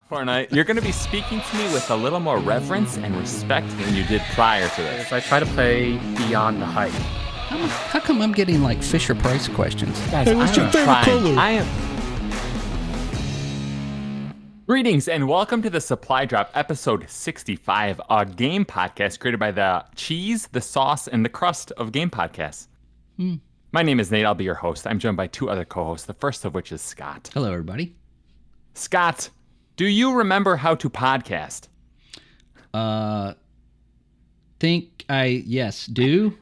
Fortnite, you're going to be speaking to me with a little more reverence and respect than you did prior to this. If I try to play beyond the hype. How come I'm getting like Fisher Price questions? Guys, what's your favorite color? Greetings and welcome to the Supply Drop episode 65, a game podcast created by the cheese, the sauce, and the crust of game podcasts. My name is Nate. I'll be your host. I'm joined by two other co-hosts, the first of which is Scott. Hello, everybody. Scott, do you remember how to podcast? Yes, do?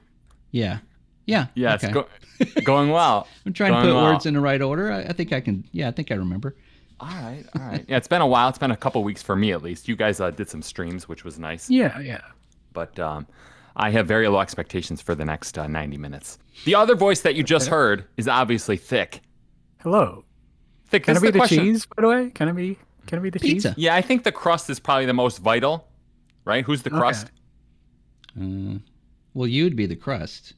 Yeah. Yeah, okay. It's going well. I'm trying to put words in the right order. I think I can. Yeah, I think I remember. All right. Yeah, it's been a while. It's been a couple weeks for me, at least. You guys did some streams, which was nice. Yeah. But I have very low expectations for the next 90 minutes. The other voice that you just heard is obviously Thick. Hello. Thick, Can this it is be the the question. cheese, by the way? Can it be the Pizza. cheese? Yeah, I think the crust is probably the most vital, right? Who's the crust? Well, you'd be the crust.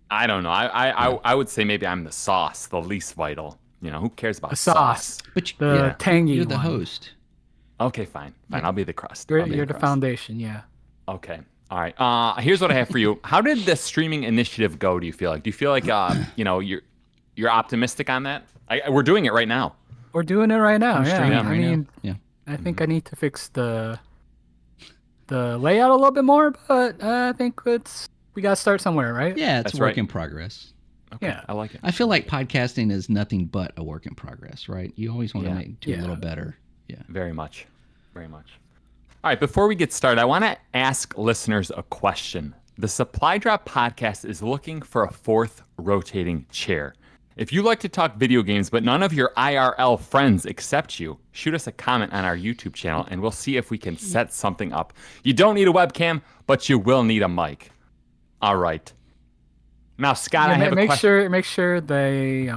I don't know. I would say maybe I'm the sauce, the least vital. You know, who cares about The sauce. But The tangy you're the one. host. Okay, fine. I'll be the crust. You're the foundation, yeah. Okay. All right. Here's what I have for you. How did the streaming initiative go? Do you feel like? Do you feel like you're optimistic on that? We're doing it right now. We're doing it right now, yeah. streaming I right mean, now. Yeah. I think I need to fix the layout a little bit more, but I think we got to start somewhere, right? Yeah, it's That's a work right. in progress. Okay, Yeah. I like it. I feel like podcasting is nothing but a work in progress, right? You always want to do a little better. Yeah. Very much. Very much. All right, before we get started, I want to ask listeners a question. The Supply Drop podcast is looking for a fourth rotating chair. If you like to talk video games, but none of your IRL friends accept you, shoot us a comment on our YouTube channel, and we'll see if we can set something up. You don't need a webcam, but you will need a mic. All right. Now, Scott, I have a question. Make sure they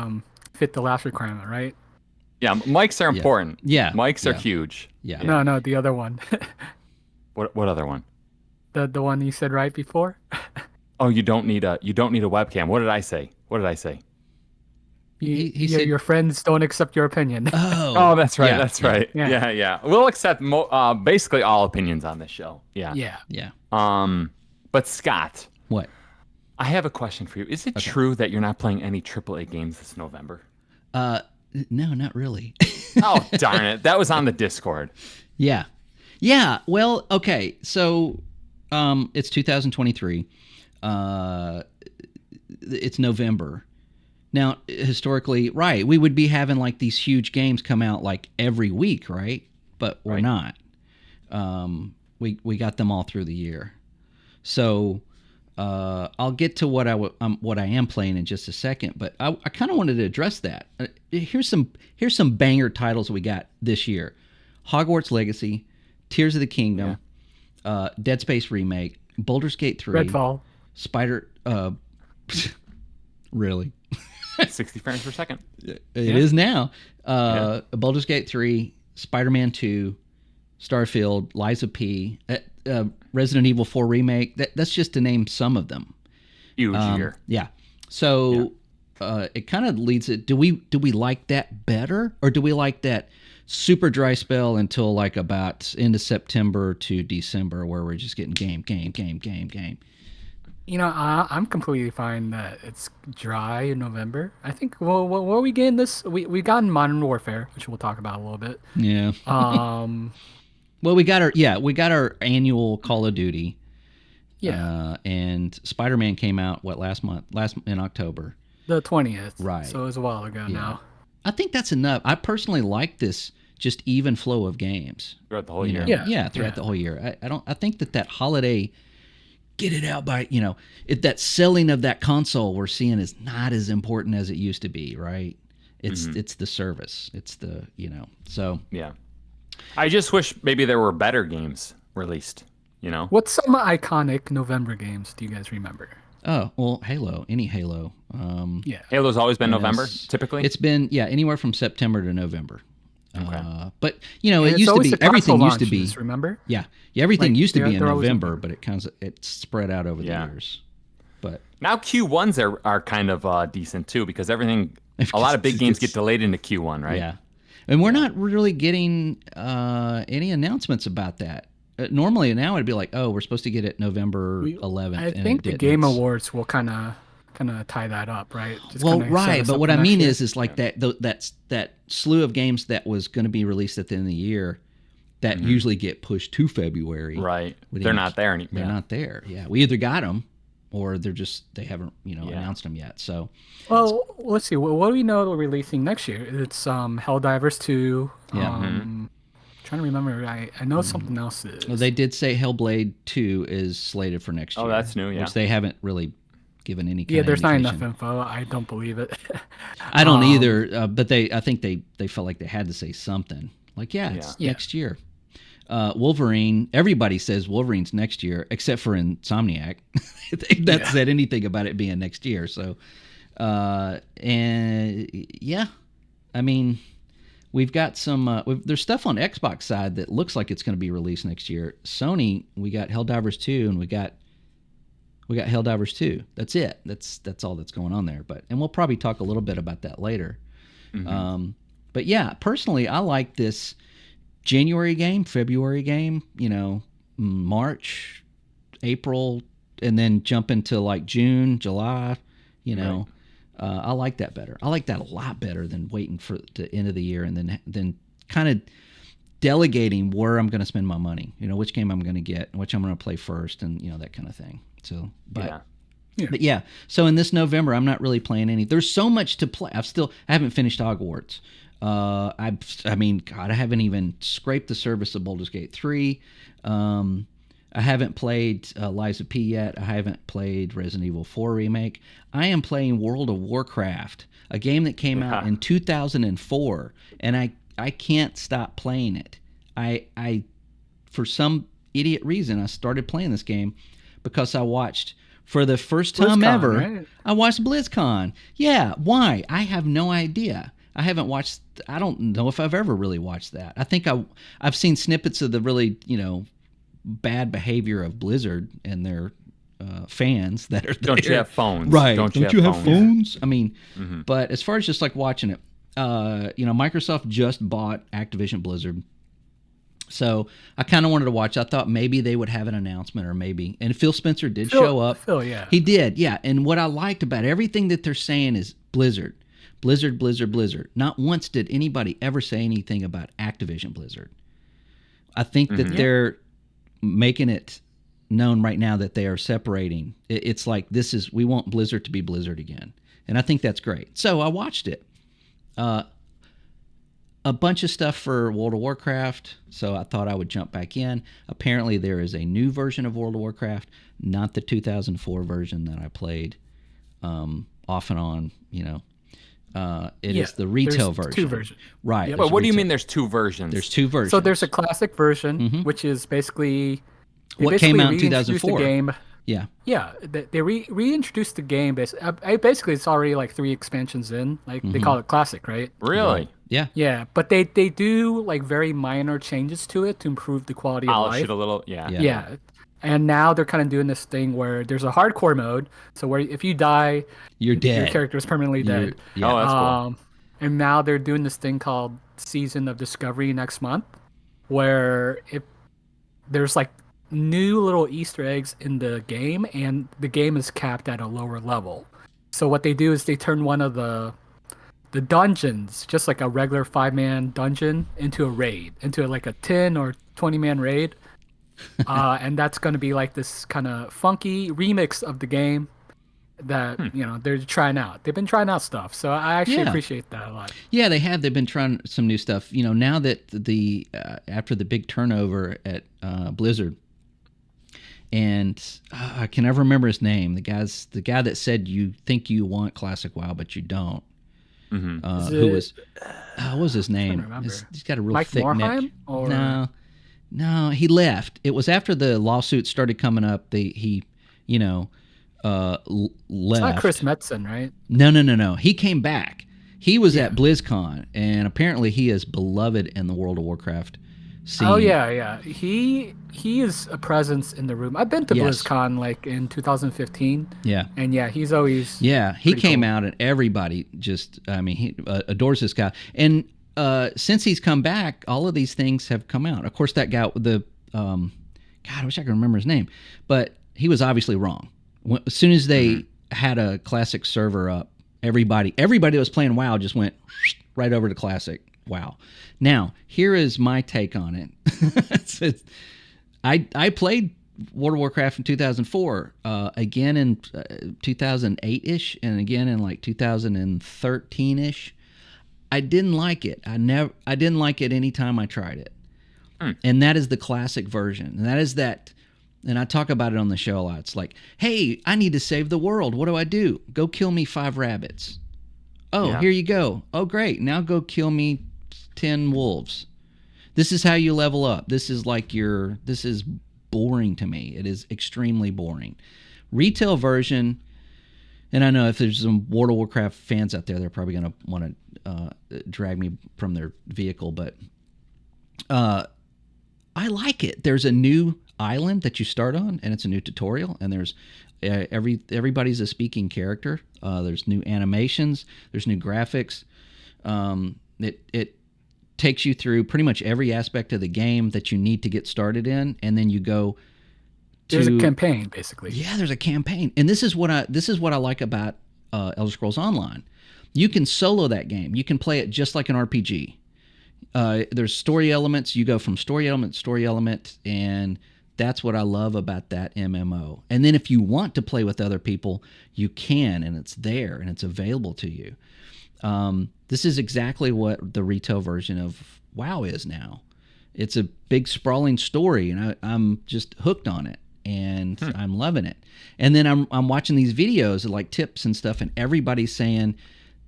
fit the last requirement, right? Yeah, mics are important. Yeah. Mics are huge. Yeah. No, the other one. What other one? The one you said right before? Oh, you don't need a webcam. What did I say? He said your friends don't accept your opinion. Oh, that's right. Yeah, That's yeah. right. Yeah. We'll accept basically all opinions on this show. Yeah. Yeah. But Scott, What? I have a question for you. Is it true that you're not playing any AAA games this November? No, not really. Oh, darn it. That was on the Discord. Yeah. Well, okay. So, it's 2023. It's November. Now, historically, right, we would be having like these huge games come out like every week, right? But we're not. We got them all through the year. So, I'll get to what I am playing in just a second, but I kind of wanted to address that. Here's some banger titles we got this year: Hogwarts Legacy, Tears of the Kingdom, Dead Space Remake, Baldur's Gate 3, Redfall. Really? 60 frames per second. It is now. Baldur's Gate 3, Spider-Man 2, Starfield, Lies of P, Resident Evil 4 Remake. That's just to name some of them. Huge year. Yeah. So it kind of leads it. Do we like that better, or do we like that super dry spell until like about end of September to December, where we're just getting game? You know, I'm completely fine that it's dry in November. I think, well, what are we getting this? We got Modern Warfare, which we'll talk about a little bit. Yeah. Well, we got our annual Call of Duty. Yeah. And Spider-Man came out in October. The 20th. Right. So it was a while ago now. I think that's enough. I personally like this just even flow of games Throughout the whole year. throughout the whole year. I think that holiday, get it out by, that selling of that console we're seeing is not as important as it used to be, right? It's the service. It's the, so. Yeah. I just wish maybe there were better games released, What's some iconic November games do you guys remember? Oh, well, Halo, any Halo. Yeah. Halo's always been Yes. November, typically? It's been, anywhere from September to November. Okay. But, And it it's used to always be, the console everything used to be, launches, remember? yeah, everything Like, used to be in they're always in November, but it's spread out over the years. But Now Q1s are kind of decent too, because a lot of big games get delayed into Q1, right? yeah. And we're not really getting any announcements about that. Normally now it'd be like, oh, we're supposed to get it November 11th. I and think it the Game didn't. Awards will kind of tie that up, right? Just Well, kinda set right, us but up what for I next mean year. is like that slew of games that was going to be released at the end of the year that usually get pushed to February. Right. We They're didn't- not there anymore. They're not there. Yeah, we either got them or they haven't announced them yet. So Well, let's see. What do we know we're releasing next year? It's Helldivers 2. Yeah. Trying to remember. I know something else is. well, they did say Hellblade 2 is slated for next year. Oh, that's new, yeah. Which they haven't really given any kind Yeah, of there's not indication. enough info. I don't believe it. I don't either, but I think they felt like they had to say something. Like, it's Yeah. next year. Wolverine, everybody says Wolverine's next year, except for Insomniac. That said anything about it being next year. So, and yeah, I mean, we've got some, there's stuff on Xbox side that looks like it's going to be released next year. Sony, we got Helldivers 2 and we got Helldivers 2. That's it. That's all that's going on there. And we'll probably talk a little bit about that later. But yeah, personally, I like this January game, February game, March, April, and then jump into like June, July, I like that better. I like that a lot better than waiting for the end of the year and then kind of delegating where I'm going to spend my money, which game I'm going to get, which I'm going to play first, and that kind of thing. So, but yeah. So in this November, I'm not really playing any. There's so much to play. I haven't finished Hogwarts. I mean, God, I haven't even scraped the surface of Baldur's Gate 3. I haven't played Lies of P yet. I haven't played Resident Evil 4 Remake. I am playing World of Warcraft, a game that came out in 2004, and I can't stop playing it. I for some idiot reason, I started playing this game because I watched, for the first time BlizzCon, ever, right? I watched BlizzCon. Yeah, why? I have no idea. I haven't watched, I don't know if I've ever really watched that. I think I've seen snippets of the really, bad behavior of Blizzard and their fans that are there. Don't you have phones? Right. Don't you have phones? I mean, Mm-hmm. but as far as just like watching it, Microsoft just bought Activision Blizzard. So I kind of wanted to watch. I thought maybe they would have an announcement and Phil Spencer did show up. Phil, yeah. He did, yeah. And what I liked about everything that they're saying is Blizzard. Blizzard, Blizzard, Blizzard. Not once did anybody ever say anything about Activision Blizzard. I think that they're making it known right now that they are separating. It's like we want Blizzard to be Blizzard again. And I think that's great. So I watched it. A bunch of stuff for World of Warcraft, so I thought I would jump back in. Apparently there is a new version of World of Warcraft, not the 2004 version that I played off and on, It is the retail there's version. two versions. Right. Yep. there's But what do you retail. mean there's two versions? There's two versions. So there's a classic version, which is basically What basically came out in reintroduced 2004. The game. Yeah. Yeah, they reintroduced the game. Basically, it's already like 3 expansions in. Like they call it classic, right? Really? Yeah. Yeah, but they do like very minor changes to it to improve the quality of Polish life. it a little. Yeah. Yeah. And now they're kind of doing this thing where there's a hardcore mode. So where if you die, You're your dead. character is permanently dead. Yeah. Oh, that's cool. And now they're doing this thing called Season of Discovery next month, where there's like new little Easter eggs in the game, and the game is capped at a lower level. So what they do is they turn one of the dungeons, just like a regular 5-man dungeon, into a raid, into like a 10 or 20-man raid. And that's going to be like this kind of funky remix of the game that they're trying out. They've been trying out stuff, so I actually appreciate that a lot. Yeah, they have. They've been trying some new stuff. Now that the after the big turnover at Blizzard, and I can never remember his name. The guy that said you think you want Classic WoW, but you don't. Who was? What was his name? remember. He's got a real Mike thick neck. Morheim? Or... No, he left. It was after the lawsuits started coming up. He left. It's not Chris Metzen, right? No. He came back. He was at BlizzCon, and apparently he is beloved in the World of Warcraft scene. Oh yeah. He is a presence in the room. I've been to BlizzCon like in 2015. Yeah. And he's always Yeah, he pretty came cool. out, and everybody just, he adores this guy. And since he's come back, all of these things have come out. Of course, that guy with the God, I wish I could remember his name, but he was obviously wrong. As soon as they had a classic server up, everybody that was playing WoW just went right over to classic WoW. Now, here is my take on it. I played World of Warcraft in 2004, again in 2008-ish, and again in like 2013-ish. I didn't like it. I didn't like it any time I tried it. And that is the classic version. And that is that, and I talk about it on the show a lot. It's like, hey, I need to save the world. What do? Go kill me 5 rabbits. Oh, Here you go. Oh, great. Now go kill me 10 wolves. This is how you level up. This is boring to me. It is extremely boring. Retail version, and I know if there's some World of Warcraft fans out there, they're probably going to want to drag me from their vehicle, but I like it. There's a new island that you start on, and it's a new tutorial, and there's everybody's a speaking character. There's new animations. There's new graphics. It takes you through pretty much every aspect of the game that you need to get started in, and then you go to... There's a campaign, basically. Yeah, there's a campaign. And this is what I like about Elder Scrolls Online. You can solo that game. You can play it just like an RPG. There's story elements. You go from story element to story element, and that's what I love about that MMO. And then if you want to play with other people, you can, and it's there, and it's available to you. This is exactly what the retail version of WoW is now. It's a big sprawling story, and I'm just hooked on it, and I'm loving it. And then I'm watching these videos of like tips and stuff, and everybody's saying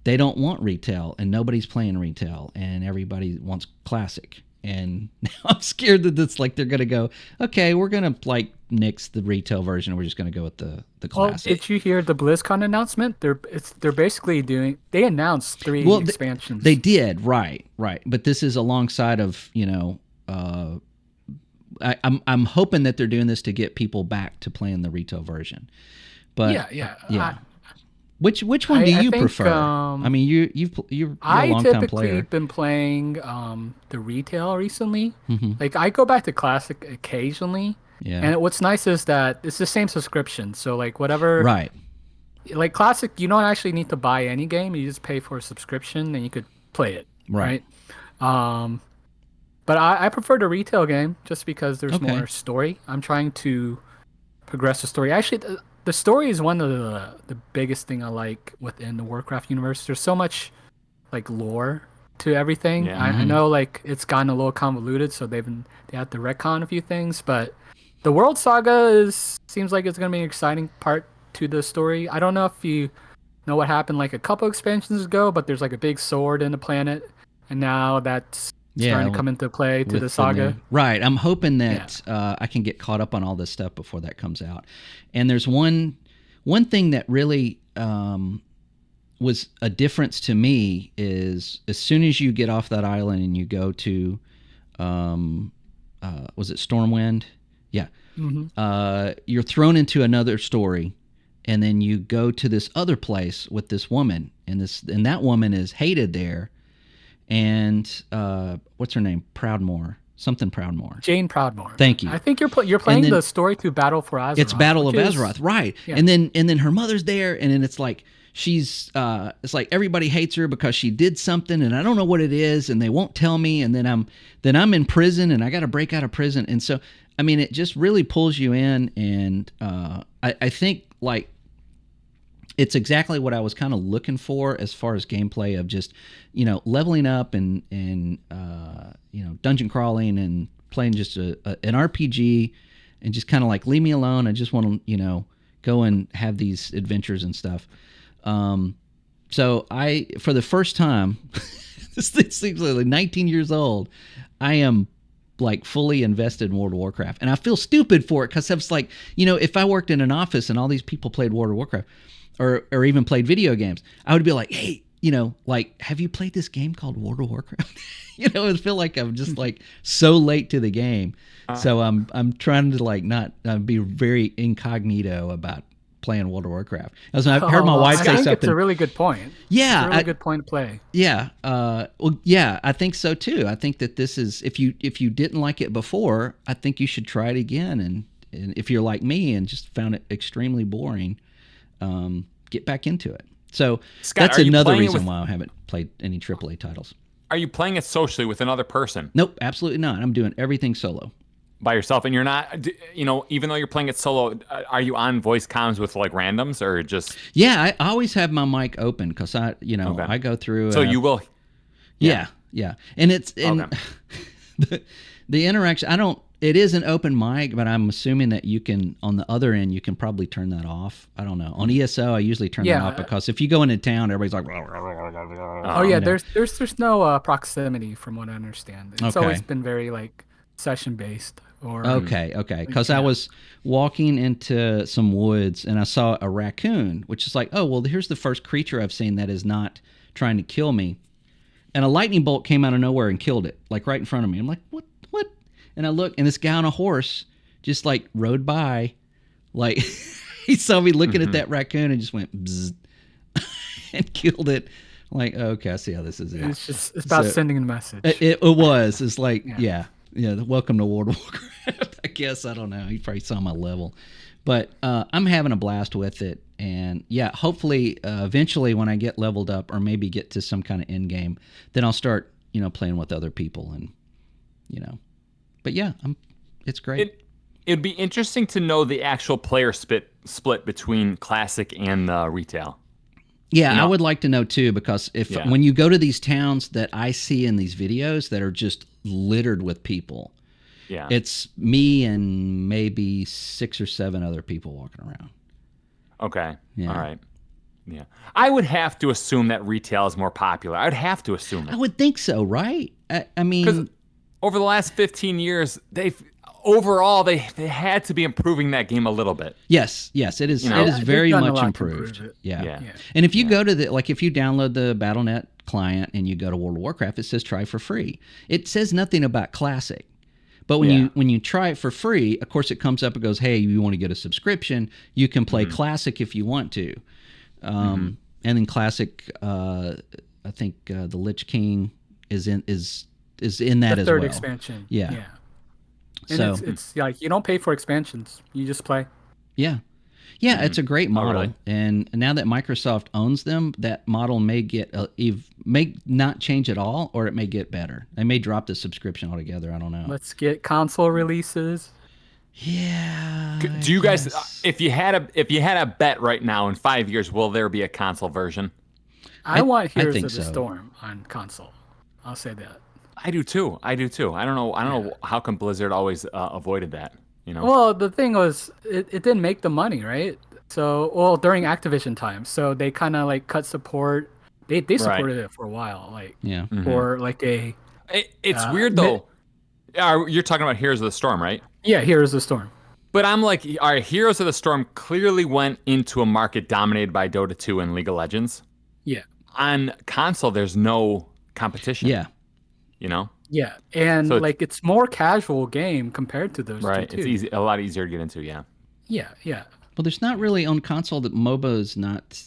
they don't want retail, and nobody's playing retail, and everybody wants classic. And now I'm scared that it's like they're going to go, okay, we're going to like nix the retail version. We're just going to go with the classic. Well, did you hear the BlizzCon announcement? They're basically they announced 3 expansions. They did, right. But this is alongside of, I'm hoping that they're doing this to get people back to playing the retail version. But yeah. Which one do you prefer? I mean, you're a long time player. I typically been playing the retail recently. Mm-hmm. Like I go back to classic occasionally. Yeah. And what's nice is that it's the same subscription. So like whatever. Right. Like classic, you don't actually need to buy any game. You just pay for a subscription and you could play it. Right. But I prefer the retail game just because there's more story. I'm trying to progress the story. Actually, the story is one of the biggest thing I like within the Warcraft universe. There's so much like lore to everything. Yeah. I know like it's gotten a little convoluted, so they have to retcon a few things. But the World Saga seems like it's gonna be an exciting part to the story. I don't know if you know what happened like a couple expansions ago, but there's like a big sword in the planet, and now that's starting to come into play to the saga. Right. I'm hoping that I can get caught up on all this stuff before that comes out. And there's one thing that really was a difference to me is as soon as you get off that island and you go to, was it Stormwind? Yeah. Mm-hmm. You're thrown into another story, and then you go to this other place with this woman, and that woman is hated there. And what's her name? Proudmoore. Something Proudmoore. Jane Proudmoore. Thank you. I think you're playing the story to Battle for Azeroth. It's Battle of Azeroth, right? Yeah. And then her mother's there, and then it's like she's it's like everybody hates her because she did something, and I don't know what it is, and they won't tell me, and then I'm in prison, and I got to break out of prison, and so I mean it just really pulls you in, and I think like it's exactly what I was kind of looking for as far as gameplay of just, leveling up and dungeon crawling and playing just an RPG and just kind of like leave me alone. I just want to, go and have these adventures and stuff. So for the first time, this thing seems like 19 years old, I am like fully invested in World of Warcraft. And I feel stupid for it because I was like, if I worked in an office and all these people played World of Warcraft, or even played video games, I would be like, hey, like, have you played this game called World of Warcraft? I feel like I'm just like so late to the game. So I'm trying to like not be very incognito about playing World of Warcraft. As I heard my wife say I think something. it's a really good point. Yeah, it's a really good point to play. Yeah, well, yeah, I think so too. I think that this is if you didn't like it before, I think you should try it again. And if you're like me and just found it extremely boring, get back into it. So Scott, that's another reason why I haven't played any AAA titles. Are you playing it socially with another person? Nope, absolutely not. I'm doing everything solo. By yourself, and you're not, even though you're playing it solo, are you on voice comms with like randoms or just? Yeah, I always have my mic open because I go through. So you will. Yeah, and it's the interaction. It is an open mic, but I'm assuming that you can on the other end you can probably turn that off. I don't know. On ESO, I usually turn that off because if you go into town, everybody's like. Oh yeah, there's no proximity from what I understand. It's always been very like session based. Okay. Because I was walking into some woods and I saw a raccoon, which is like, oh, well, here's the first creature I've seen that is not trying to kill me. And a lightning bolt came out of nowhere and killed it, like right in front of me. I'm like, what? And I look, and this guy on a horse just like rode by. Like he saw me looking at that raccoon and just went bzzz, and killed it. Like, okay, I see how this is. It's about sending a message. It was. It's like, yeah. Welcome to World of Warcraft. I guess I don't know. You probably saw my level, but I'm having a blast with it, and hopefully, eventually, when I get leveled up or maybe get to some kind of end game, then I'll start, playing with other people, and But yeah, it's great. It'd be interesting to know the actual player split between classic and retail. Yeah, I would like to know too, because when you go to these towns that I see in these videos that are just littered with people, it's me and maybe 6 or 7 other people walking around. Okay, all right. Yeah, I would have to assume that retail is more popular. I'd have to assume it. I would think so, right? I mean, because over the last 15 years, they had to be improving that game a little bit. Yes, it is. It is very much improved. Yeah. And if you go to if you download the BattleNet client and you go to World of Warcraft, it says try for free. It says nothing about classic. But when you try it for free, of course it comes up and goes, "Hey, you want to get a subscription? You can play classic if you want to." And then classic, I think the Lich King is in that as well. The third expansion. Yeah. And so it's like you don't pay for expansions; you just play. Yeah, it's a great model, really? And now that Microsoft owns them, that model may may not change at all, or it may get better. They may drop the subscription altogether. I don't know. Let's get console releases. Yeah. Do you guys, if you had a bet right now in 5 years, will there be a console version? I want Heroes of the Storm on console. I'll say that. I do too. I don't know how come Blizzard always avoided that. Well, the thing was, it didn't make the money, right? So, during Activision time, so they kind of like cut support. They supported it for a while, like for like a. It's weird though. You're talking about Heroes of the Storm, right? Yeah, Heroes of the Storm. But I'm like, all right, Heroes of the Storm clearly went into a market dominated by Dota 2 and League of Legends. Yeah. On console, there's no competition. Yeah. Yeah, and so it's more casual game compared to those right. two. Right, it's a lot easier to get into. Yeah. Yeah. Well, there's not really on console that MOBA is not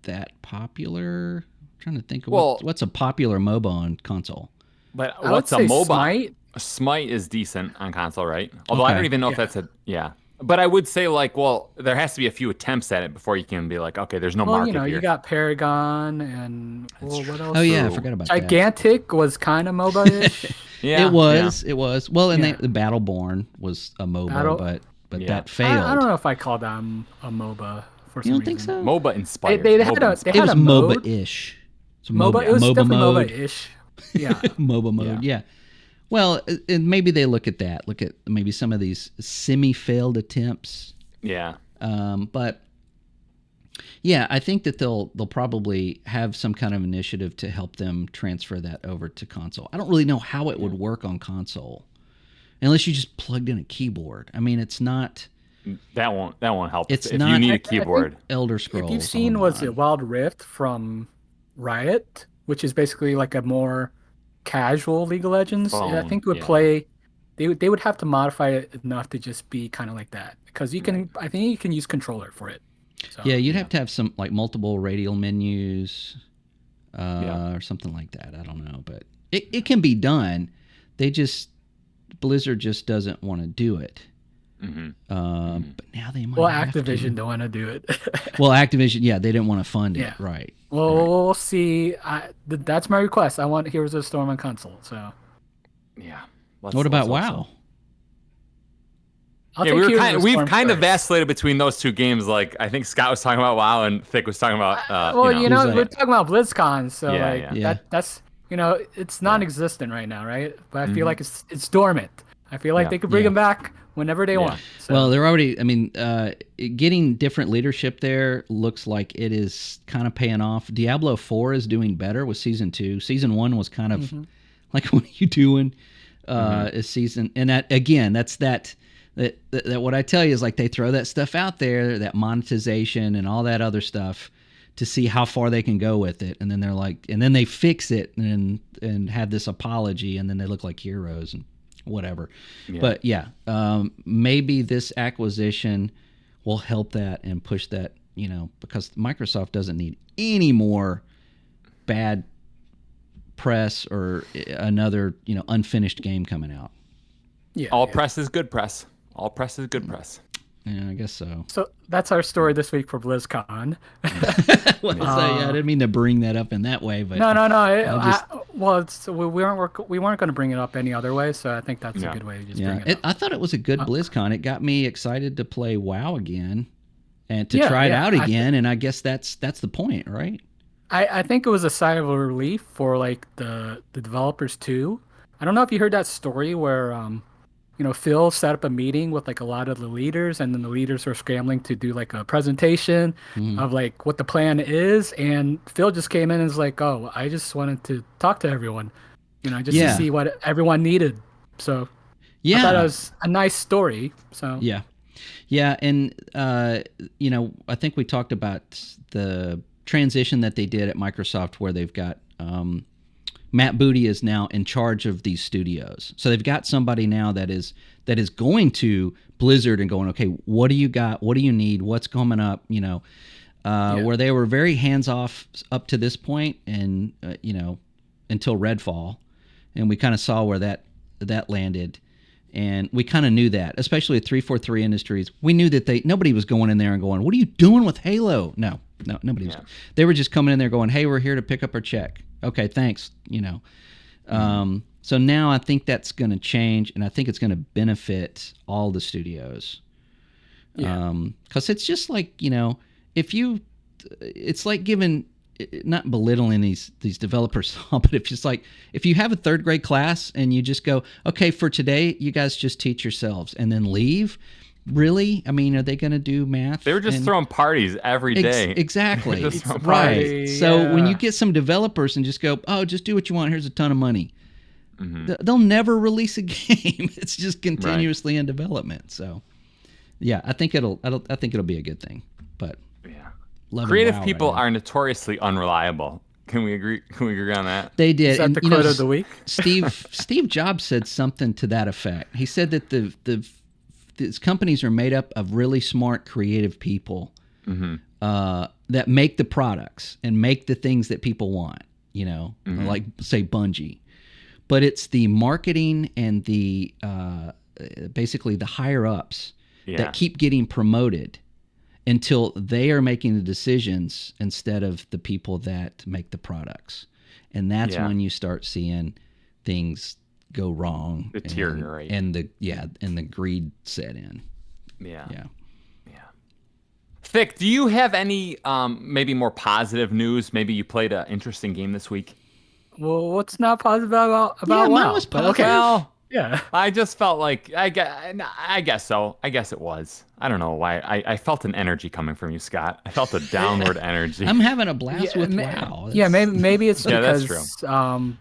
that popular. I'm trying to think of what's a popular MOBA on console. But what's a MOBA? Smite is decent on console, right? Although I don't even know if that's But I would say there has to be a few attempts at it before you can be like, okay, there's no market here. You got Paragon and what else? Oh yeah, I forgot about that. Gigantic was kind of MOBA-ish. It was. Well, and the Battleborn was a MOBA, but that failed. I don't know if I call that a MOBA for some reason. You don't think so? MOBA inspired. They had a mode. MOBA-ish. MOBA. It was definitely MOBA-ish. Yeah. MOBA mode. Yeah. Well, and maybe they look at maybe some of these semi-failed attempts. Yeah. But yeah, I think that they'll probably have some kind of initiative to help them transfer that over to console. I don't really know how it would work on console, unless you just plugged in a keyboard. I mean, it's not. That won't help. It's if not. You need a keyboard. Elder Scrolls. If you've seen Wild Rift from Riot, which is basically like a more casual League of Legends, I think would play. They would have to modify it enough to just be kind of like that, because I think you can use controller for it. So, Yeah, you'd have to have some like multiple radial menus or something like that. I don't know, but it can be done. Blizzard just doesn't want to do it. But now they might. Well, have Activision to. don't want to do it. Well, Activision, yeah, they didn't want to fund it, Yeah. right? Well, right. we'll see. That's my request. I want Heroes of the Storm on console. So Yeah. What about let's hope WoW? so. I'll Yeah, take Heroes of the we've Storm kind of first. vacillated between those two games. Like I think Scott was talking about WoW and Thick was talking about. Well, He's like- we're talking about BlizzCon, so Yeah, like yeah. that's it's non-existent right now, right? But I feel like it's dormant. I feel like Yeah. they could bring Yeah. them back whenever they want. So. Well, they're already. I mean, getting different leadership there looks like it is kind of paying off. Diablo 4 is doing better with season 2. Season 1 was kind of like, what are you doing? Is season, and that again, that's that what I tell you is like they throw that stuff out there, that monetization and all that other stuff, to see how far they can go with it, and then they're like, and then they fix it and have this apology, and then they look like heroes and whatever. Yeah. But yeah, maybe this acquisition will help that and push that, because Microsoft doesn't need any more bad press or another, unfinished game coming out. Yeah. All press is good press. All press is good press. Yeah, I guess so. So that's our story this week for BlizzCon. I didn't mean to bring that up in that way, but No. We weren't going to bring it up any other way, so I think that's a good way to just bring it up. I thought it was a good BlizzCon. It got me excited to play WoW again and to Yeah, try it yeah, out again, and I guess that's the point, right? I think it was a sigh of relief for like the developers too. I don't know if you heard that story where Phil set up a meeting with like a lot of the leaders, and then the leaders were scrambling to do like a presentation of like what the plan is, and Phil just came in and was like, "Oh, I just wanted to talk to everyone, just to see what everyone needed." So I thought it was a nice story. So yeah, and I think we talked about the transition that they did at Microsoft, where they've got Matt Booty is now in charge of these studios. So they've got somebody now that is going to Blizzard and going, okay, what do you got? What do you need? What's coming up? Where they were very hands off up to this point, and until Redfall, and we kind of saw where that landed. And we kind of knew that, especially at 343 Industries. We knew that nobody was going in there and going, "What are you doing with Halo?" No, nobody was. They were just coming in there going, "Hey, we're here to pick up our check." Okay, thanks. So now I think that's going to change, and I think it's going to benefit all the studios. Because it's just like, it's like giving, not belittling these developers, but if just like, if you have a third grade class and you just go, okay, for today, you guys just teach yourselves and then leave. Really? I mean, are they going to do math? They were just throwing parties every day. Exactly. Just throwing Right. parties. So when you get some developers and just go, oh, just do what you want. Here's a ton of money. They'll never release a game. It's just continuously in development. So, yeah, I think it'll be a good thing. But creative people are notoriously unreliable. Can we agree on that? They did. Is that the quote of the week? Steve Jobs said something to that effect. He said that these companies are made up of really smart, creative people that make the products and make the things that people want, like, say, Bungie. But it's the marketing and the basically the higher-ups that keep getting promoted until they are making the decisions instead of the people that make the products. And that's when you start seeing things go wrong, deteriorate, and the greed set in. Yeah. Thick, do you have any maybe more positive news? Maybe you played an interesting game this week. Well, what's not positive about mine WoW? was But positive. Well, yeah. I just felt like I guess so. I guess it was. I don't know why. I felt an energy coming from you, Scott. I felt a downward energy. I'm having a blast with WoW. Yeah, maybe it's that's because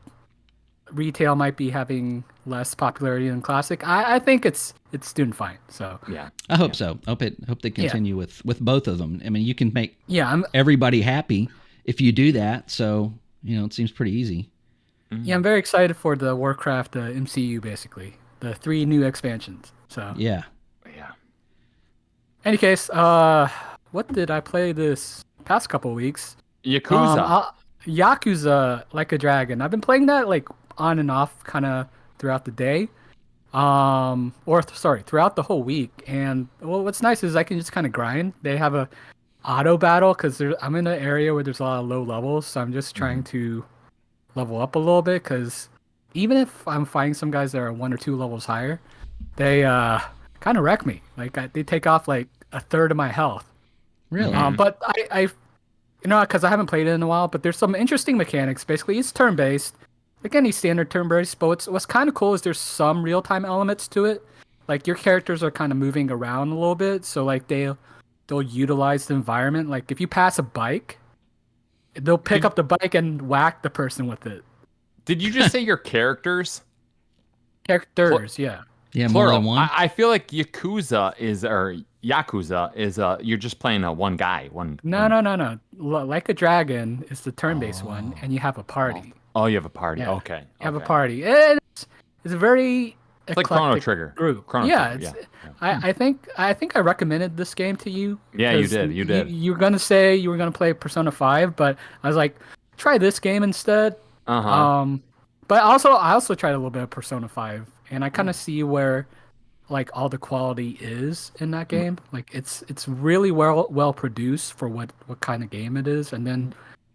retail might be having less popularity than classic. I think it's doing fine. So yeah, I hope so. Hope they continue with both of them. I mean, you can make everybody happy if you do that. So it seems pretty easy. Yeah, I'm very excited for the Warcraft MCU, basically the 3 new expansions. So yeah. Any case, what did I play this past couple weeks? Yakuza. Yakuza Like a Dragon. I've been playing that like on and off kind of throughout the day. Sorry, throughout the whole week. And well, what's nice is I can just kind of grind. They have a auto battle because I'm in an area where there's a lot of low levels, so I'm just trying to level up a little bit. Because even if I'm fighting some guys that are 1 or 2 levels higher, they kind of wreck me. Like they take off like a third of my health. Really? But I because I haven't played it in a while. But there's some interesting mechanics. Basically, it's turn-based. Like any standard turn-based, but what's kind of cool is there's some real-time elements to it. Like your characters are kind of moving around a little bit, so like they'll utilize the environment. Like if you pass a bike, they'll pick up the bike and whack the person with it. Did you just say your characters? Characters, yeah. Yeah, more Plural. than one. I feel like Yakuza is you're just playing one guy. No. Like a Dragon is the turn-based one, and you have a party. Oh, you have a party. Yeah. Okay. You have a party. It's a very It's like Chrono eclectic Trigger. group. Chrono Yeah, Trigger, I think I recommended this game to you. Yeah, you 'cause did. You did. You were gonna say you were gonna play Persona 5, but I was like, try this game instead. Uh-huh. But I also tried a little bit of Persona 5, and I kind of see where like all the quality is in that game. Like it's really well produced for what kind of game it is, and then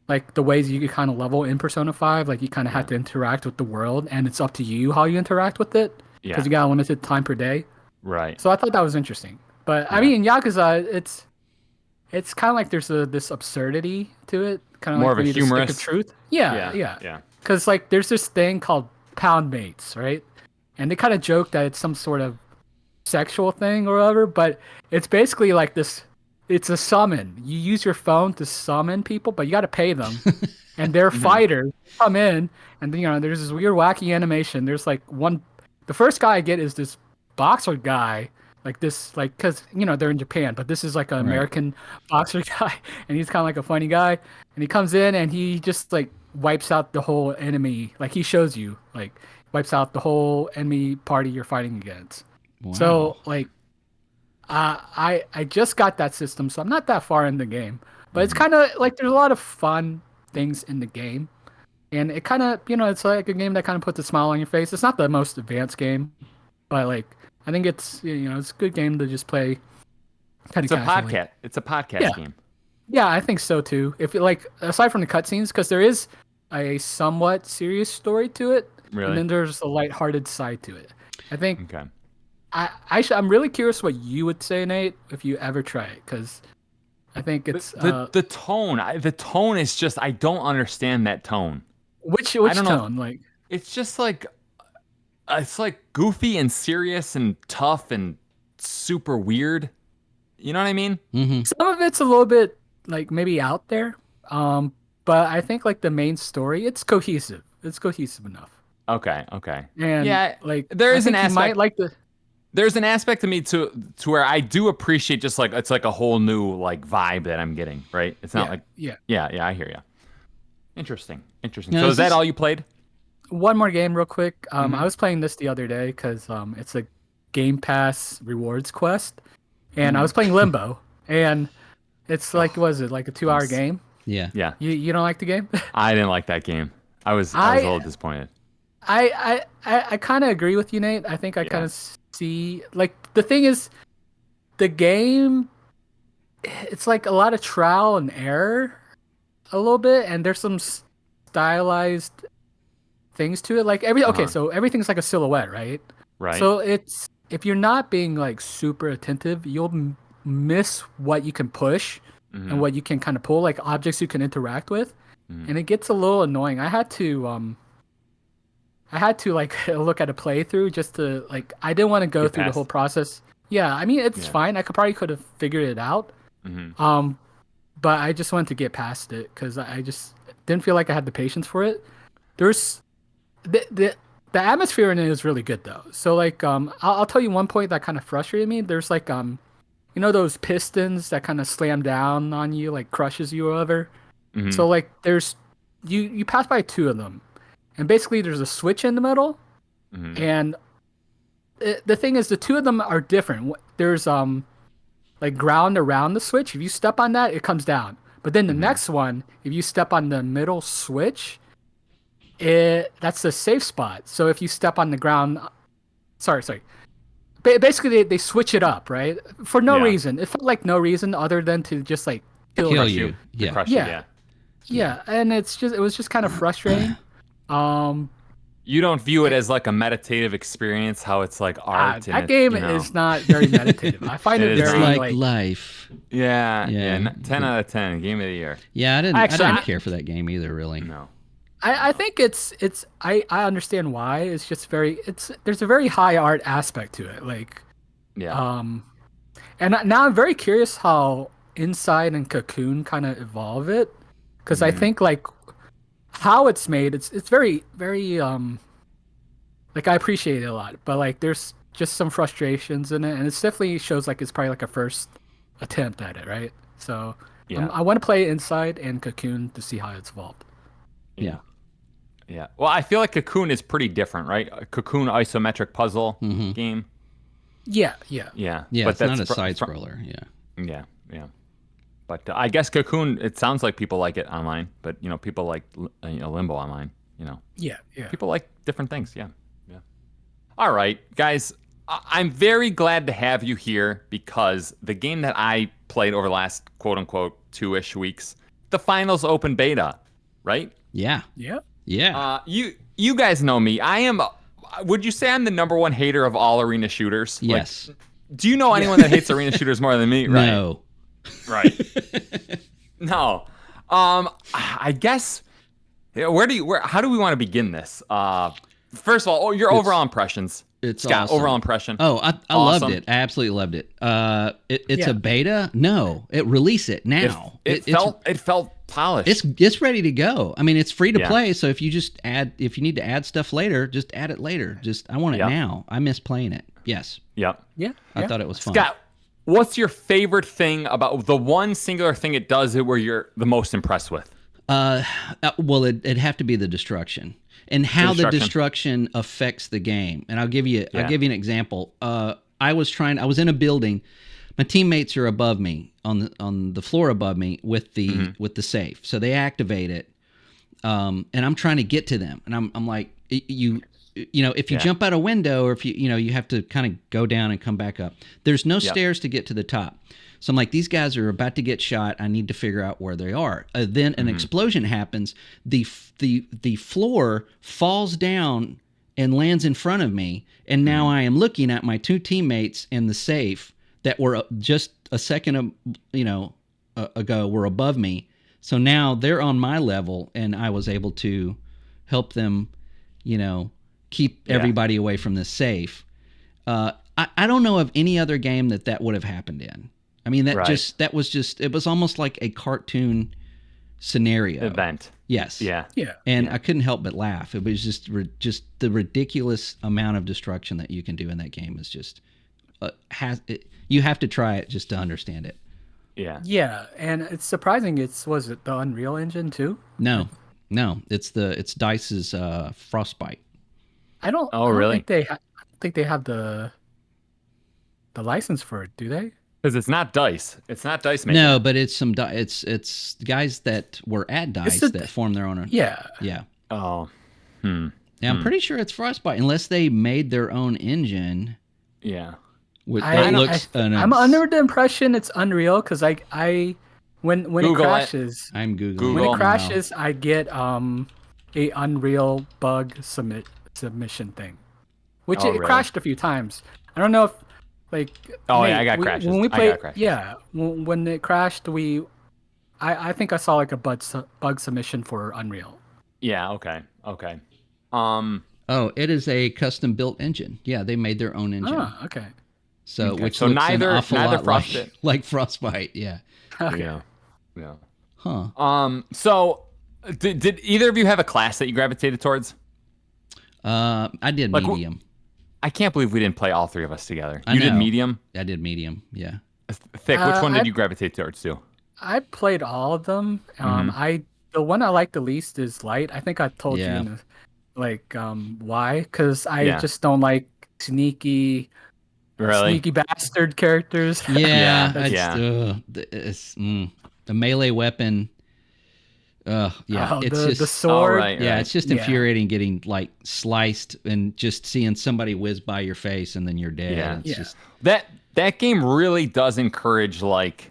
like the ways you can kind of level in Persona 5, like you kind of have to interact with the world, and it's up to you how you interact with it because you got a limited time per day. Right. So I thought that was interesting. But I mean, in Yakuza, it's kind of like there's this absurdity to it, kind of More like of a we need to stick humorous- to truth. Yeah. Yeah. Because like there's this thing called pound mates, right? And they kind of joke that it's some sort of sexual thing or whatever, but it's basically like this. It's a summon. You use your phone to summon people, but you got to pay them. And they're fighters come in, and there's this weird wacky animation. There's like the first guy I get is this boxer guy, like this, like because they're in Japan, but this is like an American boxer guy, and he's kind of like a funny guy, and he comes in and he just like wipes out the whole enemy. Like he shows you, like wipes out the whole enemy party you're fighting against. Wow. So like. I just got that system, so I'm not that far in the game. But it's kind of like there's a lot of fun things in the game, and it kind of it's like a game that kind of puts a smile on your face. It's not the most advanced game, but like I think it's it's a good game to just play. It's a podcast. It's a podcast game. Yeah, I think so too. If like aside from the cutscenes, because there is a somewhat serious story to it, Really? and then there's a lighthearted side to it. I think. Okay. I'm really curious what you would say, Nate, if you ever try it, because I think it's The tone. The tone is just I don't understand that tone. which I don't know. tone? Like It's just like it's like goofy and serious and tough and super weird. You know what I mean? Mm-hmm. some of it's a little bit like maybe out there, but I think like the main story, it's cohesive. It's cohesive enough. Okay. And Yeah, like there is I an think you might aspect- like the. There's an aspect to me to where I do appreciate just like it's like a whole new like vibe that I'm getting, right? It's not like yeah. I hear you. Interesting. Now, So is is that this- all you played? One more game real quick. I was playing this the other day because it's a Game Pass rewards quest, and I was playing Limbo, and it's like was it like a 2-hour game? Yeah. Yeah. You don't like the game? I didn't like that game. I was a little disappointed. I kind of agree with you, Nate. I think I kind of see like the thing is, the game. It's like a lot of trial and error, a little bit, and there's some stylized things to it. Like so everything's like a silhouette, right? Right. So it's if you're not being like super attentive, you'll miss what you can push and what you can kind of pull, like objects you can interact with, and it gets a little annoying. I had to like look at a playthrough just to like I didn't want to go Get through the past whole it. process. Yeah, I mean it's fine. I could have figured it out. But I just wanted to get past it because I just didn't feel like I had the patience for it. There's the atmosphere in it is really good though. So like I'll tell you one point that kind of frustrated me. There's like those pistons that kind of slam down on you, like crushes you or whatever. So like there's you pass by 2 of them. And basically, there's a switch in the middle, and the thing is, the 2 of them are different. There's like ground around the switch. If you step on that, it comes down. But then the next one, if you step on the middle switch, that's the safe spot. So if you step on the ground, sorry. Basically, they switch it up, right? For no reason. It felt like no reason other than to just like Kill you. Yeah. Crush you, Yeah. Yeah, and it was just kind of frustrating. You don't view it as like a meditative experience, how it's like art. That game is not very meditative. I find it It's very like life. Yeah. Yeah. 10 out of 10, game of the year. Yeah, I Actually, didn't care for that game either, really. No. I think I understand why. It's just there's a very high art aspect to it. Like Yeah. and now I'm very curious how Inside and Cocoon kind of evolve it, because I think like how it's made, it's very like I appreciate it a lot, but like there's just some frustrations in it, and it definitely shows like it's probably like a first attempt at it, right? So I want to play Inside and Cocoon to see how it's evolved. Yeah. Yeah. Well, I feel like Cocoon is pretty different, right? A Cocoon isometric puzzle game. Yeah. Yeah. Yeah, but it's not a side scroller. Yeah. Yeah. But I guess Cocoon, it sounds like people like it online, but people like Limbo online, Yeah. People like different things. Yeah. All right, guys, I'm very glad to have you here because the game that I played over the last quote unquote 2-ish weeks, the finals open beta, right? Yeah. You guys know me. Would you say I'm the number one hater of all arena shooters? Yes. Like, do you know anyone that hates arena shooters more than me? Right. No. Right. No. I guess how do we want to begin this? First of all, your overall impressions. It's Scott, awesome. overall impression. Oh, I Awesome. loved it. I absolutely loved it. It's a beta? No. Release it now. It felt polished. It's ready to go. I mean, it's free to play, so if you need to add stuff later, just add it later. I want it now. I miss playing it. Yes. Yep. Yeah. I thought it was fun. Scott, what's your favorite thing about the one singular thing it does where you're the most impressed with? Well, it'd have to be the destruction and how the destruction affects the game. And I'll give you an example. I was in a building. My teammates are above me on the floor above me with the safe. So they activate it. And I'm trying to get to them. And I'm like, if you jump out a window or if you have to kind of go down and come back up. There's no stairs to get to the top. So I'm like, these guys are about to get shot. I need to figure out where they are. Then an explosion happens. The floor falls down and lands in front of me. And now I am looking at my two teammates in the safe that were just a second ago were above me. So now they're on my level, and I was able to help them, keep everybody away from this safe. I don't know of any other game that would have happened in. I mean, it was almost like a cartoon scenario. Event. Yes. Yeah. And I couldn't help but laugh. It was just the ridiculous amount of destruction that you can do in that game is just you have to try it just to understand it. Yeah. Yeah, and it's surprising. Was it the Unreal Engine too? No, it's DICE's Frostbite. I don't really? think they have the license for it, do they? Because it's not DICE. It's not DICE making. No, but it's it's guys that were at DICE that formed their own. Yeah. Oh. Yeah, I'm pretty sure it's Frostbite, unless they made their own engine. Yeah. I'm under the impression it's Unreal because when it crashes, I'm Googling. When it it crashes, I get a Unreal bug submission thing, which it crashed a few times. I don't know if like. I got crashes. When we played, when it crashed, I think I saw like a bug submission for Unreal. Yeah. Okay. It is a custom built engine. Yeah, they made their own engine. Oh, okay. So which looks neither lot like Frostbite. Yeah. Okay. Yeah. Huh. So did either of you have a class that you gravitated towards? I did medium. I can't believe we didn't play all three of us together. You did medium? I did medium. Yeah. Thick. Which one did you gravitate towards too? I played all of them. The one I like the least is light. I think I told you why? Because I just don't like sneaky Really? Sneaky bastard characters. Yeah, Yeah. The melee weapon. Yeah, Oh, it's the just sword. right. yeah, it's just Yeah. infuriating getting like sliced and just seeing somebody whiz by your face and then you're dead. Yeah. It's Yeah. just That game really does encourage like,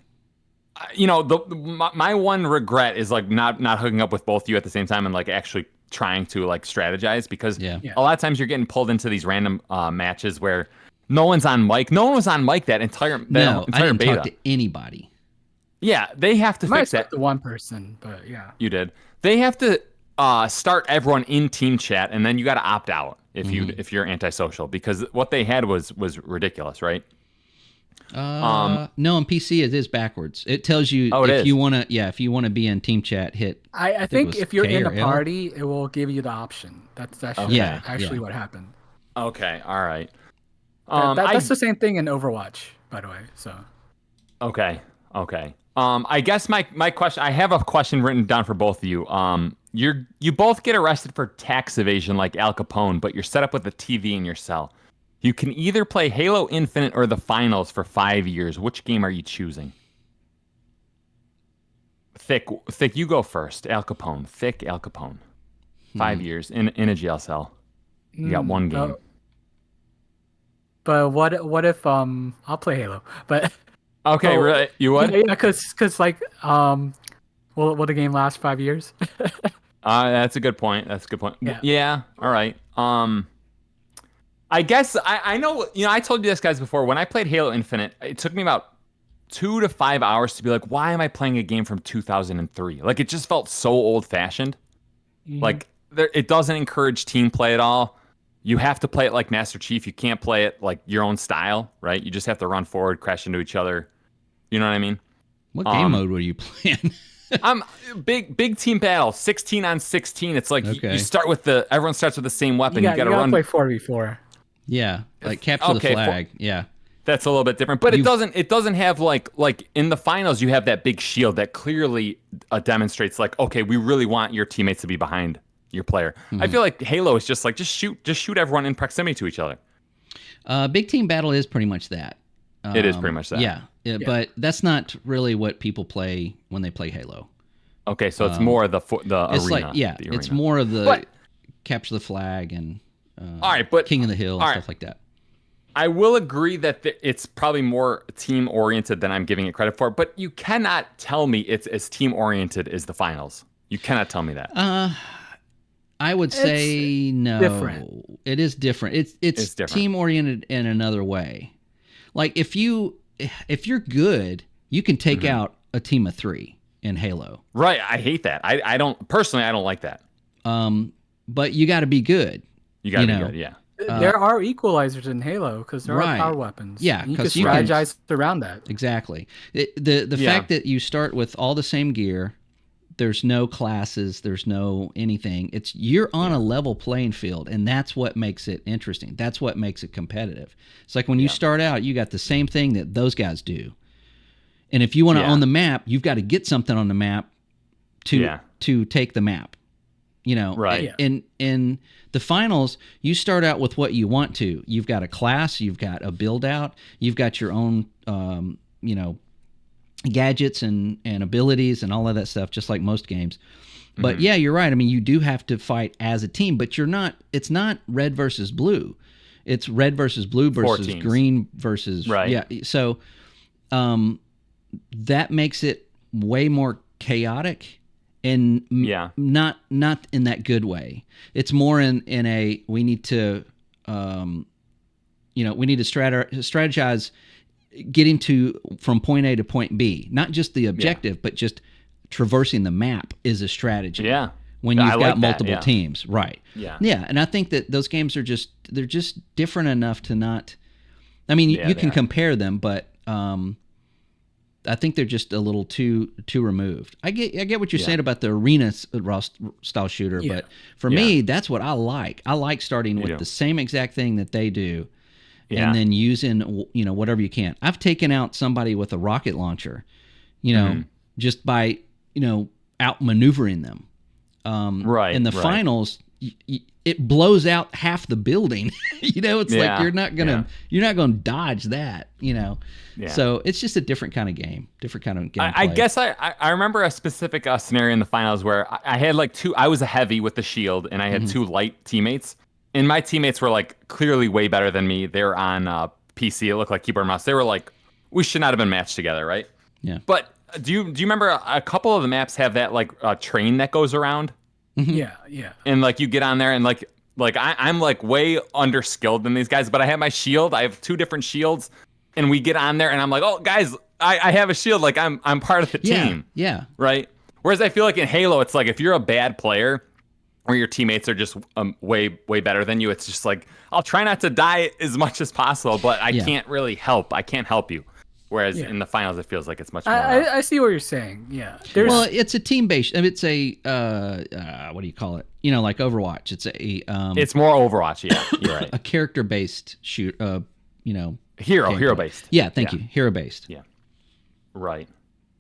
my one regret is like not hooking up with both of you at the same time and like actually trying to like strategize, because Yeah. Yeah. a lot of times you're getting pulled into these random matches where no one's on mic. No one was on mic that entire no, I didn't beta. talk to anybody. Yeah, they have to Might fix that. the one person, but yeah. You did. They have to start everyone in team chat, and then you got to opt out if you're antisocial, because what they had was ridiculous, right? No, on PC it is backwards. It tells you Oh, it if is. you want to be in team chat, hit. I it think was if you're K in or a L. party, it will give you the option. That's Yeah, actually yeah. what happened. Okay, all right. That's the same thing in Overwatch, by the way. So Okay. I guess my question. I have a question written down for both of you. You both get arrested for tax evasion like Al Capone, but you're set up with a TV in your cell. You can either play Halo Infinite or the finals for 5 years. Which game are you choosing? Thick, you go first. Al Capone. Thick Al Capone. 5 years in a jail cell. You got one game. but what if I'll play Halo, but Okay, oh, really? You would? yeah, because like will the game last 5 years? That's a good point. Yeah. All right. I guess I know, I told you this, guys, before. When I played Halo Infinite, it took me about 2 to 5 hours to be like, why am I playing a game from 2003? Like, it just felt so old fashioned. Like, it doesn't encourage team play at all. You have to play it like Master Chief. You can't play it like your own style, right? You just have to run forward, crash into each other. You know what I mean? What game mode were you playing? I'm big team battle, 16 on 16. It's like Okay. you start with everyone starts with the same weapon. you You got to gotta run. play 4v4. Yeah, like capture the Okay, flag. Yeah. That's a little bit different, but it doesn't have like in the finals you have that big shield that clearly demonstrates like, okay, we really want your teammates to be behind your player. I feel like Halo is just like just shoot everyone in proximity to each other. Big team battle is pretty much that. It is pretty much that. Yeah, but that's not really what people play when they play Halo. Okay, so it's more the It's arena. like the it's arena. more of the But- capture the flag and All right, but King of the Hill and all right. stuff like that. I will agree that it's probably more team oriented than I'm giving it credit for, but you cannot tell me it's as team oriented as the finals. You cannot tell me that. I would say no. different. It is different. It's different. team oriented in another way. Like if you're good, you can take out a team of 3 in Halo. Right. I hate that. I don't like that. But you got to be good. You gotta be know. good. Yeah. There are equalizers in Halo because there Right. are power weapons. Yeah, you can 'cause you can- strategize around that. Exactly. The Yeah. fact that you start with all the same gear, there's no classes, there's no anything. You're on a level playing field, and that's what makes it interesting. That's what makes it competitive. It's like when you start out, you got the same thing that those guys do. And if you want to own the map, you've got to get something on the map to take the map. Right. In the finals, you start out with what you want to. You've got a class, you've got a build out, you've got your own, gadgets and abilities and all of that stuff, just like most games. But yeah, you're right. I mean, you do have to fight as a team, but it's not red versus blue. It's red versus blue versus teams. green versus Right. Yeah. So that makes it way more chaotic and not in that good way. It's more in a we need to strategize getting from point A to point B. Not just the objective, but just traversing the map is a strategy. Yeah. When you've I like got that, multiple yeah. teams, right? Yeah. Yeah, and I think that those games are just different enough to not. I mean, you can compare them, but I think they're just a little too removed. I get what you're saying about the arena style shooter, but for me, that's what I like. I like starting with the same exact thing that they do, and then using whatever you can. I've taken out somebody with a rocket launcher, just by outmaneuvering them. Right. In the right. finals, it blows out half the building. It's like you're not gonna dodge that. Yeah. So it's just a different kind of game, different kind of gameplay. I guess I remember a specific scenario in the finals where I had like I was a heavy with the shield, and I had two light teammates, and my teammates were like clearly way better than me. They were on PC. It looked like keyboard and mouse. They were like, we should not have been matched together, right? Yeah. But do you remember a couple of the maps have that like train that goes around? Yeah. And like you get on there and like I'm like way underskilled than these guys, but I have my shield. I have 2 different shields, and we get on there and I'm like, oh guys, I have a shield. Like I'm part of the team. Yeah. Right. Whereas I feel like in Halo, it's like if you're a bad player or your teammates are just way better than you, it's just like I'll try not to die as much as possible, but I can't really help. I can't help you. Whereas in the finals, it feels like it's much more. I see what you're saying. Yeah. Well, it's a team-based. It's a what do you call it? Like Overwatch. It's a. It's more Overwatch. Yeah, you're right. A character-based shoot. Hero-based. Yeah, thank you. Hero-based. Yeah. Right.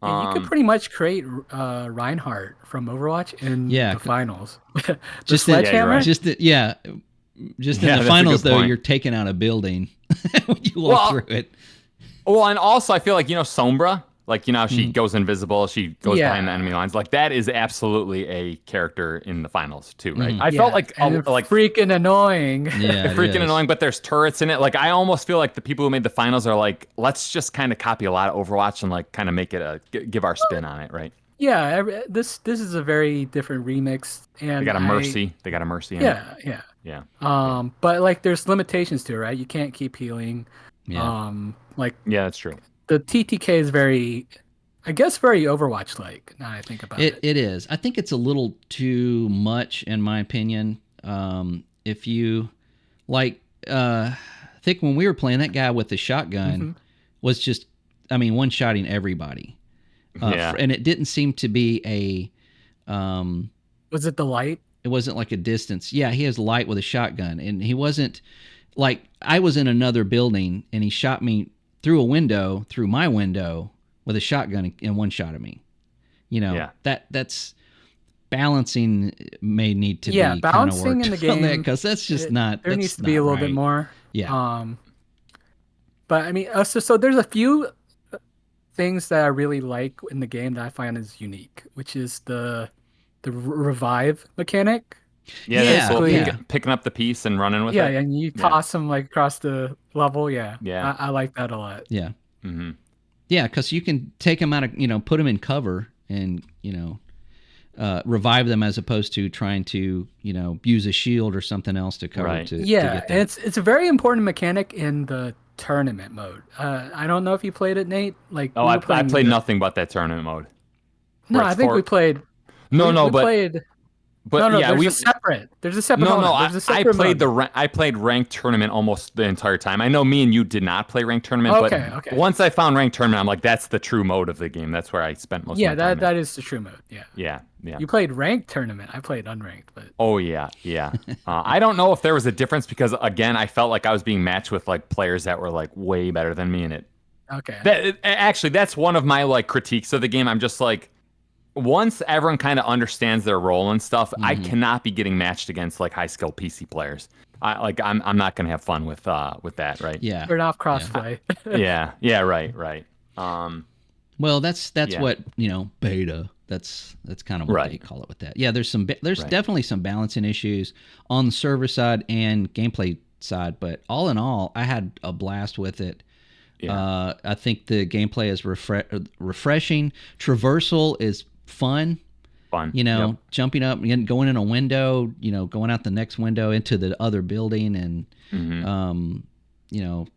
You could pretty much create Reinhardt from Overwatch in the finals. Just sledgehammer. Right. Just in the finals, though, you're taking out a building when you walk through it. Well, and also I feel like, Sombra, like, she goes invisible, she goes behind the enemy lines. Like that is absolutely a character in the finals too, right? I felt like freaking annoying. Yeah, freaking annoying, but there's turrets in it. Like I almost feel like the people who made the finals are like, let's just kind of copy a lot of Overwatch and like kind of make it give our spin on it, right? Yeah, this is a very different remix, and they got a mercy. They got a mercy in it. Yeah. But like there's limitations to it, right? You can't keep healing. Yeah. Yeah, that's true. The TTK is very Overwatch-like. Now I think about it. It is. I think it's a little too much, in my opinion. If you like, I think when we were playing, that guy with the shotgun was just, one-shotting everybody. And it didn't seem to be a. Was it the light? It wasn't like a distance. Yeah, he has light with a shotgun, and he wasn't like I was in another building, and he shot me through my window with a shotgun and one shot at me. That's balancing may need to be balancing in the game because that's just not. There needs to be a little bit more. Yeah. But so there's a few things that I really like in the game that I find is unique, which is the revive mechanic. Picking up the piece and running with it. Yeah, and you toss them like across the level. Yeah. I like that a lot. Yeah. Yeah, because you can take them out of, put them in cover and, revive them as opposed to trying to, use a shield or something else to cover. Right. To get and it's a very important mechanic in the tournament mode. I don't know if you played it, Nate. I played nothing but that tournament mode. No, I think we played. But there's a separate. There's a separate. I played ranked tournament almost the entire time. I know me and you did not play ranked tournament, but once I found ranked tournament, I'm like, that's the true mode of the game. That's where I spent most of my time. Yeah, that is the true mode. Yeah. You played ranked tournament. I played unranked, but. Oh yeah. I don't know if there was a difference because again, I felt like I was being matched with like players that were like way better than me in it. Okay. That's one of my like critiques of the game. I'm just like. Once everyone kind of understands their role and stuff, I cannot be getting matched against like high skill PC players. I'm not gonna have fun with that, right? Yeah, turn off crossplay. Yeah, right. Well, that's what beta. That's kind of what they call it with that. Yeah, there's definitely some balancing issues on the server side and gameplay side, but all in all, I had a blast with it. Yeah. I think the gameplay is refreshing. Traversal is fun, jumping up and going in a window, going out the next window into the other building, and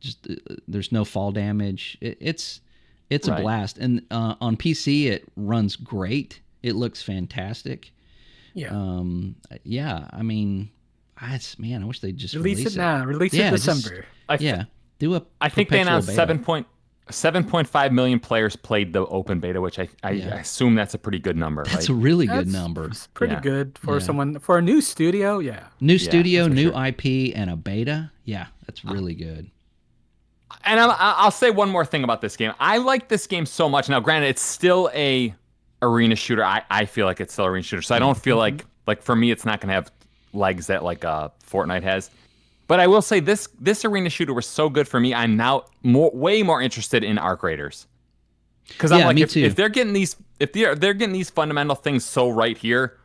just there's no fall damage. It's a blast, and on PC it runs great. It looks fantastic. I wish they'd just release it now. Release it December. I think they announced 7.5 million players played the open beta, which I assume that's a pretty good number. That's a really good number. It's pretty good for for a new studio. Yeah, new studio, new IP, and a beta. Yeah, that's really good. And I'll say one more thing about this game. I like this game so much. Now, granted, it's still a arena shooter. I feel like it's still an arena shooter, so I don't feel like for me, it's not going to have legs that like Fortnite has. But I will say this arena shooter was so good for me. I'm now way more interested in Arc Raiders. Because I'm like, if they're getting these fundamental things so right here,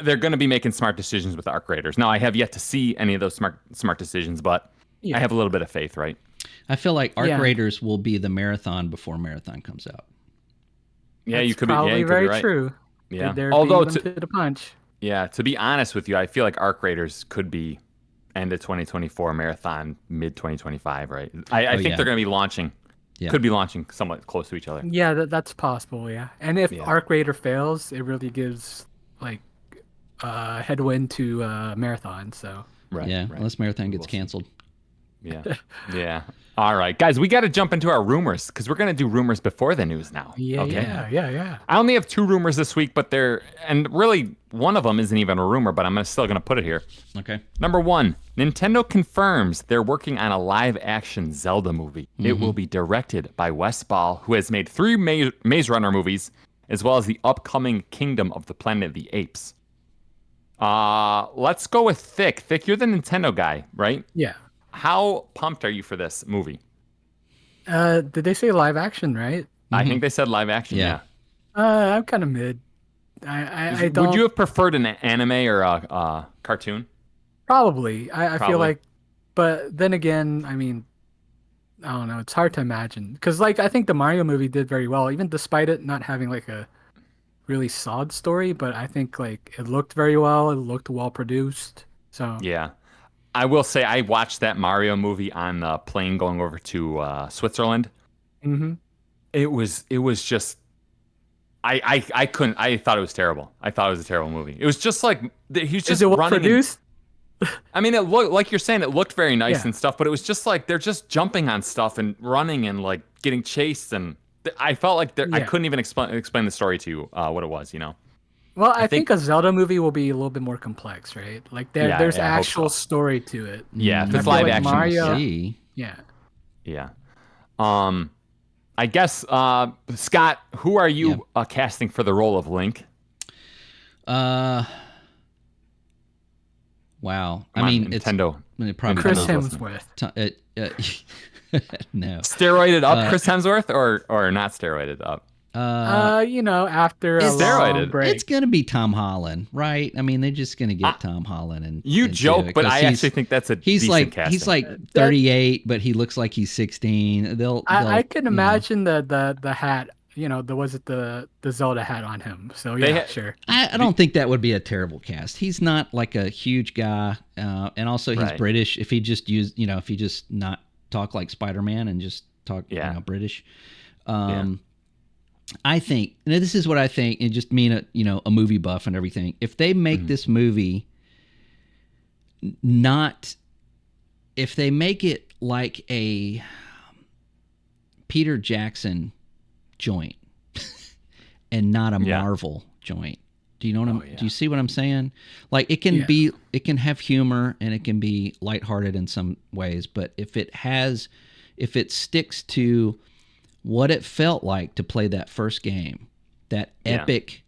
they're going to be making smart decisions with Arc Raiders. Now, I have yet to see any of those smart decisions, but I have a little bit of faith, right? I feel like Arc Raiders will be the marathon before Marathon comes out. Yeah, That's you could be. Probably yeah, you could very be right. true. Yeah. Although to the punch. Yeah, to be honest with you, I feel like Arc Raiders could be end of 2024, Marathon mid 2025, right? I think they're going to be launching. Yeah. Could be launching somewhat close to each other. Yeah, that's possible. Yeah, and if Arc Raider fails, it really gives like headwind to Marathon. So unless Marathon gets canceled. Yeah. All right, guys, we got to jump into our rumors because we're going to do rumors before the news now. Yeah. I only have 2 rumors this week, but really one of them isn't even a rumor, but I'm still going to put it here. Okay. Number 1, Nintendo confirms they're working on a live-action Zelda movie. Mm-hmm. It will be directed by Wes Ball, who has made 3 Maze Runner movies, as well as the upcoming Kingdom of the Planet of the Apes. Let's go with Thick. Thick, you're the Nintendo guy, right? Yeah. How pumped are you for this movie? Did they say live action, right? I think they said live action, yeah. I'm kind of mid. I don't... Would you have preferred an anime or a cartoon? Probably. I feel like, but then again, I mean, I don't know. It's hard to imagine. Because, like, I think the Mario movie did very well, even despite it not having, like, a really solid story. But I think, like, it looked very well. It looked well produced. So yeah. I will say I watched that Mario movie on the plane going over to Switzerland. Mm-hmm. It was just I couldn't. I thought it was terrible. I thought it was a terrible movie. It was just like he was just running. Produced? I mean, it looked like you're saying it looked very nice and stuff, but it was just like they're just jumping on stuff and running and like getting chased, and I felt like I couldn't even explain the story to you what it was. Well, I think a Zelda movie will be a little bit more complex, right? Like there's actual story to it. Yeah, if it's live action. Mario, Yeah. I guess Scott, who are you casting for the role of Link? Wow. I mean, Nintendo. It's probably Chris Hemsworth. No. Steroided up Chris Hemsworth or not steroided up? After a long break. It's gonna be Tom Holland, right? I mean, they're just gonna get Tom Holland and you joke, but I actually think that's decent casting. He's like 38, but he looks like he's 16. I can imagine the hat. The Zelda hat on him. So sure. I don't think that would be a terrible cast. He's not like a huge guy, and also he's British. If he just if he just not talk like Spider-Man and just talk British. I think, and this is what I think, and just mean a movie buff and everything. If they make this movie if they make it like a Peter Jackson joint and not a Marvel joint. Do you know what do you see what I'm saying? Like it can it can have humor and it can be lighthearted in some ways, but if it sticks to what it felt like to play that first game, that epic,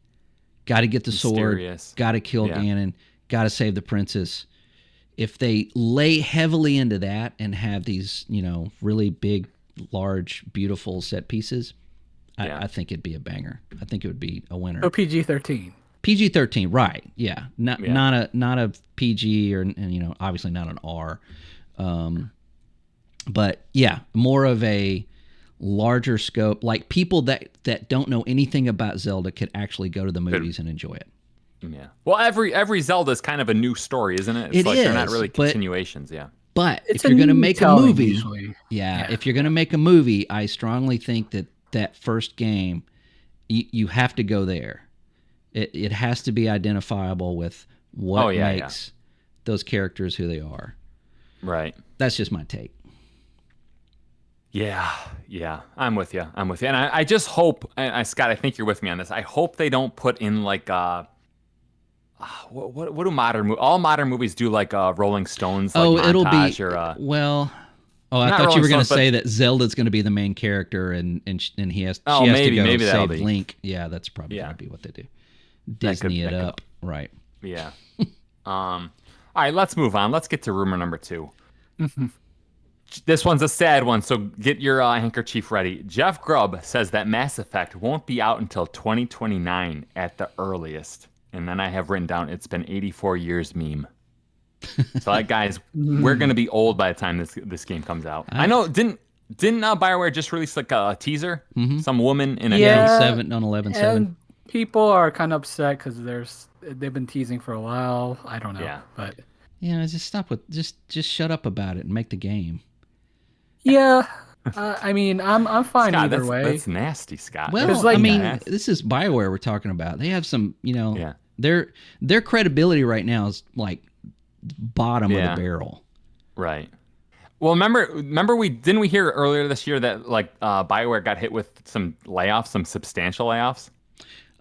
got to get the sword, got to kill Ganon, got to save the princess. If they lay heavily into that and have these, really big, large, beautiful set pieces, I think it'd be a banger. I think it would be a winner. So PG-13. PG-13, right? Yeah, not a PG or obviously not an R, but more of a larger scope, like people that don't know anything about Zelda could actually go to the movies and enjoy it. Yeah. Well, every Zelda is kind of a new story, isn't it? It's they're not really continuations. But if you're going to make a movie, if you're going to make a movie, I strongly think that first game, you have to go there. It has to be identifiable with what makes those characters who they are. Right. That's just my take. Yeah, I'm with you. And I just hope, Scott, I think you're with me on this. I hope they don't put in like what do all modern movies do, like Rolling Stones? Like it'll be or, I thought you were going to say that Zelda's going to be the main character and he has to go save Link. Yeah, that's probably going to be what they do. Disney it up, right? Yeah. All right, let's move on. Let's get to rumor number 2. This one's a sad one, so get your handkerchief ready. Jeff Grubb says that Mass Effect won't be out until 2029 at the earliest. And then I have written down, it's been 84 years meme. So, like, guys, we're going to be old by the time this game comes out. I know, didn't BioWare just release like a teaser? Some woman in a Yeah. 7 on 11/7. And people are kind of upset because they've been teasing for a while. I don't know, Yeah. but Yeah, just stop with just shut up about it and make the game. yeah. I mean, I'm fine Scott, either way. that's nasty, Scott. Well, It's like I mean, that. this is BioWare we're talking about. They have some, Yeah. their credibility right now is like bottom of Yeah. the barrel. Right. Well, remember we hear earlier this year that like BioWare got hit with some layoffs, some substantial layoffs.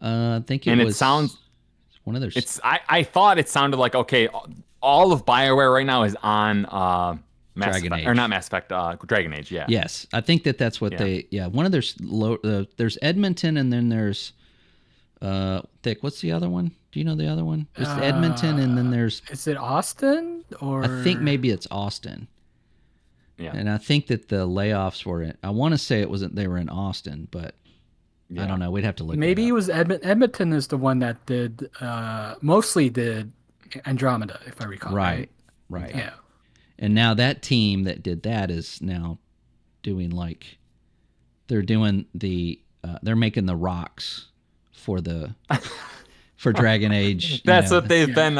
I think it And was it sounds one of their. I thought it sounded like, okay, all of BioWare right now is on Mass Dragon Effect, Age. or not Mass Effect, Dragon Age. Yeah. Yes, I think that's what they. Yeah, one of there's Edmonton, and then there's Thick. What's the other one? Do you know the other one? There's Edmonton, and then there's. Is it Austin or? I think maybe it's Austin. Yeah. And I think that the layoffs were in. I want to say they were in Austin, but I don't know. We'd have to look. Maybe it it up. was Edmonton is the one that did mostly did Andromeda, if I recall. Right. Yeah. And now that team that did that is now doing like they're doing they're making the rocks for Dragon Age. That's what they've been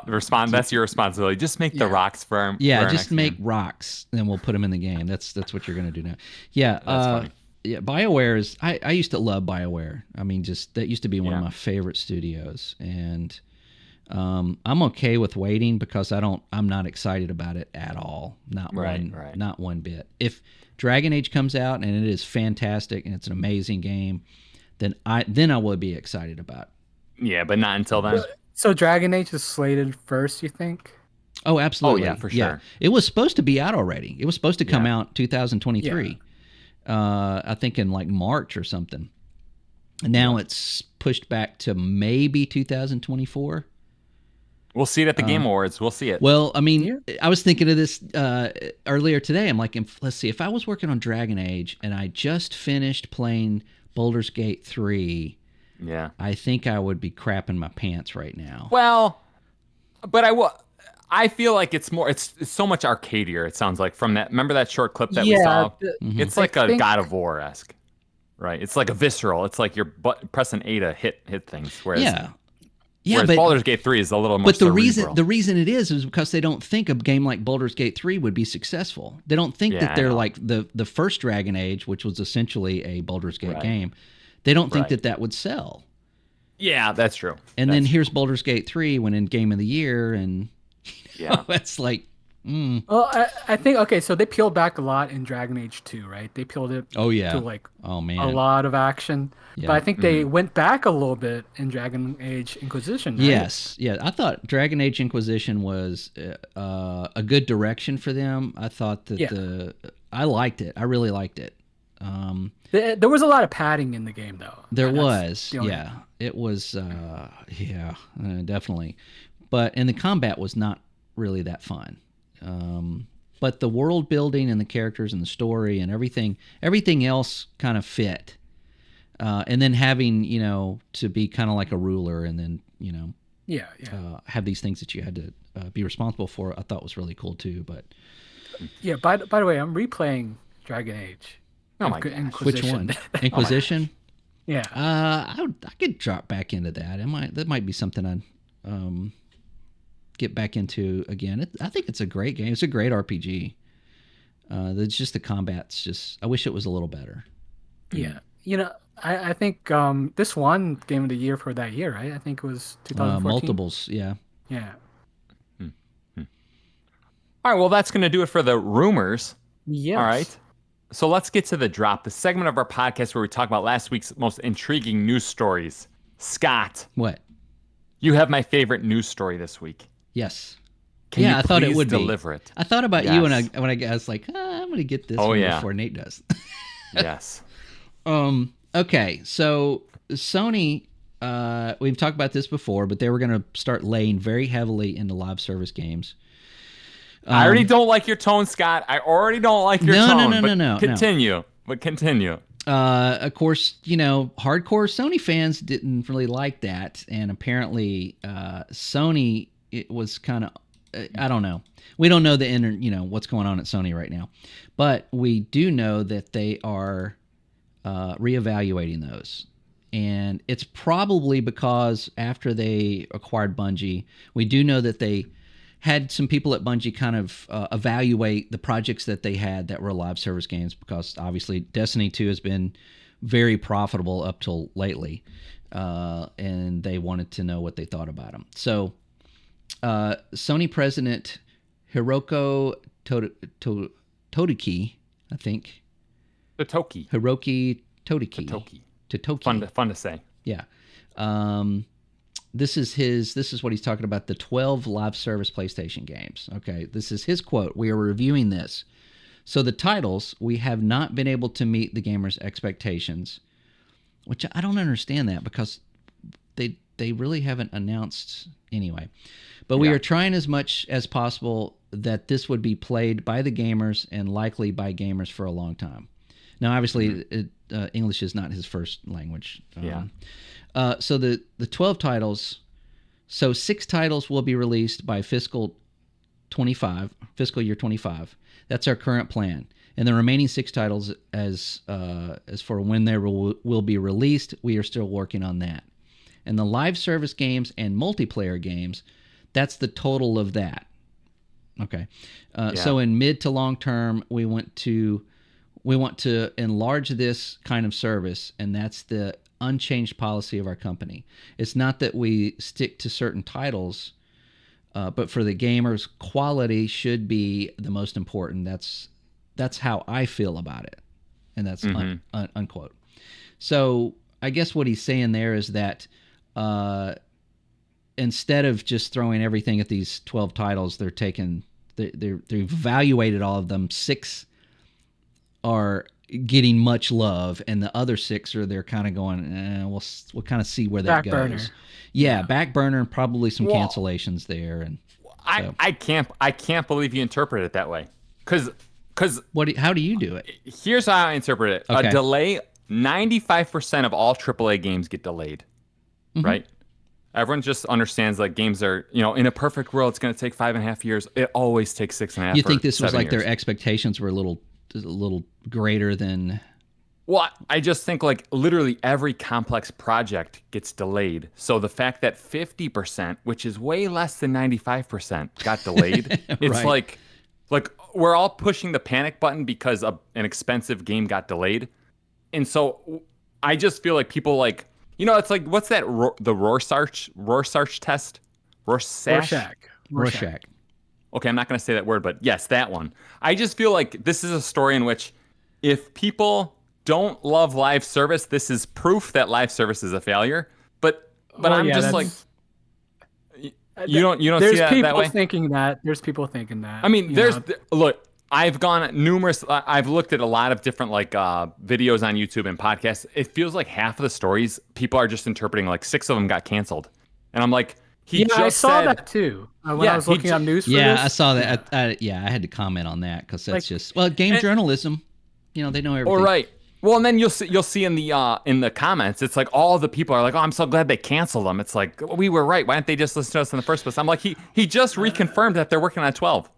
respond. That's your responsibility. Just make the rocks for our just next make game. rocks, and we'll put them in the game. That's what you're gonna do now. Yeah, That's funny. Yeah. BioWare is. I used to love BioWare. I mean, just that used to be one of Yeah. my favorite studios, and I'm okay with waiting because I'm not excited about it at all. Not one bit. If Dragon Age comes out and it is fantastic and it's an amazing game, then I will be excited about it. Yeah, but not until then. So Dragon Age is slated first, you think? Oh, absolutely. Oh, yeah, for sure. It was supposed to be out already. It was supposed to come out 2023. I think in like March or something. And now it's pushed back to maybe 2024. We'll see it at the Game Awards. We'll see it. Well, I mean, I was thinking of this earlier today. I'm like, let's see, if I was working on Dragon Age and I just finished playing Baldur's Gate 3, yeah, I think I would be crapping my pants right now. Well, but I feel like it's so much arcadier. It sounds like from that. Remember that short clip that we saw? It's like a God of War-esque, right? It's like a visceral. It's like you're pressing A to hit things. Whereas whereas but Baldur's Gate 3 is a little more. But the cerebral. reason it is because they don't think a game like Baldur's Gate 3 would be successful. They don't think that they're like the first Dragon Age, which was essentially a Baldur's Gate game. They don't think that would sell. Yeah, that's true. And then here's Baldur's Gate 3 when in Game of the Year, and that's like. Well, I think so they peeled back a lot in Dragon Age 2, right? They peeled it to like a lot of action. Yeah. But I think they went back a little bit in Dragon Age Inquisition, right? Yes, yeah. I thought Dragon Age Inquisition was a good direction for them. I thought that I liked it. I really liked it. There was a lot of padding in the game, though. There was, it was, definitely. And the combat was not really that fun. But the world building and the characters and the story and everything else kind of fit. And then having, to be kind of like a ruler and then, have these things that you had to be responsible for, I thought was really cool too. But yeah, by the way, I'm replaying Dragon Age. Oh my gosh. Which one? Inquisition? Yeah. I could drop back into that. That might be something I'd get back into again. I think it's a great game. It's a great RPG. It's just the combat's just. I wish it was a little better. Yeah, I think this won Game of the Year for that year, right? I think it was 2014. Multiples, yeah. Yeah. All right, well, that's going to do it for the rumors. Yes. All right. So let's get to the drop, the segment of our podcast where we talk about last week's most intriguing news stories. Scott. What? You have my favorite news story this week. Yes. Can you I thought it would deliver it? I thought about you when I was like, I'm going to get this one before Nate does. Yes. Okay, so Sony we've talked about this before, but they were going to start laying very heavily into live service games. I already don't like your tone, Scott. I already don't like your tone. No. Continue. But continue. Of course, hardcore Sony fans didn't really like that, and apparently, Sony, it was kind of, I don't know. We don't know what's going on at Sony right now, but we do know that they are reevaluating those, and it's probably because after they acquired Bungie, we do know that they had some people at Bungie kind of evaluate the projects that they had that were live service games, because obviously Destiny 2 has been very profitable up till lately, and they wanted to know what they thought about them. So Sony president Hiroko Todeki, I think. Totoki. Hiroki Todeki. Totoki. Fun to say. Yeah. This is what he's talking about, the 12 live service PlayStation games. Okay, this is his quote. We are reviewing this. So the titles, we have not been able to meet the gamers' expectations, which I don't understand that, because they really haven't announced anyway. But we are trying as much as possible that this would be played by the gamers and likely by gamers for a long time. Now, obviously, English is not his first language. So the 12 titles, so 6 titles will be released by fiscal year 25. That's our current plan. And the remaining 6 titles, as for when they will be released, we are still working on that. And the live service games and multiplayer games, that's the total of that. Okay. So in mid to long term, we want to enlarge this kind of service, and that's the unchanged policy of our company. It's not that we stick to certain titles, but for the gamers, quality should be the most important. That's how I feel about it, and that's unquote. So I guess what he's saying there is that instead of just throwing everything at these 12 titles, they've evaluated all of them. 6 are getting much love, and the other 6 are they're kind of going, we'll kind of see where that goes. Burner. Yeah, back burner, and probably some cancellations there. And so. I can't believe you interpret it that way, because how do you do it? Here's how I interpret it. Okay. A delay, 95% of all AAA games get delayed, right? Everyone just understands like games are, in a perfect world, it's going to take 5.5 years. It always takes 6.5. You think this was like years. Their expectations were a little greater than? Well, I just think like literally every complex project gets delayed. So the fact that 50%, which is way less than 95%, got delayed, it's Right. like we're all pushing the panic button because an expensive game got delayed. And so I just feel like people like, it's like, what's that, the Rorschach test? Rorschach. Okay, I'm not going to say that word, but yes, that one. I just feel like this is a story in which if people don't love live service, this is proof that live service is a failure. But I'm just like, you don't see that way? There's people thinking that. There's people thinking that. I mean, look, I've looked at a lot of different like videos on YouTube and podcasts. It feels like half of the stories people are just interpreting like 6 of them got canceled. And I'm like, I saw that too. When I was looking up news for this. Yeah, I saw that. I had to comment on that because that's game journalism. They know everything. All right. Well, and then you'll see in the comments, it's like all the people are like, "Oh, I'm so glad they canceled them." It's like, we were right. Why didn't they just listen to us in the first place? I'm like, he just reconfirmed that they're working on 12.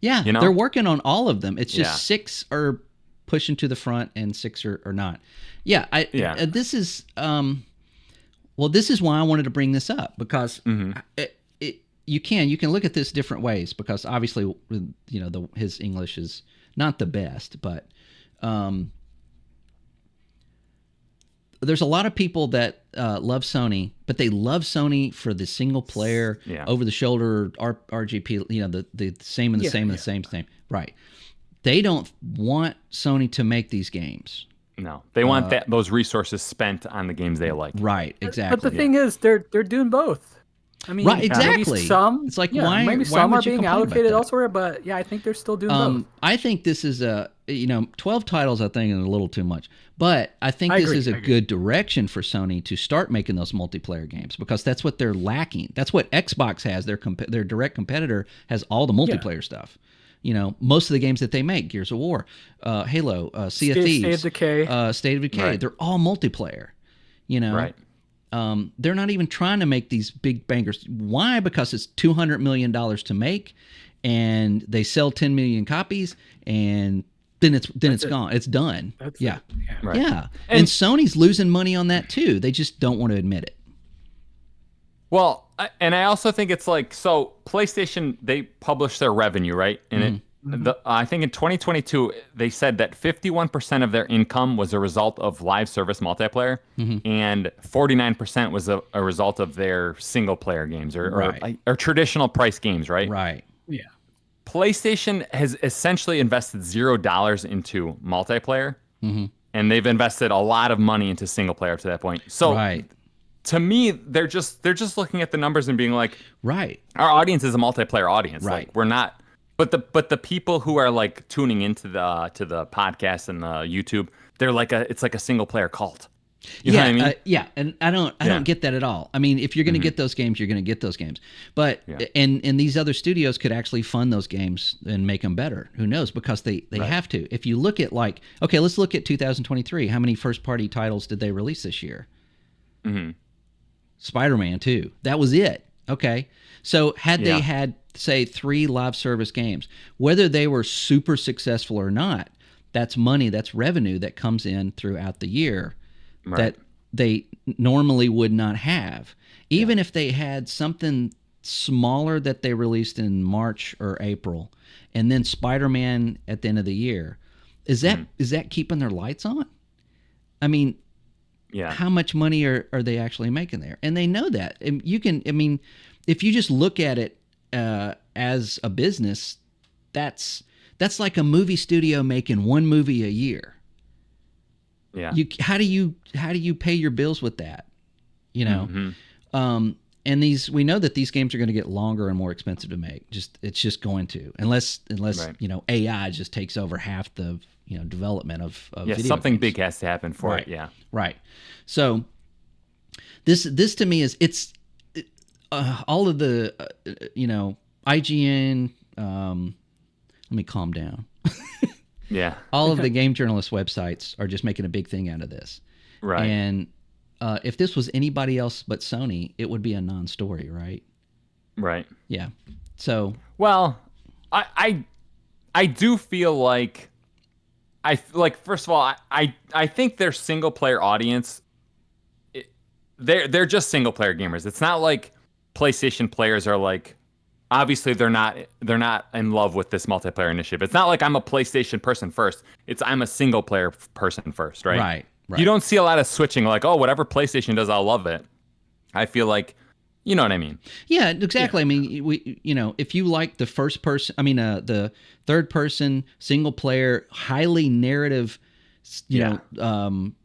Yeah, they're working on all of them. It's just 6 are pushing to the front and 6 are not. Yeah, this is this is why I wanted to bring this up, because you can look at this different ways, because obviously his English is not the best, but there's a lot of people that love Sony, but they love Sony for the single player, over the shoulder RGP, the same and the same and the same thing. Right. They don't want Sony to make these games. No, they want those resources spent on the games they like. Right, exactly. But the thing is, they're doing both. I mean, right, exactly. Maybe some, it's like maybe some why are being allocated elsewhere, but I think they're still doing both. I think this is 12 titles I think is a little too much. But I think this is a good direction for Sony to start making those multiplayer games because that's what they're lacking. That's what Xbox has. Their direct competitor has all the multiplayer stuff. Most of the games that they make, Gears of War, Halo, Sea of Thieves, State of Decay. State of Decay, Right. they're all multiplayer. Right. They're not even trying to make these big bangers. Why? Because it's $200 million to make, and they sell 10 million copies, and then it's gone. It's done. That's yeah. it. Yeah. Right. Yeah. And Sony's losing money on that too. They just don't want to admit it. Well, and I also think it's like, so PlayStation, they publish their revenue, right? And I think in 2022, they said that 51% of their income was a result of live service multiplayer, and 49% was a result of their single player games or traditional price games, right? Right. Yeah. PlayStation has essentially invested $0 into multiplayer, and they've invested a lot of money into single player up to that point. So Right. to me, they're just looking at the numbers and being like, Right. our audience is a multiplayer audience. Right. Like, we're not, but the people who are like tuning into the podcast and the YouTube, they're like it's like a single player cult. You know what I mean? Yeah, and I don't get that at all. I mean, if you're going to get those games, you're going to get those games. But and these other studios could actually fund those games and make them better. Who knows? Because they have to. If you look at let's look at 2023. How many first party titles did they release this year? Spider-Man 2. That was it. Okay. So had they had, say, 3 live service games, whether they were super successful or not, that's money, that's revenue that comes in throughout the year that they normally would not have. Even if they had something smaller that they released in March or April, and then Spider-Man at the end of the year, is that keeping their lights on? I mean, how much money are they actually making there? And they know that. And if you just look at it as a business, that's like a movie studio making one movie a year. Yeah. How do you pay your bills with that? And we know that these games are going to get longer and more expensive to make. It's just going to, unless AI just takes over half the development of video something games. big has to happen for it. Yeah. Right. So this to me is all of the IGN. Let me calm down. Yeah. All of the game journalist websites are just making a big thing out of this. Right. And if this was anybody else but Sony, it would be a non-story, right? Right. Yeah. So. Well, I do feel like first of all, I think their single player audience, they're just single player gamers. It's not like PlayStation players are like, obviously they're not in love with this multiplayer initiative. It's not like I'm a PlayStation person first. I'm a single player person first, right? Right. You don't see a lot of switching like, oh, whatever PlayStation does, I'll love it. I feel like, you know what I mean? Yeah, exactly. Yeah. I mean, if you like the the third person single player, highly narrative,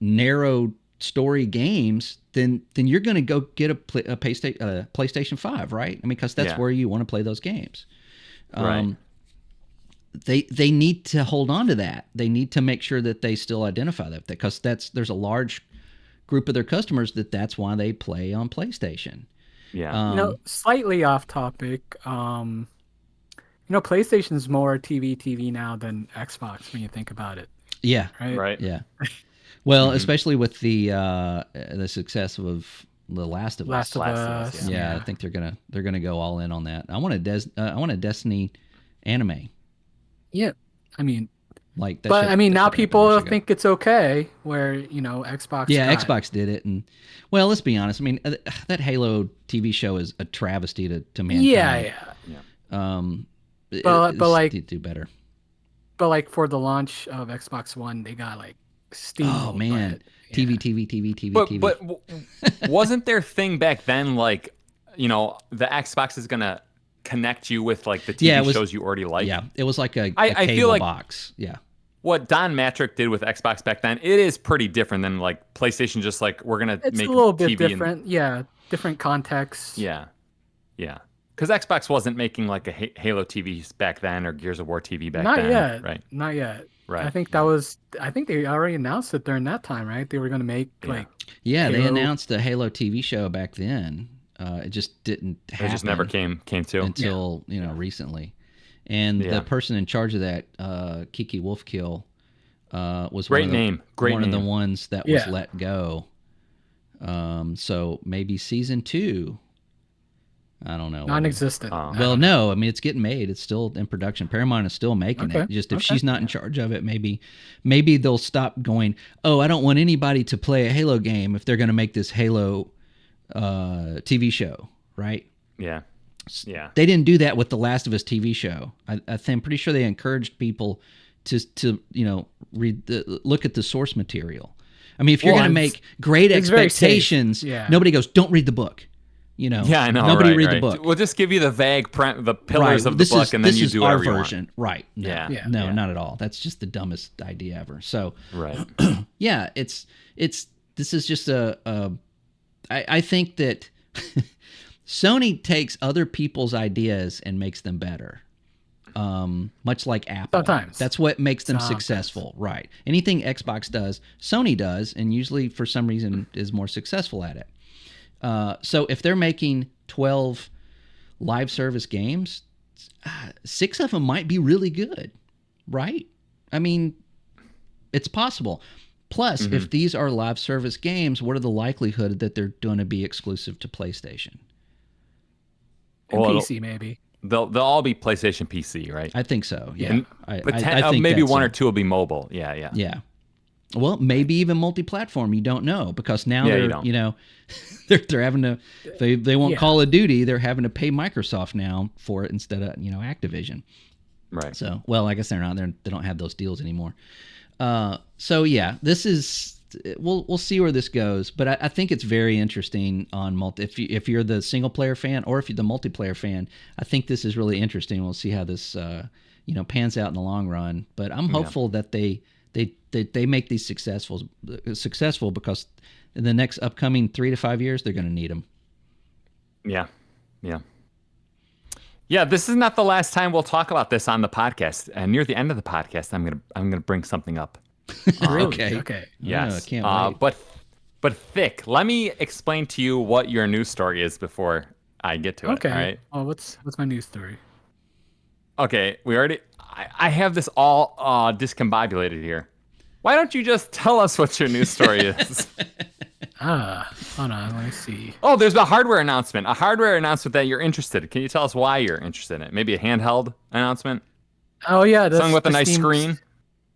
narrow story games, then you're going to go get a PlayStation 5, right? I mean, because that's where you want to play those games. Right. They need to hold on to that. They need to make sure that they still identify that, because there's a large group of their customers that's why they play on PlayStation. Yeah. Slightly off topic. PlayStation's more TV now than Xbox when you think about it. Yeah. Right. Yeah. Well, especially with the success of The Last of Us. Yeah, I think they're gonna go all in on that. I want a Destiny anime. Yeah, I mean, now people think it's okay. Where Xbox. Yeah, Xbox did it, and let's be honest. I mean, that Halo TV show is a travesty to mankind. Yeah. But do better. But like for the launch of Xbox One, they got like Steam. Oh man, TV. But wasn't their thing back then like, the Xbox is gonna connect you with like the TV shows you already like? Yeah, it was like a I cable feel like box. Yeah. What Don Matrick did with Xbox back then, it is pretty different than like PlayStation. Just like we're gonna it's make a little bit TV different. Different context. Yeah. Because Xbox wasn't making like a Halo TV back then or Gears of War TV back then. Not yet. Right. Not yet. Right. I think they already announced it during that time, right? They were going to make Yeah, they Halo. announced a Halo TV show back then. It just didn't happen. It just never came to until recently. And the person in charge of that, Kiki Wolfkill, was Great one name. of the ones that was let go. So maybe season 2. I don't know. Non-existent. Well, no. I mean, it's getting made. It's still in production. Paramount is still making it. Just if she's not in charge of it, maybe they'll stop going, oh, I don't want anybody to play a Halo game if they're going to make this Halo TV show, right? Yeah. Yeah. They didn't do that with the Last of Us TV show. I'm pretty sure they encouraged people to look at the source material. I mean, if you're going to make great expectations, nobody goes, don't read the book. Yeah, I know. Nobody read the book. We'll just give you the vague the pillars of the book, and then you do whatever you want. Right? No, Yeah. not at all. That's just the dumbest idea ever. So, right. Yeah, this is just I think that Sony takes other people's ideas and makes them better. Much like Apple. Sometimes. That's what makes them successful, right? Anything Xbox does, Sony does, and usually for some reason is more successful at it. So if they're making 12 live service games, 6 of them might be really good, right? I mean, it's possible. Plus, if these are live service games, what are the likelihood that they're going to be exclusive to PlayStation? And PC, maybe. They'll all be PlayStation PC, right? I think so. Yeah, I think maybe one or two will be mobile. Yeah. Well, maybe even multi-platform. You don't know because now they're having to. They want Call of Duty. They're having to pay Microsoft now for it instead of Activision. Right. So I guess they're not. They don't have those deals anymore. So yeah, this is. We'll see where this goes, but I think it's very interesting on multi. If you're the single player fan or if you're the multiplayer fan, I think this is really interesting. We'll see how this pans out in the long run. But I'm hopeful that they make these successful because in the next upcoming 3 to 5 years they're going to need them. Yeah. This is not the last time we'll talk about this on the podcast. And near the end of the podcast, I'm gonna bring something up. Okay. Yes. Can't wait. But Thick, let me explain to you what your news story is before I get to it. Okay. All right. Oh, what's my news story? Okay. I have this all discombobulated here. Why don't you just tell us what your news story is? Hold on. Let me see. Oh, there's a hardware announcement. A hardware announcement that you're interested in. Can you tell us why you're interested in it? Maybe a handheld announcement? Oh, yeah. Something with a nice screen?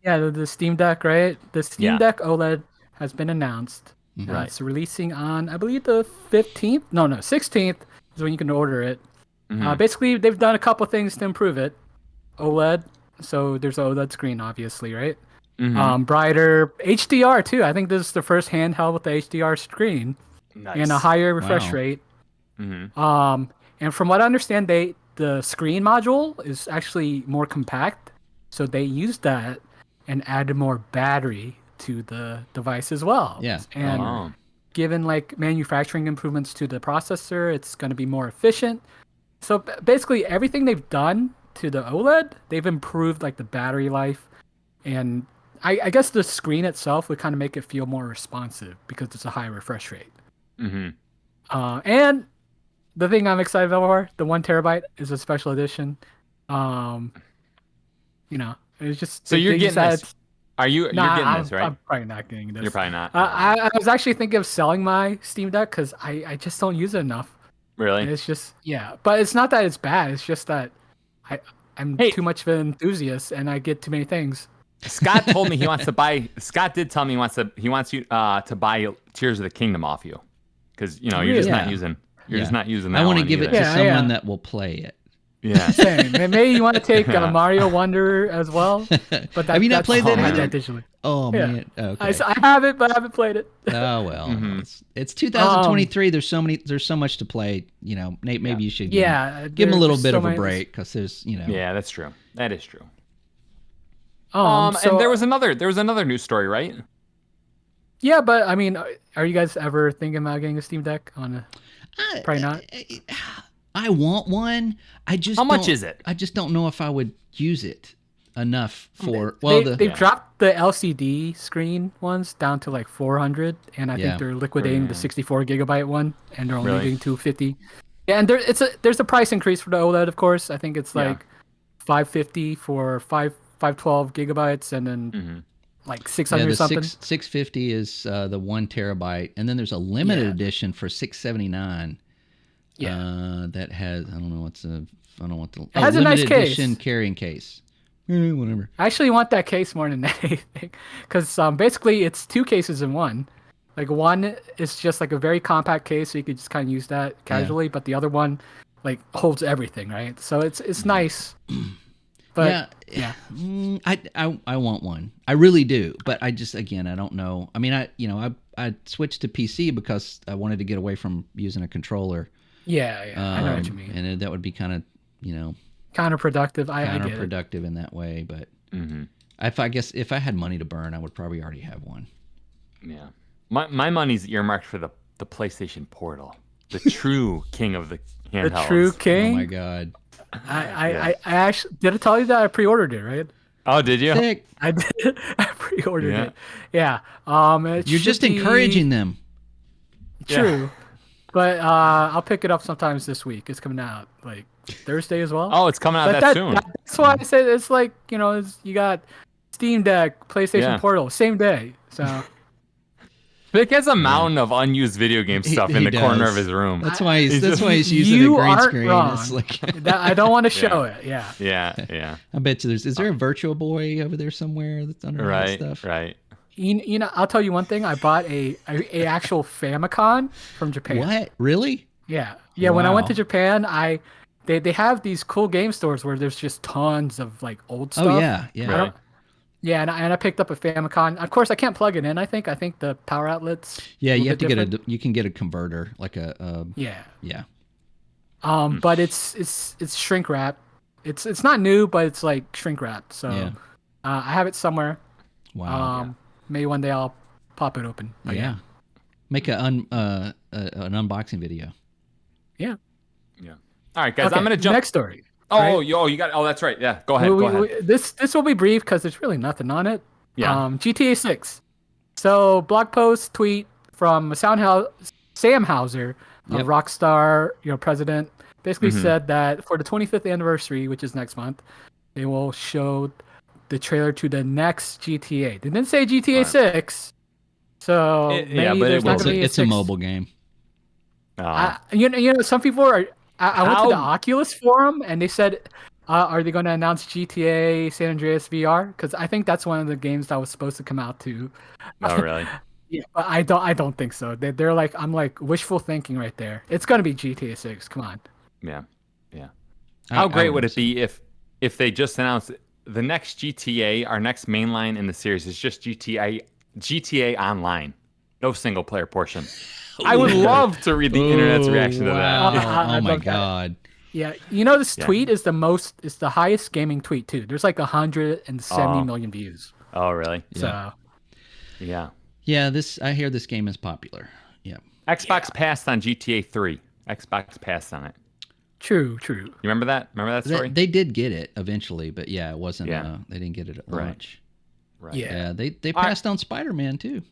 Yeah, the Steam Deck, right? The Steamdeck OLED has been announced. Right. It's releasing on, I believe, the 15th. No, 16th is when you can order it. Basically, they've done a couple things to improve it. OLED, so there's an OLED screen, obviously, right? Brighter HDR, too. I think this is the first handheld with the HDR screen. Nice. And a higher refresh rate. And from what I understand, the screen module is actually more compact. So they used that and added more battery to the device as well. Yeah. And given manufacturing improvements to the processor, it's going to be more efficient. So basically everything they've done to the OLED, they've improved the battery life. And I guess the screen itself would kind of make it feel more responsive because it's a high refresh rate. And the thing I'm excited for, the 1 terabyte is a special edition. It's just so you're getting this. You're getting this, right? I'm probably not getting this. You're probably not. I was actually thinking of selling my Steam Deck because I just don't use it enough. Really? And it's just but it's not that it's bad. It's just that I'm too much of an enthusiast and I get too many things. Scott told me he wants to buy. Scott did tell me he wants you to buy Tears of the Kingdom off you because you're just not using. You're just not using that. I want to give either. it to someone that will play it. Yeah. Same. And maybe you want to take Mario Wonder as well. But have you not played that either? Digitally. Oh man. Okay. I have it, but I haven't played it. Oh well. It's 2023. There's so much to play. Nate, maybe you should give him a little bit of a break because there's Yeah, that's true. That is true. So, and there was another news story, right? Yeah, but I mean, are you guys ever thinking about getting a Steam Deck probably not. I want one. How much is it? I just don't know if I would use it. enough for they've dropped the LCD screen ones down to like 400, and I think they're liquidating the 64 gigabyte one, and they're only doing 250. Yeah, and there's a price increase for the OLED, of course. I think it's like 550 for 512 gigabytes, and then like 600 the something. 650 is the 1 terabyte, and then there's a limited edition for 679. That has I don't know what the it has a nice case. Edition carrying case. Whatever. I actually want that case more than anything, because basically it's 2 cases in one. Like one is just like a very compact case, so you could just kind of use that casually, but the other one like holds everything, right? So it's nice. But I want one. I really do, but I just I don't know. I mean, I switched to PC because I wanted to get away from using a controller. Yeah, I know what you mean. And that would be kind of counterproductive. I get it. Counterproductive in that way, but if I had money to burn, I would probably already have one. Yeah, my money's earmarked for the PlayStation Portal, the true king of the handhelds. The true king. Oh my god! I actually did I tell you that I pre-ordered it, right? Oh, did you? Sick. I did. I pre-ordered it. Yeah. You're just encouraging them. True. Yeah. But I'll pick it up sometimes this week. It's coming out like Thursday as well. Oh, it's coming out that soon. That's why I say it's like, you got Steam Deck, PlayStation Portal, same day. So Vic has a mountain of unused video game stuff in the corner of his room. That's why he's using a green screen. Wrong. It's like I don't want to show it. Yeah. Yeah. I bet you is there a Virtual Boy over there somewhere that's under that stuff? Right. I'll tell you one thing. I bought a actual Famicom from Japan. What? Really? Yeah. When I went to Japan, they have these cool game stores where there's just tons of like old stuff. Oh yeah. Right. Yeah, and I picked up a Famicom. Of course, I can't plug it in. I think the power outlets. Yeah, you have to you can get a converter like a. Yeah. But it's shrink wrap. It's not new, but it's like shrink wrapped. So I have it somewhere. Wow. Maybe one day I'll pop it open. Yeah. Make an unboxing video. Yeah. All right, guys. Okay, I'm gonna jump. Next story. You got. Oh, that's right. Yeah. Go ahead. This will be brief because there's really nothing on it. Yeah. GTA 6. So blog post tweet from Sam Hauser, a Rockstar president, basically said that for the 25th anniversary, which is next month, they will show the trailer to the next GTA. They didn't say GTA 6. So maybe there's not going to be it's a mobile game. Some people are. I went to the Oculus forum and they said, "Are they going to announce GTA San Andreas VR?" Because I think that's one of the games that was supposed to come out too. Oh, really? Yeah, but I don't think so. They're like, I'm like wishful thinking right there. It's going to be GTA 6. Come on. Yeah. How great would it be if they just announced the next GTA, our next mainline in the series is just GTA Online, no single player portion. I would love to read the internet's reaction to that. Oh my god. Yeah, this tweet is the highest gaming tweet too. There's like 170 million views. Oh, really? So yeah. Yeah, I hear this game is popular. Yeah. Xbox passed on GTA 3. Xbox passed on it. True. You remember that? Remember that story? They did get it eventually, but it wasn't they didn't get it at launch. Right. Yeah, they passed on Spider-Man too.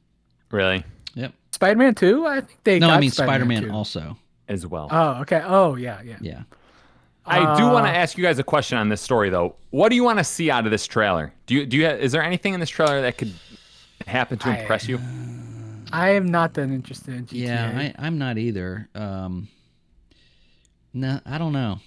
Really? Yep. Spider-Man 2? I think they got Spider-Man also. As well. Oh, okay. Oh, yeah. I do want to ask you guys a question on this story, though. What do you want to see out of this trailer? Is there anything in this trailer that could happen to impress you? I am not that interested in GTA. Yeah, I'm not either. No, I don't know.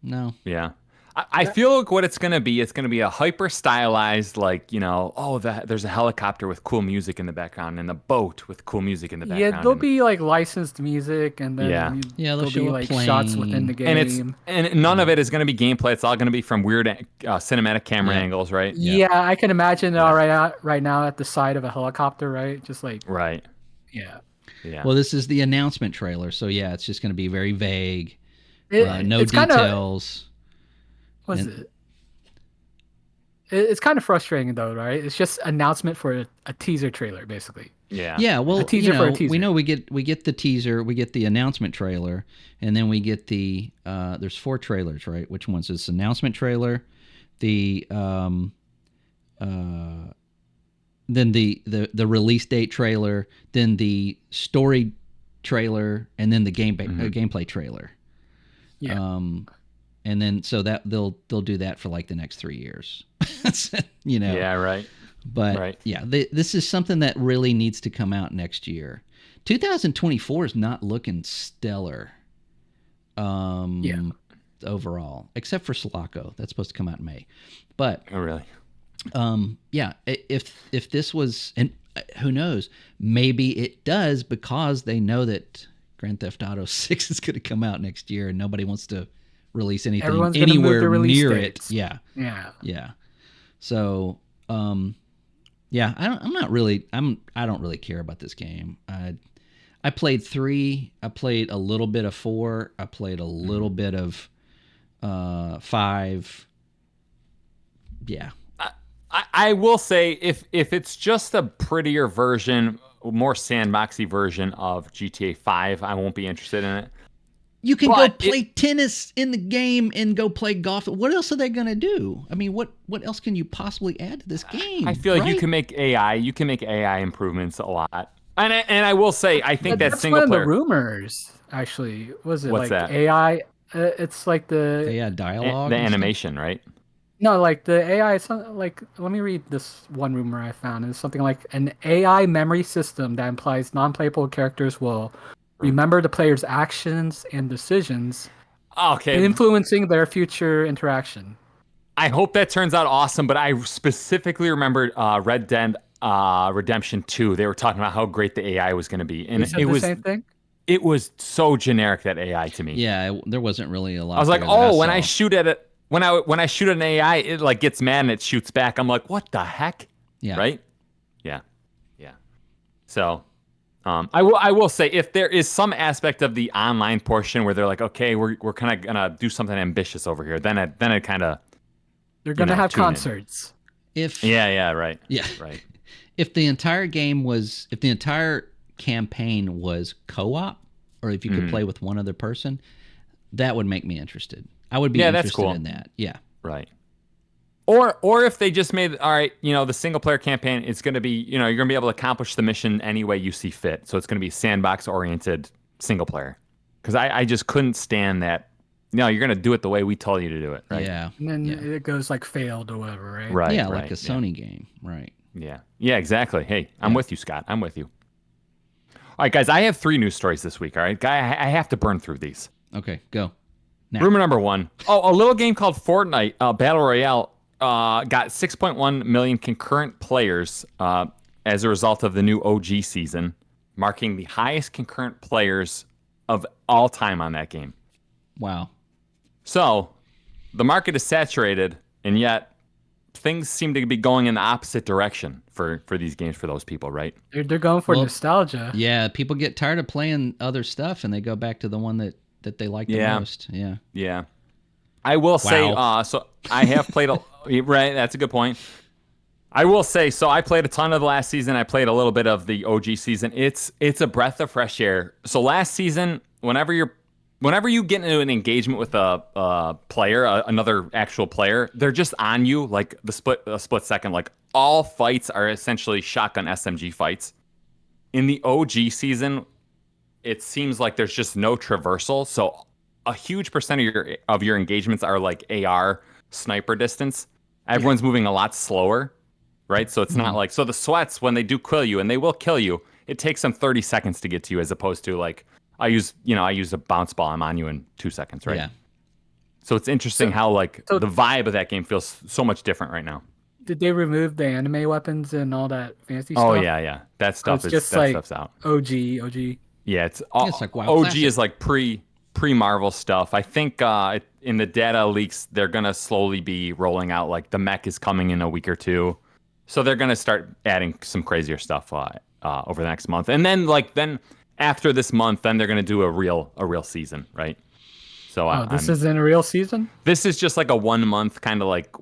No. Yeah. I feel like what it's going to be a hyper stylized, there's a helicopter with cool music in the background and a boat with cool music in the background. Yeah, there'll be like licensed music and then they'll show be like shots within the game. And none of it is going to be gameplay. It's all going to be from weird cinematic camera angles, right? Yeah, I can imagine it all right now at the side of a helicopter, right? Just like right. Yeah. Well, this is the announcement trailer, so it's just going to be very vague. No details. It's kind of frustrating though, right? It's just announcement for a teaser trailer, basically. Yeah. Yeah. Well, a teaser for a teaser. We know we get the teaser, we get the announcement trailer, and then we get the there's 4 trailers, right? Which one's this announcement trailer? the then the release date trailer, then the story trailer, and then the gameplay trailer. Yeah. And then so that they'll do that for like the next 3 years. You know. Yeah, right. But yeah, this is something that really needs to come out next year. 2024 is not looking stellar. Overall, except for Sulaco, that's supposed to come out in May. But Oh, really? yeah, if this was, and who knows, maybe it does because they know that Grand Theft Auto 6 is going to come out next year and nobody wants to release anything Everyone's gonna move anywhere their release near dates. it. Yeah. Yeah. Yeah. So, yeah, I don't really care about this game. I played 3. I played a little bit of 4. I played a little bit of 5. Yeah. I will say if it's just a prettier version, more sandboxy version of GTA 5, I won't be interested in it. You can But go play tennis in the game and go play golf. What else are they going to do? I mean, what else can you possibly add to this game? I feel like you right? can make AI improvements a lot. And I will say, I think that That's single one of player. the rumors. Actually, was it What's like that? AI? It's like the They add dialogue. The and stuff? animation, right? no, like the AI. It's not like, let me read this one rumor I found. It's something like an AI memory system that implies non-playable characters will remember the player's actions and decisions, Okay. influencing their future interaction. I hope that turns out awesome, but I specifically remembered Red Dead Redemption 2. They were talking about how great the AI was going to be, and They said it the was same thing. it was so generic, that AI to me. Yeah, there wasn't really a lot. I was like, there that oh, when I saw. shoot at it, when I shoot at an AI, it like gets mad and it shoots back. I'm like, what the heck? Yeah. Right? Yeah. So, I will say, if there is some aspect of the online portion where they're like, okay, we're kind of gonna do something ambitious over here, then it kind of They're gonna have tune in. concerts. If right. Yeah. Right. if the entire campaign was co-op, or if you could play with one other person, that would make me interested. I would be Yeah, that's interested cool. in that. Yeah. Right. Or if they just made, all right, the single player campaign, it's going to be, you're going to be able to accomplish the mission any way you see fit. So it's going to be sandbox oriented single player. Because I just couldn't stand that. No, you're going to do it the way we told you to do it. Right. Yeah. And then Yeah. it goes like failed or whatever, right? Right. Yeah, right, like a Sony game. Right. Yeah. Yeah, exactly. Hey, I'm Yeah. with you, Scott. I'm with you. All right, guys, I have 3 news stories this week. All right. I have to burn through these. Okay, go. Now. Rumor number 1. Oh, a little game called Fortnite Battle Royale got 6.1 million concurrent players as a result of the new OG season, marking the highest concurrent players of all time on that game. Wow. So, the market is saturated, and yet things seem to be going in the opposite direction for these games for those people, right? They're going for Well, nostalgia. Yeah, people get tired of playing other stuff and they go back to the one that they like the most. Yeah. Yeah. I will say, so I have played right, that's a good point. I will say, so I played a ton of the last season. I played a little bit of the OG season. It's a breath of fresh air. So last season, whenever you get into an engagement with a player, another actual player, they're just on you like a split second. Like all fights are essentially shotgun SMG fights. In the OG season, it seems like there's just no traversal. So a huge percent of your engagements are like AR sniper distance. Everyone's moving a lot slower, right? So it's not like, so the sweats, when they do kill you, and they will kill you, it takes them 30 seconds to get to you, as opposed to like, I use a bounce ball, I'm on you in 2 seconds, right? Yeah. So it's interesting how the vibe of that game feels so much different right now. Did they remove the anime weapons and all that fancy stuff? Oh yeah. That stuff it's just that like stuff's out. OG. Yeah, it's like WoW OG Classic. is like pre Marvel stuff. I think in the data leaks, they're gonna slowly be rolling out, like the mech is coming in a week or 2, so they're gonna start adding some crazier stuff over the next month, and then after this month, then they're gonna do a real season, right? So this isn't a real season? this is just like a 1 month kind of like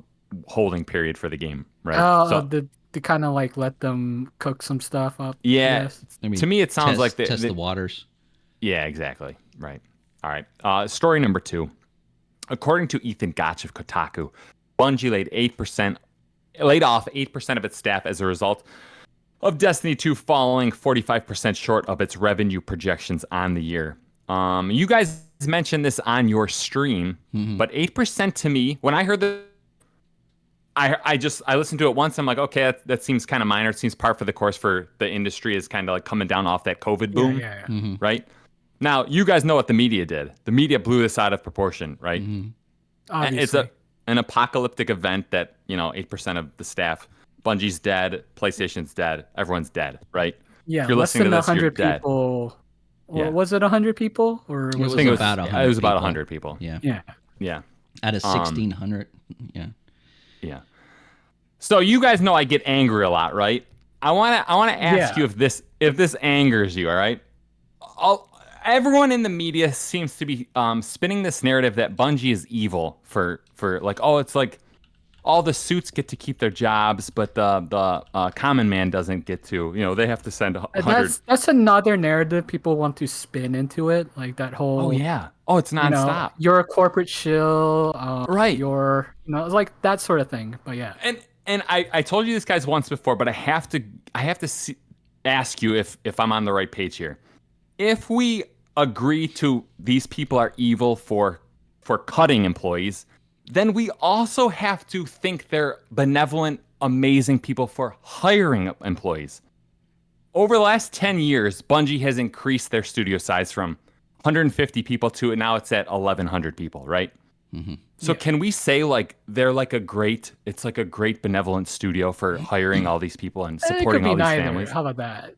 holding period for the game, right? Oh, so to kind of like let them cook some stuff up. yeah, Yes. I mean, to me it sounds like test the waters. Yeah, exactly. Right. All right. Story number 2. According to Ethan Gotch of Kotaku, Bungie laid off 8% of its staff as a result of Destiny 2 falling 45% short of its revenue projections on the year. You guys mentioned this on your stream, but 8% to me, when I heard the I listened to it once. I'm like, okay, that seems kind of minor. It seems par for the course for the industry is kind of like coming down off that COVID boom, right? Now, you guys know what the media did. The media blew this out of proportion, right? Obviously. It's an apocalyptic event that, 8% of the staff, Bungie's dead, PlayStation's dead, everyone's dead, right? Yeah, if you're less listening than to this, you're 100 dead. people. Or Yeah. was it 100 people? Or It was was I think about 100 it was about people. 100 people. Yeah. Yeah. Out of 1,600. Yeah. Yeah. So you guys know I get angry a lot, right? I want to ask you if this angers you, all right? Everyone in the media seems to be spinning this narrative that Bungie is evil for like, oh, it's like all the suits get to keep their jobs, but the common man doesn't get to. They have to send 100. That's another narrative people want to spin into it, like that whole. Oh yeah. Oh, it's nonstop. You're a corporate shill. Right. You're, it's like that sort of thing. But yeah. And I told you this guys once before, but I have to ask you if I'm on the right page here. If we agree to these people are evil for cutting employees, then we also have to think they're benevolent, amazing people for hiring employees. Over the last 10 years, Bungie has increased their studio size from 150 people to now it's at 1,100 people, right? So can we say like they're like a great benevolent studio for hiring all these people and supporting all these families? How about that?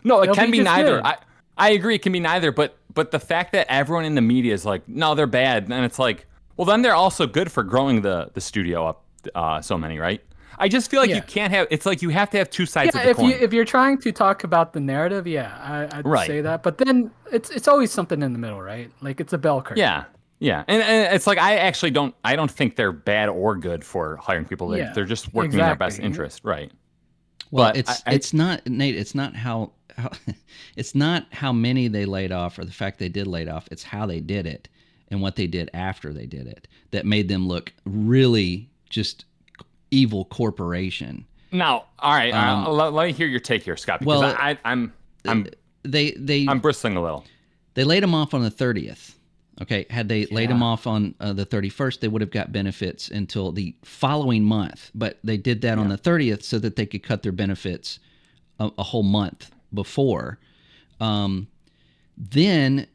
No, it It'll can be be just neither. good. I agree, it can be neither. But the fact that everyone in the media is like, no, they're bad, and it's like, well, then they're also good for growing the studio up so many, right? I just feel like you can't have. It's like you have to have two sides of the coin. If you're trying to talk about the narrative, I'd Right. say that. But then it's always something in the middle, right? Like it's a bell curve. Yeah, and it's like I don't think they're bad or good for hiring people. They're just working in their best interest, right? Well, But it's not, Nate. It's not how it's not how many they laid off or the fact they did laid off. It's how they did it and what they did after they did it that made them look really just evil corporation. Now, all right, let me hear your take here, Scott. Because I'm bristling a little. They laid them off on the 30th. Okay, had they laid them off on the 31st, they would have got benefits until the following month. But they did that on the 30th so that they could cut their benefits a whole month before. Then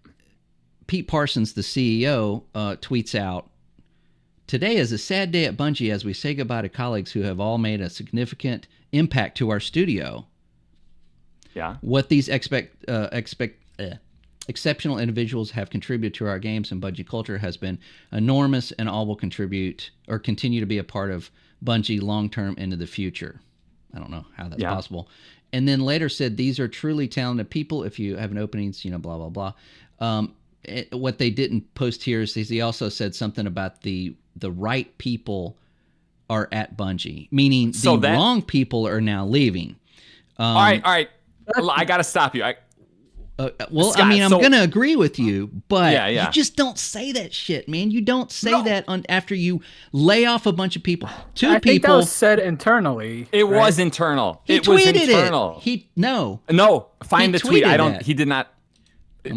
Pete Parsons, the CEO, tweets out, "Today is a sad day at Bungie as we say goodbye to colleagues who have all made a significant impact to our studio. Yeah. What these exceptional individuals have contributed to our games and Bungie culture has been enormous and all will contribute or continue to be a part of Bungie long-term into the future." I don't know how that's possible. And then later said, "These are truly talented people. If you have an openings, blah, blah, blah." What they didn't post here is he also said something about the right people are at Bungie, meaning wrong people are now leaving. All right. I got to stop you. Well, Scott, I mean, I'm going to agree with you, but you just don't say that shit, man. You don't say that after you lay off a bunch of people. I think that was said internally. It was internal. He tweeted it. No, find the tweet. That. He did not.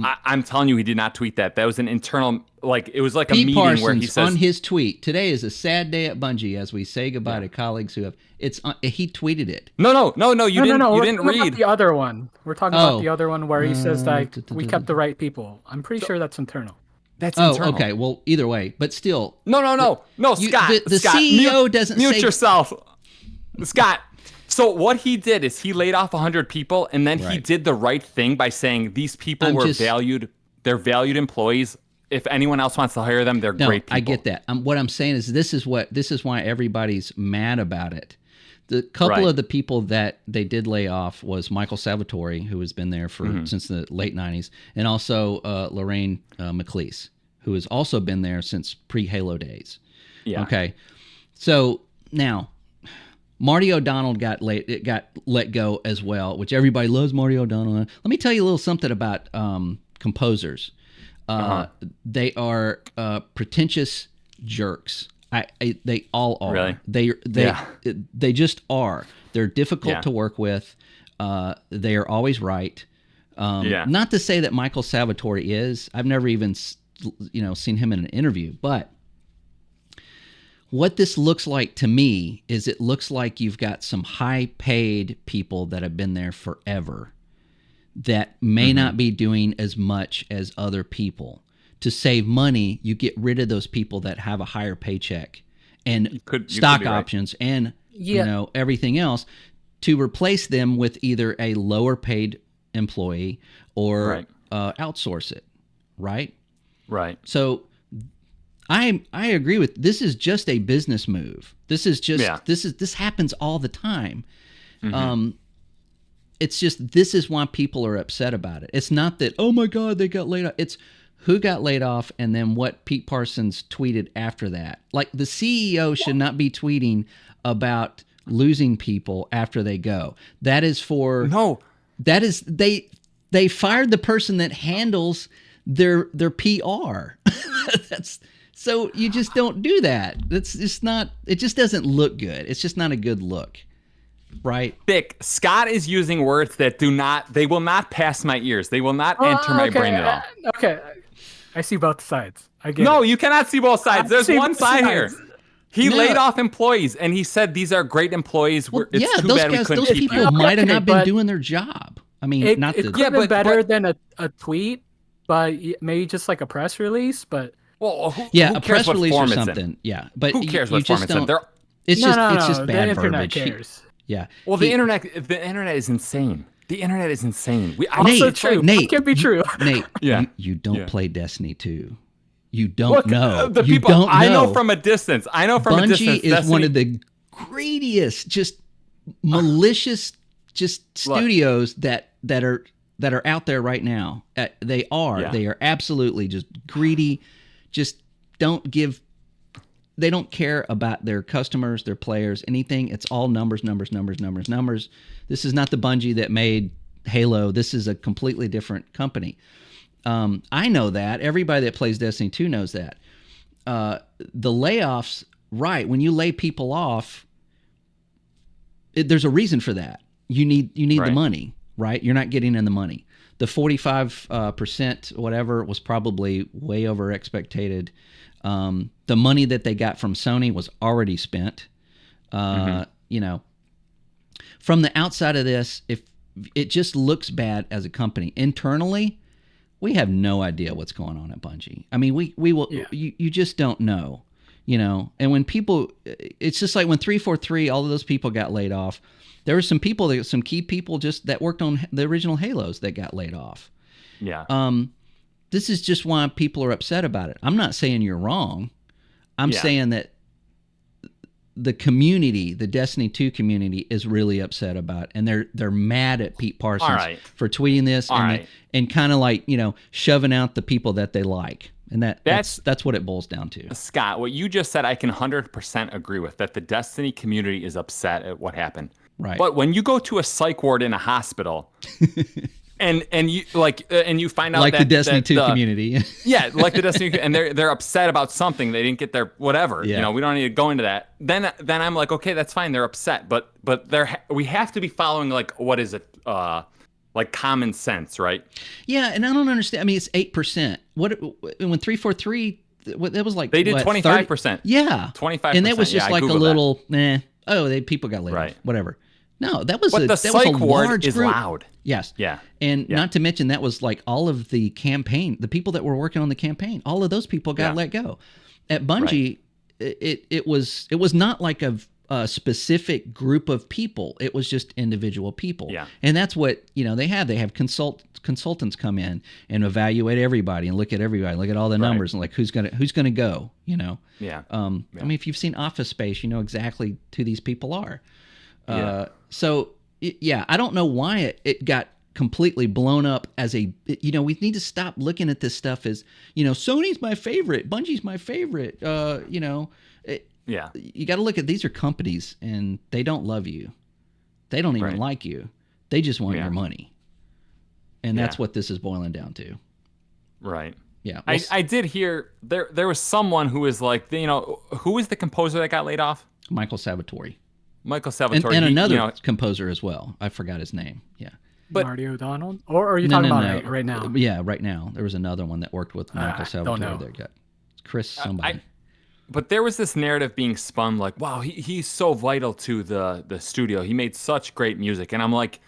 I'm telling you, he did not tweet that. That was an internal, it was like Pete a meeting Parsons where he says on his tweet, "Today is a sad day at Bungie as we say goodbye to colleagues who have." He tweeted it. No. You didn't We're read. about the other one. We're talking about the other one where he says that we kept the right people. I'm pretty sure that's internal. That's internal. Okay. Well, either way, but still. No, Scott. The Scott, CEO doesn't mute say yourself, Scott. So what he did is he laid off 100 people, and then he did the right thing by saying these people were valued. They're valued employees. If anyone else wants to hire them, they're great people. I get that. What I'm saying is this is why everybody's mad about it. The couple of the people that they did lay off was Michael Salvatore, who has been there since the late 90s, and also Lorraine McLeese, who has also been there since pre-Halo days. Yeah. Okay. So now Marty O'Donnell got let go as well, which everybody loves Marty O'Donnell. Let me tell you a little something about composers. They are pretentious jerks. They all are. Really? They just are. They're difficult Yeah. to work with. They are always right. Not to say that Michael Salvatore is. I've never even seen him in an interview. But what this looks like to me is it looks like you've got some high-paid people that have been there forever that may not be doing as much as other people. To save money, you get rid of those people that have a higher paycheck and stock options and everything else to replace them with either a lower paid employee or outsource it, right? Right. So I agree with this is just a business move. This is just this happens all the time. It's just this is why people are upset about it. It's not that, oh my God, they got laid off. It's who got laid off and then what Pete Parsons tweeted after that. Like the CEO should not be tweeting about losing people after they go. That is for that is they fired the person that handles their PR. That's so you just don't do that. That's just not. It just doesn't look good. It's just not a good look. Right. Vic, Scott is using words that they will not pass my ears. They will not enter my brain at all. Okay. I see both sides. I get No, it. you cannot see both sides. There's one side here. He No. laid off employees, and he said these are great employees. Well, It's too bad we couldn't those keep people them. might have not been but doing their job. I mean, It not could the. have been better than a tweet, but maybe just like a press release. But Well, who a cares press what release or form it's in? something. Yeah, but who cares you what form just it's in? don't. It's just the bad internet verbiage. cares. Yeah. Well, the internet is insane. The internet is insane. Also Nate, true. Nate, It can be true. Nate, Yeah. you don't Yeah. play Destiny 2. You don't Look, know. the you people don't know. I know from a distance. Bungie is Destiny- one of the greediest, just malicious, just studios that are out there right now. They are. Yeah. They are absolutely just greedy. Just they don't care about their customers, their players, anything. It's all numbers, numbers, numbers, numbers, numbers. This is not the Bungie that made Halo. This is a completely different company. I know that. Everybody that plays Destiny 2 knows that. The layoffs, right, when you lay people off, there's a reason for that. You need the money, right? You're not getting in the money. The 45% whatever was probably way over expected. The money that they got from Sony was already spent. From the outside of this, if it just looks bad as a company internally, we have no idea what's going on at Bungie. I mean, we will. Yeah. You just don't know, And when people, it's just like when 343, all of those people got laid off. There were some key people just that worked on the original Halos that got laid off. Yeah. This is just why people are upset about it. I'm not saying you're wrong. I'm saying that the community, the Destiny 2 community, is really upset about it, and they're mad at Pete Parsons for tweeting this and kind of like shoving out the people that they like, and that's what it boils down to. Scott, what you just said, I can 100% agree with. That the Destiny community is upset at what happened. Right. But when you go to a psych ward in a hospital. And you you find out like that, the Destiny 2 the community. Yeah, like the Destiny, and they're upset about something. They didn't get their whatever. Yeah. We don't need to go into that. Then I'm like, okay, that's fine. They're upset, but we have to be following like what is it, like common sense, right? Yeah, and I don't understand. I mean, it's 8%. What when 343? That was like they did 25%. Yeah, 25%. And that was just like a little. That. People got laid Right. off. Whatever. No, that was but the psych ward large is group. loud. Yes. Yeah. And not to mention that was like all of the campaign, the people that were working on the campaign, all of those people got let go. At Bungie, it was not like a specific group of people. It was just individual people. Yeah. And that's what they have. They have consultants come in and evaluate everybody and look at everybody, look at all the numbers and like who's gonna go. Yeah. I mean, if you've seen Office Space, you know exactly who these people are. So I don't know why it got completely blown up as we need to stop looking at this stuff as, Sony's my favorite, Bungie's my favorite, you got to look at, these are companies and they don't love you. They don't even like you. They just want your money. And that's what this is boiling down to. Right. Yeah. I did hear there was someone who was like, who was the composer that got laid off? Michael Salvatore. Michael Salvatore. And another composer as well. I forgot his name. Yeah. But Marty O'Donnell? Or are you talking about right now? Yeah, right now. There was another one that worked with Michael Salvatore. Don't know. There got Chris somebody. But there was this narrative being spun like, wow, he's so vital to the studio. He made such great music. And I'm like,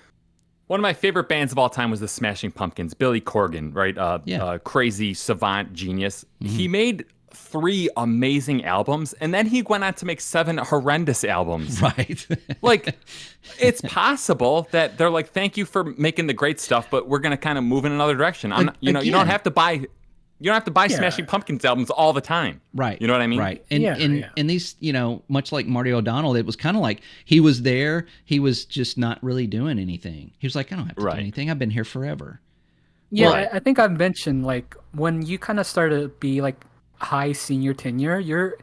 one of my favorite bands of all time was the Smashing Pumpkins. Billy Corgan, right? Crazy savant genius. Mm-hmm. He made 3 amazing albums, and then he went on to make 7 horrendous albums. Right. Like, it's possible that they're like, thank you for making the great stuff, but we're going to kind of move in another direction. You don't have to buy Smashing Pumpkins albums all the time. Right. You know what I mean? Right. And these, much like Marty O'Donnell, it was kind of like he was there. He was just not really doing anything. He was like, I don't have to do anything. I've been here forever. Yeah, right. I think I've mentioned, like, when you kind of start to be, like, high senior tenure, you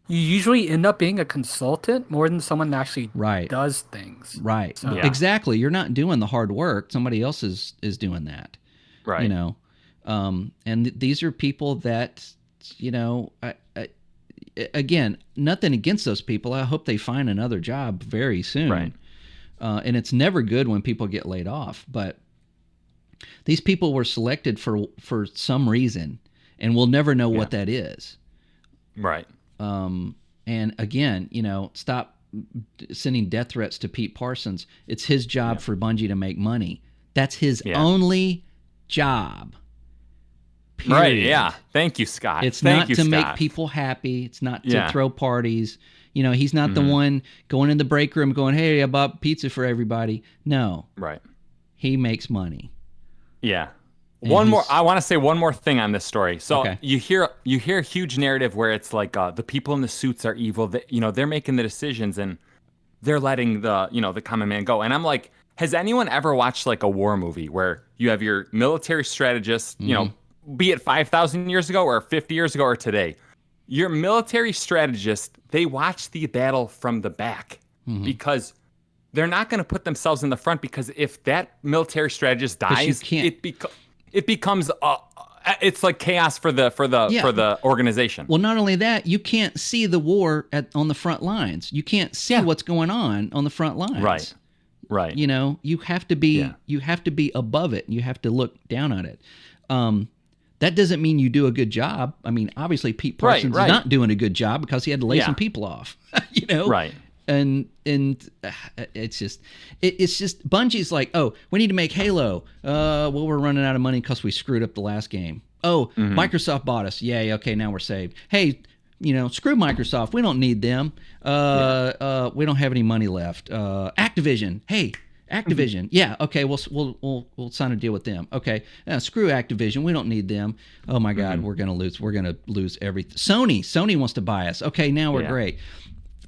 usually end up being a consultant more than someone that actually does things. Right. So, exactly. You're not doing the hard work. Somebody else is doing that. Right. And these are people that, again, nothing against those people. I hope they find another job very soon. Right. And it's never good when people get laid off. But these people were selected for some reason, and we'll never know what that is. Right. And again, stop sending death threats to Pete Parsons. It's his job for Bungie to make money. That's his only job. Period. Right, yeah. Thank you, Scott. It's not to make people happy. It's not to throw parties. He's not the one going in the break room going, hey, I bought pizza for everybody. No. Right. He makes money. Yeah. I want to say one more thing on this story. So you hear a huge narrative where it's like the people in the suits are evil. They're making the decisions and they're letting the common man go. And I'm like, has anyone ever watched like a war movie where you have your military strategist, be it 5,000 years ago or 50 years ago or today, your military strategist, they watch the battle from the back because they're not going to put themselves in the front, because if that military strategist dies, it becomes it's like chaos for the organization. Well, not only that, you can't see the war on the front lines. You can't see what's going on the front lines. Right. You have to be above it. You have to look down on it. That doesn't mean you do a good job. I mean, obviously Pete Parsons is not doing a good job because he had to lay some people off. Right. And it's just Bungie's like, oh, we need to make Halo. Well, we're running out of money because we screwed up the last game. Oh, Microsoft bought us. Yay. Okay, now we're saved. Hey, screw Microsoft. We don't need them. We don't have any money left. Activision. Hey, Activision. Yeah. Okay. We'll sign a deal with them. Okay. Screw Activision. We don't need them. Oh my God, we're gonna lose. We're gonna lose everything. Sony wants to buy us. Okay, now we're great.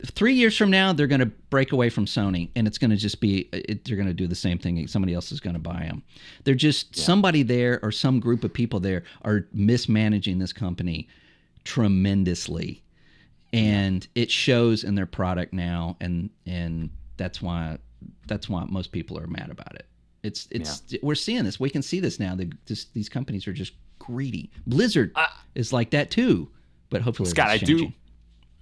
3 years from now, they're going to break away from Sony, and it's going to just be, they're going to do the same thing. Somebody else is going to buy them. They're just, somebody there or some group of people there are mismanaging this company tremendously. And it shows in their product now, and that's why most people are mad about it. We're seeing this. We can see this now. These companies are just greedy. Blizzard is like that too, but hopefully Scott, it's changing.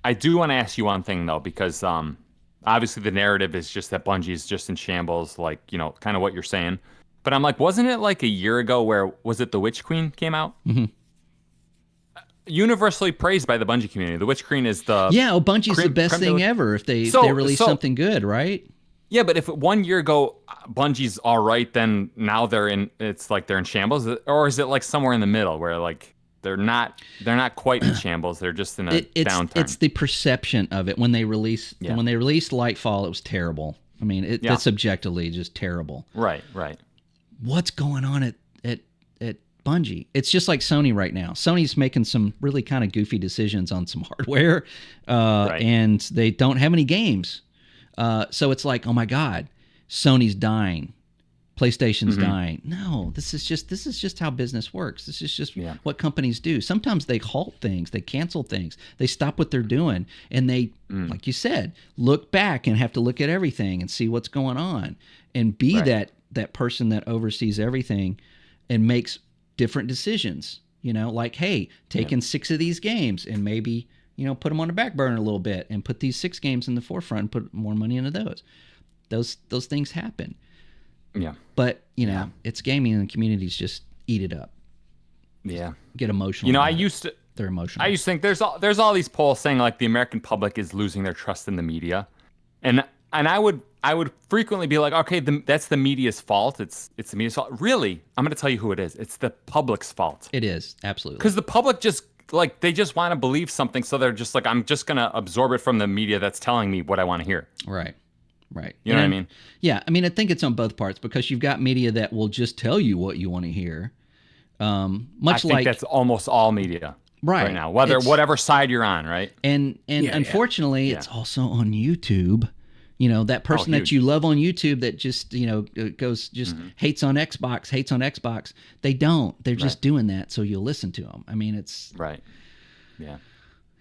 I do want to ask you one thing, though, because obviously the narrative is just that Bungie is just in shambles, like, kind of what you're saying. But I'm like, wasn't it like a year ago where, was it The Witch Queen came out? Mm-hmm. Universally praised by the Bungie community. The Witch Queen is the... Yeah, Bungie's the best thing ever if they release something good, right? Yeah, but if 1 year ago Bungie's all right, then now they're in shambles? Or is it like somewhere in the middle where like... They're not quite in shambles. They're just in a downturn. It's the perception of it. When they released Lightfall, it was terrible. I mean, it's objectively just terrible. Right. What's going on at Bungie? It's just like Sony right now. Sony's making some really kind of goofy decisions on some hardware, and they don't have any games. So it's like, oh my God, Sony's dying. PlayStation's dying. No, this is just how business works. This is just what companies do. Sometimes they halt things, they cancel things, they stop what they're doing, and they, like you said, look back and have to look at everything and see what's going on, and be that person that oversees everything and makes different decisions. You know, like, hey, take in 6 of these games and maybe, you know, put them on the back burner a little bit and put these 6 games in the forefront and put more money into those. Those things happen. Yeah. But, you know, it's gaming and the communities just eat it up. Yeah. Get emotional. You know, they're emotional. I used to think there's all these polls saying like the American public is losing their trust in the media. And I would frequently be like, okay, that's the media's fault. It's the media's fault. Really, I'm going to tell you who it is. It's the public's fault. It is, absolutely. Because the public just like they just want to believe something, so they're just like, I'm just going to absorb it from the media that's telling me what I want to hear. Right. You know what I mean? Yeah, I mean, I think it's on both parts because you've got media that will just tell you what you want to hear. I think that's almost all media right now, whatever side you're on, right? And unfortunately, it's also on YouTube. You know, that person that you love on YouTube that just, you know, goes hates on Xbox. They don't. They're just doing that so you'll listen to them. I mean, it's right. Yeah.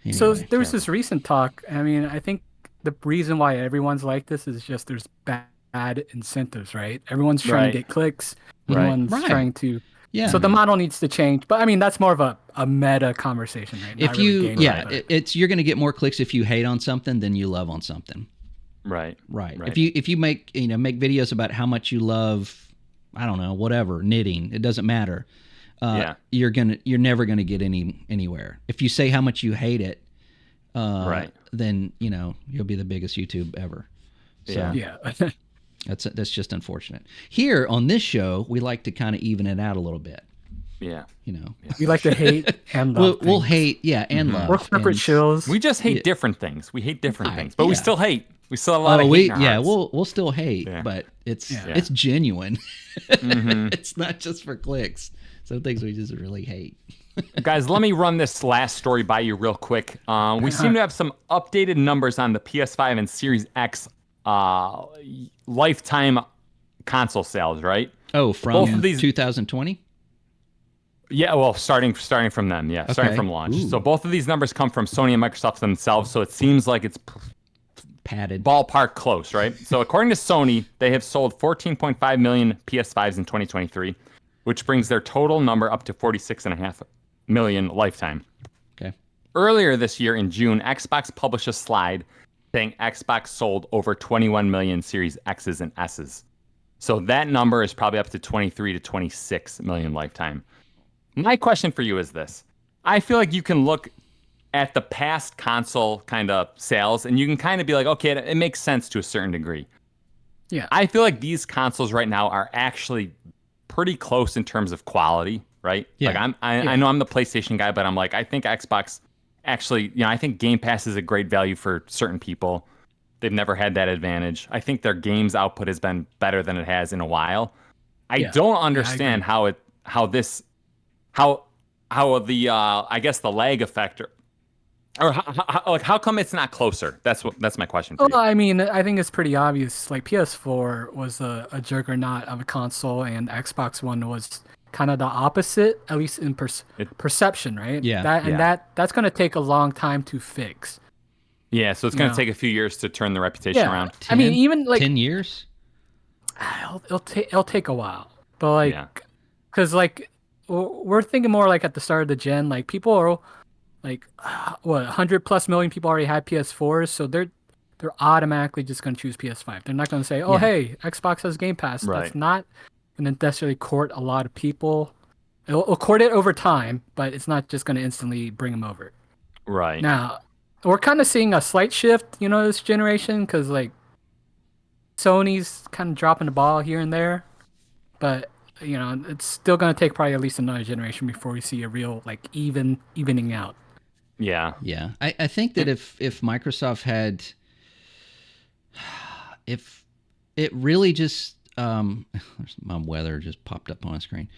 Anyway, so there was this recent talk. I mean, I think the reason why everyone's like this is just there's bad incentives, right? Everyone's trying to get clicks. Everyone's trying to. Yeah. So the model needs to change, but I mean that's more of a meta conversation, right? If you're going to get more clicks if you hate on something than you love on something. Right. If you make videos about how much you love, I don't know, whatever, knitting, it doesn't matter. You're never gonna get anywhere. If you say how much you hate it, then you know you'll be the biggest YouTube ever. So, that's just unfortunate. Here on this show, we like to kind of even it out a little bit. Yeah. You know, we like to hate and love. We'll hate, and love. We're separate shows. We just hate different things. We hate different things, but we still hate. We still have a lot of hate in our hearts. We'll still hate, but it's genuine. It's not just for clicks. Some things we just really hate. Guys, let me run this last story by you real quick. We seem to have some updated numbers on the PS5 and Series X lifetime console sales, right? Oh, from both of these 2020? Yeah, well, starting from them, starting from launch. Ooh. So both of these numbers come from Sony and Microsoft themselves, so it seems like it's padded, ballpark close, right? So according to Sony, they have sold 14.5 million PS5s in 2023, which brings their total number up to 46.5 million lifetime. Okay. Earlier this year in June, Xbox published a slide saying Xbox sold over 21 million Series X's and S's. So that number is probably up to 23 to 26 million lifetime. My question for you is this. I feel like you can look at the past console kind of sales and you can kind of be like, okay, it makes sense to a certain degree. Yeah. I feel like these consoles right now are actually pretty close in terms of quality, right? Yeah. Like I know I'm the PlayStation guy, but I'm like, I think Xbox actually, I think Game Pass is a great value for certain people. They've never had that advantage. I think their games output has been better than it has in a while. I don't understand how the I guess the lag effect or how come it's not closer? That's my question for you. Well, I mean, I think it's pretty obvious. Like PS4 was a juggernaut of a console, and Xbox One was kind of the opposite, at least in perception, right? Yeah. That's going to take a long time to fix. Yeah, so it's going to take a few years to turn the reputation around. 10, I mean, even like 10 years. It'll take a while, but like, because like we're thinking more like at the start of the gen, like people are like 100+ million people already had PS4s, so they're automatically just going to choose PS5. They're not going to say, oh hey, Xbox has Game Pass. Right. That's not going to necessarily court a lot of people. It'll court it over time, but it's not just going to instantly bring them over. Right. Now, we're kind of seeing a slight shift, this generation, because like Sony's kind of dropping the ball here and there, but it's still going to take probably at least another generation before we see a real like evening out. Yeah. I think that if Microsoft had, if it really just my weather just popped up on the screen.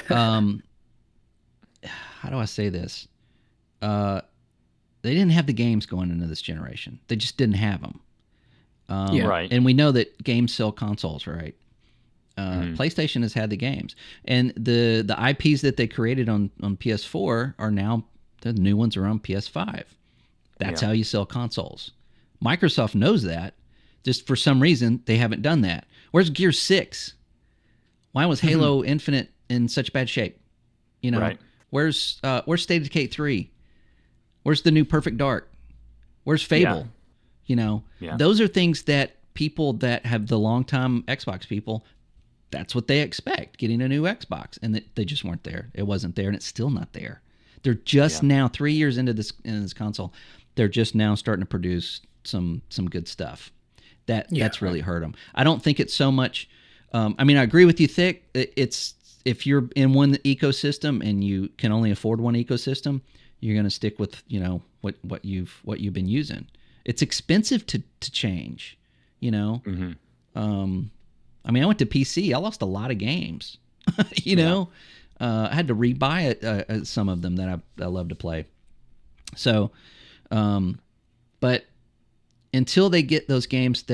How do I say this? They didn't have the games going into this generation. They just didn't have them. Right. And we know that games sell consoles, right? PlayStation has had the games, and the IPs that they created on PS4 are now the new ones are on PS5. That's how you sell consoles. Microsoft knows that. Just for some reason, they haven't done that. Where's Gear 6? Why was Halo Infinite in such bad shape? Right. Where's State of Decay 3? Where's the new Perfect Dark? Where's Fable? Yeah. You know, those are things that people that have the longtime Xbox people, that's what they expect, getting a new Xbox. And they just weren't there. It wasn't there, and it's still not there. They're just now, 3 years into this console, they're just now starting to produce some good stuff. That's really hurt them. I don't think it's so much. I mean, I agree with you, Thick. It's if you're in one ecosystem and you can only afford one ecosystem, you're going to stick with what you've been using. It's expensive to change. Mm-hmm. I mean, I went to PC. I lost a lot of games. I had to rebuy some of them that I love to play. So, but until they get those games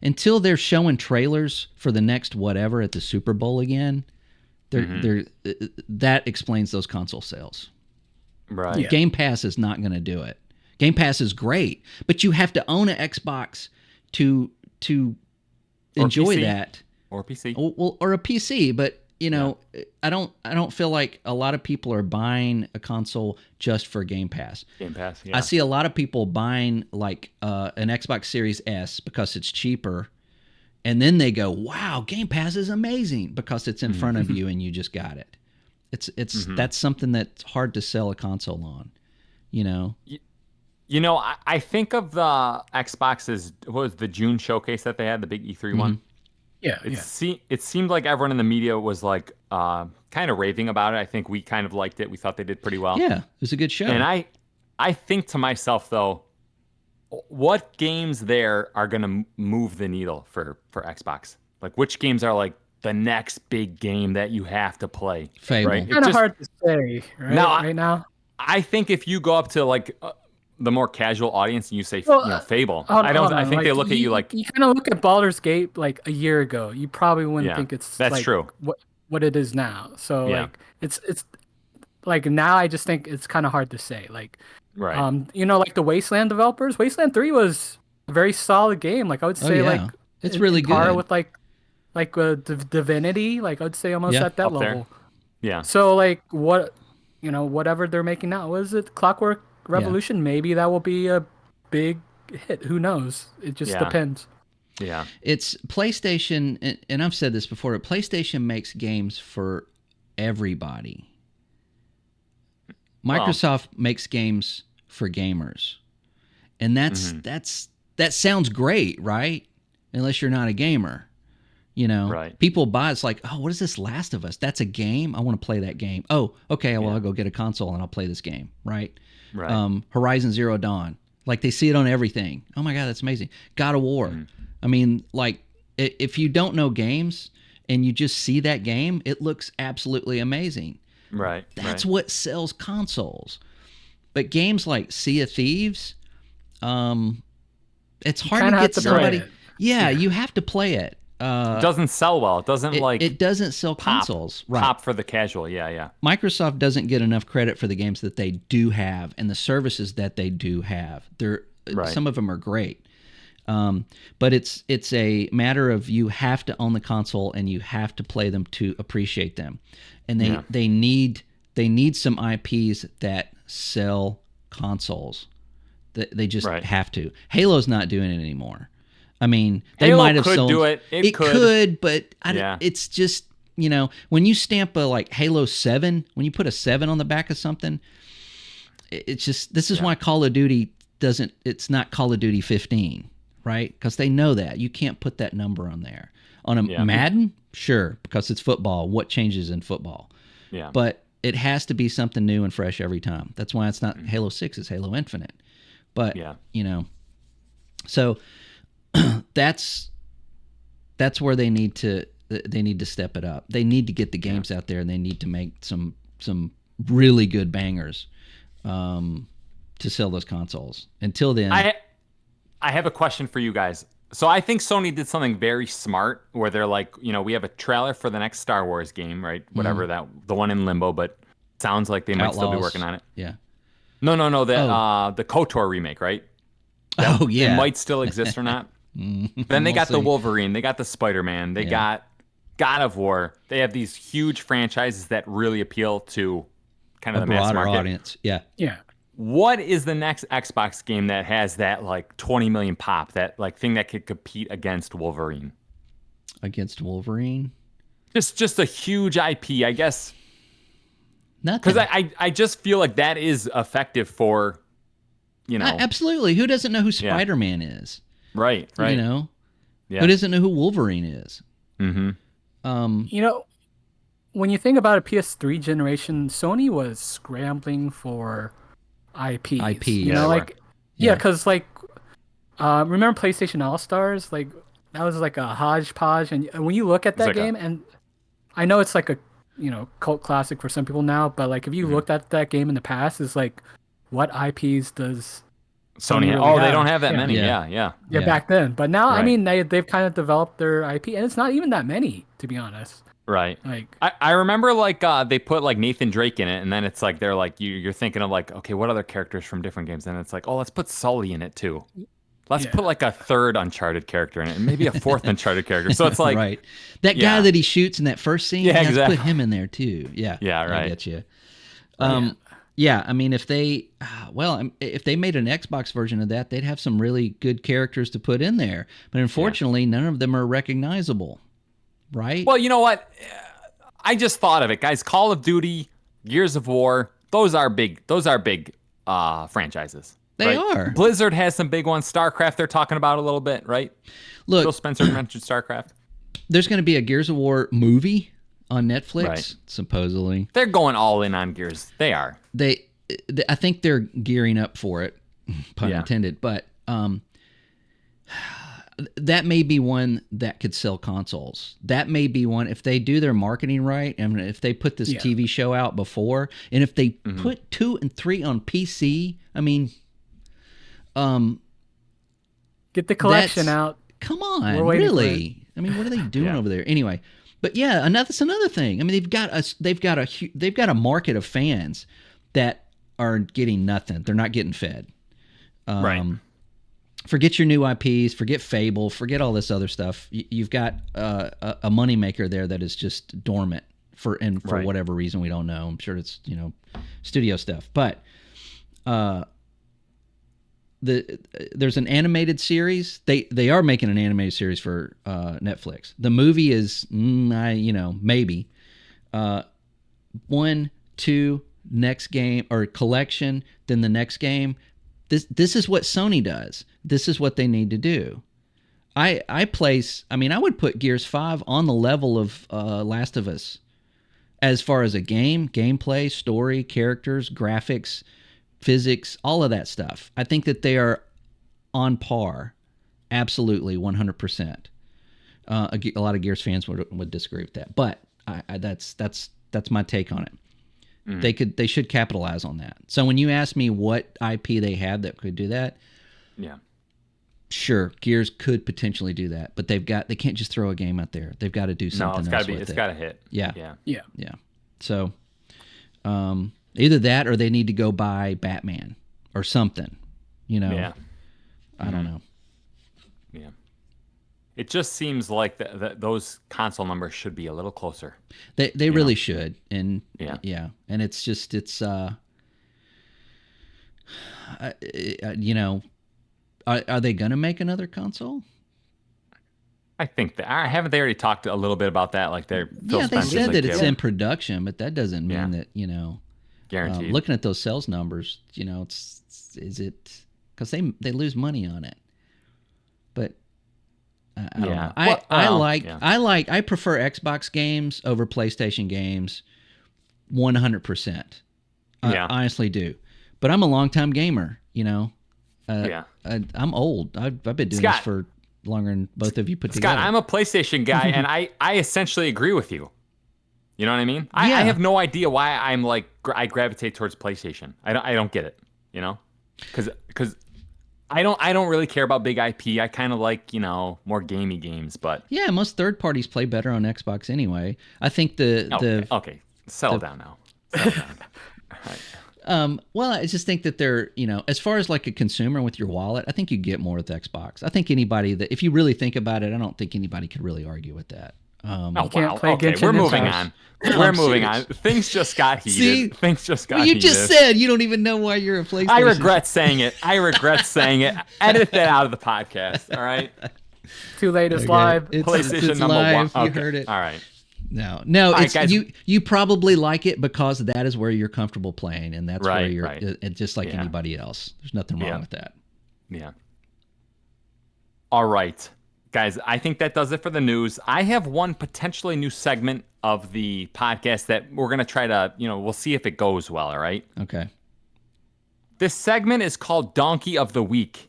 until they're showing trailers for the next whatever at the Super Bowl again, that explains those console sales. Right. Yeah. Game Pass is not going to do it. Game Pass is great, but you have to own an Xbox to enjoy that. Or PC. Or a PC, but I don't feel like a lot of people are buying a console just for Game Pass. Game Pass, yeah. I see a lot of people buying like an Xbox Series S because it's cheaper, and then they go, "Wow, Game Pass is amazing," because it's in front of you and you just got it. It's that's something that's hard to sell a console on, I think of the Xbox's, what was the June showcase that they had, the big E3 one? Yeah, It seemed like everyone in the media was like kind of raving about it. I think we kind of liked it. We thought they did pretty well. Yeah, it was a good show. And I think to myself, though, what games there are going to move the needle for Xbox? Like, which games are like the next big game that you have to play? Fable. Right? Kind of hard to say right now. I think if you go up to like the more casual audience and you say Fable, I think they look at you like, you kind of look at Baldur's Gate like a year ago. You probably wouldn't think it's that's true. What it is now. So like it's like now I just think it's kind of hard to say. Like like the Wasteland developers, Wasteland 3 was a very solid game. Like I would say like it's really good with like Divinity, like I would say almost at that level. There. Yeah. So like whatever they're making now, what is it? Clockwork Revolution, maybe that will be a big hit. Who knows? It just depends. Yeah. It's PlayStation, and I've said this before, but PlayStation makes games for everybody. Microsoft makes games for gamers. And that sounds great, right? Unless you're not a gamer. Right. People buy, it's like, oh, what is this Last of Us? That's a game? I want to play that game. Oh, okay, well, I'll go get a console and I'll play this game, right? Right. Horizon Zero Dawn. Like, they see it on everything. Oh, my God, that's amazing. God of War. I mean, like, if you don't know games and you just see that game, it looks absolutely amazing. Right. That's what sells consoles. But games like Sea of Thieves, it's hard to get somebody. Yeah, you have to play it. It doesn't sell well. It doesn't it doesn't sell consoles. Right. Pop for the casual. Yeah. Microsoft doesn't get enough credit for the games that they do have and the services that they do have. Some of them are great. But it's a matter of you have to own the console and you have to play them to appreciate them. And they need some IPs that sell consoles. They just have to. Halo's not doing it anymore. I mean, they might have sold. Do it. It could, but it's just, when you stamp a like Halo 7, when you put a 7 on the back of something, it's just, this is why Call of Duty it's not Call of Duty 15, right? Because they know that. You can't put that number on there. On a Madden, sure, because it's football. What changes in football? Yeah. But it has to be something new and fresh every time. That's why it's not Halo 6, it's Halo Infinite. But, so that's where they need to step it up. They need to get the games out there, and they need to make some really good bangers to sell those consoles. Until then, I have a question for you guys. So I think Sony did something very smart where they're like, we have a trailer for the next Star Wars game, right? Whatever the one in Limbo, but sounds like they might still be working on it. Yeah. No, the KOTOR remake, right? It might still exist or not. Then they got the Wolverine, they got the Spider-Man, they got God of War, they have these huge franchises that really appeal to kind of A the mass broader market. audience. Yeah. Yeah. What is the next Xbox game that has that like 20 million pop, that like thing that could compete against Wolverine? Against Wolverine? Just a huge IP, I guess. Nothing. Because I just feel like that is effective for, you know. Absolutely. Who doesn't know who Spider-Man is? Right. You know? Yeah. Who doesn't know who Wolverine is? Mm-hmm. You know, when you think about a PS3 generation, Sony was scrambling for IPs. You know, like, yeah, because like, remember PlayStation All Stars? Like, that was like a hodgepodge, and when you look at that game, and I know it's like a cult classic for some people now, but like if you looked at that game in the past, it's like, what IPs does Sony? really Oh, have? they don't have that many. Yeah. Yeah. Back then, but now I Right. mean they've kind of developed their IP, and it's not even that many, to be honest. Right. Like I remember like they put like Nathan Drake in it, and then it's like they're like you're thinking of like, okay, what other characters from different games? And it's like, oh, let's put Sully in it too. Let's put like a third Uncharted character in it, and maybe a fourth Uncharted character. So it's like right. That guy that he shoots in that first scene, Yeah, let's exactly. put him in there too. Yeah. Yeah, right. I get you. Yeah, I mean, if they made an Xbox version of that, they'd have some really good characters to put in there. But unfortunately, none of them are recognizable, right? Well, you know what? I just thought of it, guys. Call of Duty, Gears of War, those are big franchises. They right? are. Blizzard has some big ones. StarCraft, they're talking about a little bit, right? Look, Phil Spencer mentioned StarCraft. There's going to be a Gears of War movie on Netflix, Right. supposedly. They're going all in on Gears. They are. I think they're gearing up for it, pun intended. But that may be one that could sell consoles. That may be one, if they do their marketing right, and if they put this TV show out before, and if they put 2 and 3 on PC, I mean, get the collection out. Come on, We're waiting really? I mean, what are they doing over there? Anyway, but yeah, that's another thing. I mean, they've got a market of fans that are getting nothing. They're not getting fed. Right. Forget your new IPs. Forget Fable. Forget all this other stuff. You've got a moneymaker there that is just dormant for whatever reason we don't know. I'm sure it's studio stuff, but there's an animated series. They are making an animated series for Netflix. The movie is maybe 1, 2, next game or collection, then the next game. This is what Sony does. This is what they need to do. I would put Gears 5 on the level of Last of Us as far as a gameplay, story, characters, graphics, physics, all of that stuff. I think that they are on par, absolutely 100%. A lot of Gears fans would disagree with that, but that's my take on it. They should capitalize on that. So when you ask me what IP they have that could do that, sure, Gears could potentially do that, but they can't just throw a game out there. They've got to do something else with it. It's got to hit. Yeah. Yeah. So either that or they need to go buy Batman or something. Yeah. I don't know. Yeah. It just seems like those console numbers should be a little closer. They really should. And yeah. And it's just are they going to make another console? I think that haven't they already talked a little bit about that? Like Phil they Spencer's said like, that it's in production, but that doesn't mean that guaranteed. looking at those sales numbers, is it because they lose money on it? But I don't know. I prefer Xbox games over PlayStation games, 100%. I honestly do. But I'm a longtime gamer. I'm old. I've been doing this for longer than both of you put together. Scott, I'm a PlayStation guy, and I essentially agree with you. You know what I mean? I have no idea why I'm like I gravitate towards PlayStation. I don't get it. Because I don't really care about big IP. I kind of like more gamey games, but most third parties play better on Xbox anyway. I think okay. Settle down now. Settle down. All right. Well, I just think that they're, as far as like a consumer with your wallet, I think you get more with Xbox. I think anybody if you really think about it, I don't think anybody could really argue with that. Oh, can't wow. play Okay, Genshin we're moving Impact. on. No, We're I'm moving serious. on. Things just got heated. See? Things just got Well, you heated. just said you don't even know why you're a PlayStation. I regret saying it. Edit that out of the podcast. All right. Too late. It's Okay. live. PlayStation it's number live. one. You Okay. heard it. All right. No, right, it's guys. you probably like it because that is where you're comfortable playing, and that's where Right, you're right. It's just like Yeah. anybody else. There's nothing wrong Yeah. with that. Yeah. All right. Guys, I think that does it for the news. I have one potentially new segment of the podcast that we're going to try to, we'll see if it goes well, all right? Okay. This segment is called Donkey of the Week.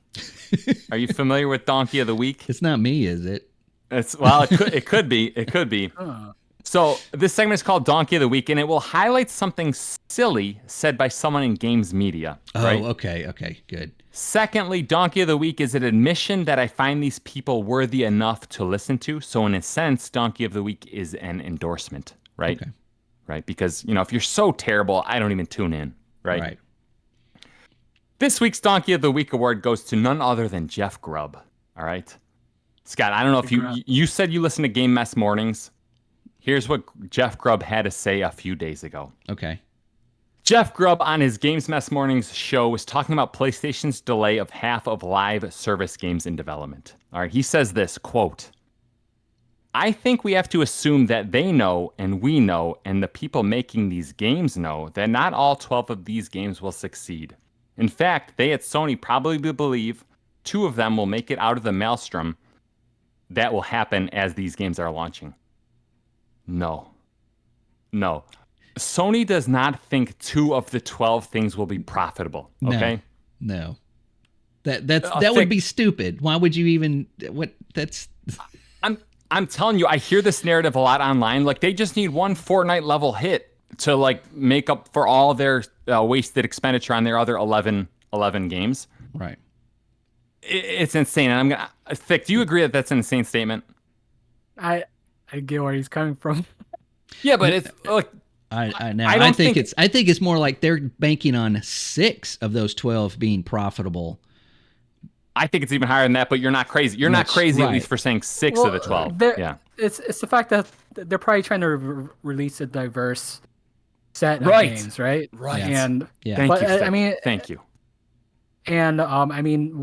Are you familiar with Donkey of the Week? It's not me, is it? It could be. Oh. So this segment is called Donkey of the Week, and it will highlight something silly said by someone in games media. Oh, right? okay, good. Secondly, Donkey of the Week is an admission that I find these people worthy enough to listen to. So in a sense, Donkey of the Week is an endorsement, right? Okay. Right? Because, if you're so terrible, I don't even tune in, right? Right. This week's Donkey of the Week award goes to none other than Jeff Grubb, all right? Scott, I don't know if you said you listen to Game Mess Mornings. Here's what Jeff Grubb had to say a few days ago. Okay. Jeff Grubb on his Games Mess Mornings show was talking about PlayStation's delay of half of live service games in development. All right, he says this, quote, I think we have to assume that they know and we know and the people making these games know that not all 12 of these games will succeed. In fact, they at Sony probably believe 2 of them will make it out of the maelstrom that will happen as these games are launching. No. Sony does not think 2 of the 12 things will be profitable. Okay. No. That would be stupid. Why would you even? I'm telling you, I hear this narrative a lot online. Like they just need one Fortnite level hit to like make up for all their wasted expenditure on their other 11 games. Right. It's insane. And Thick, do you agree that that's an insane statement? I get where he's coming from. Yeah, but it's like. I think it's more like they're banking on 6 of those 12 being profitable. I think it's even higher than that, but you're not crazy. You're not crazy, at least for saying 6 of the 12. Yeah. It's the fact that they're probably trying to release a diverse set of Right. games, right? Right. And Yeah. Thank you. I mean, thank you. And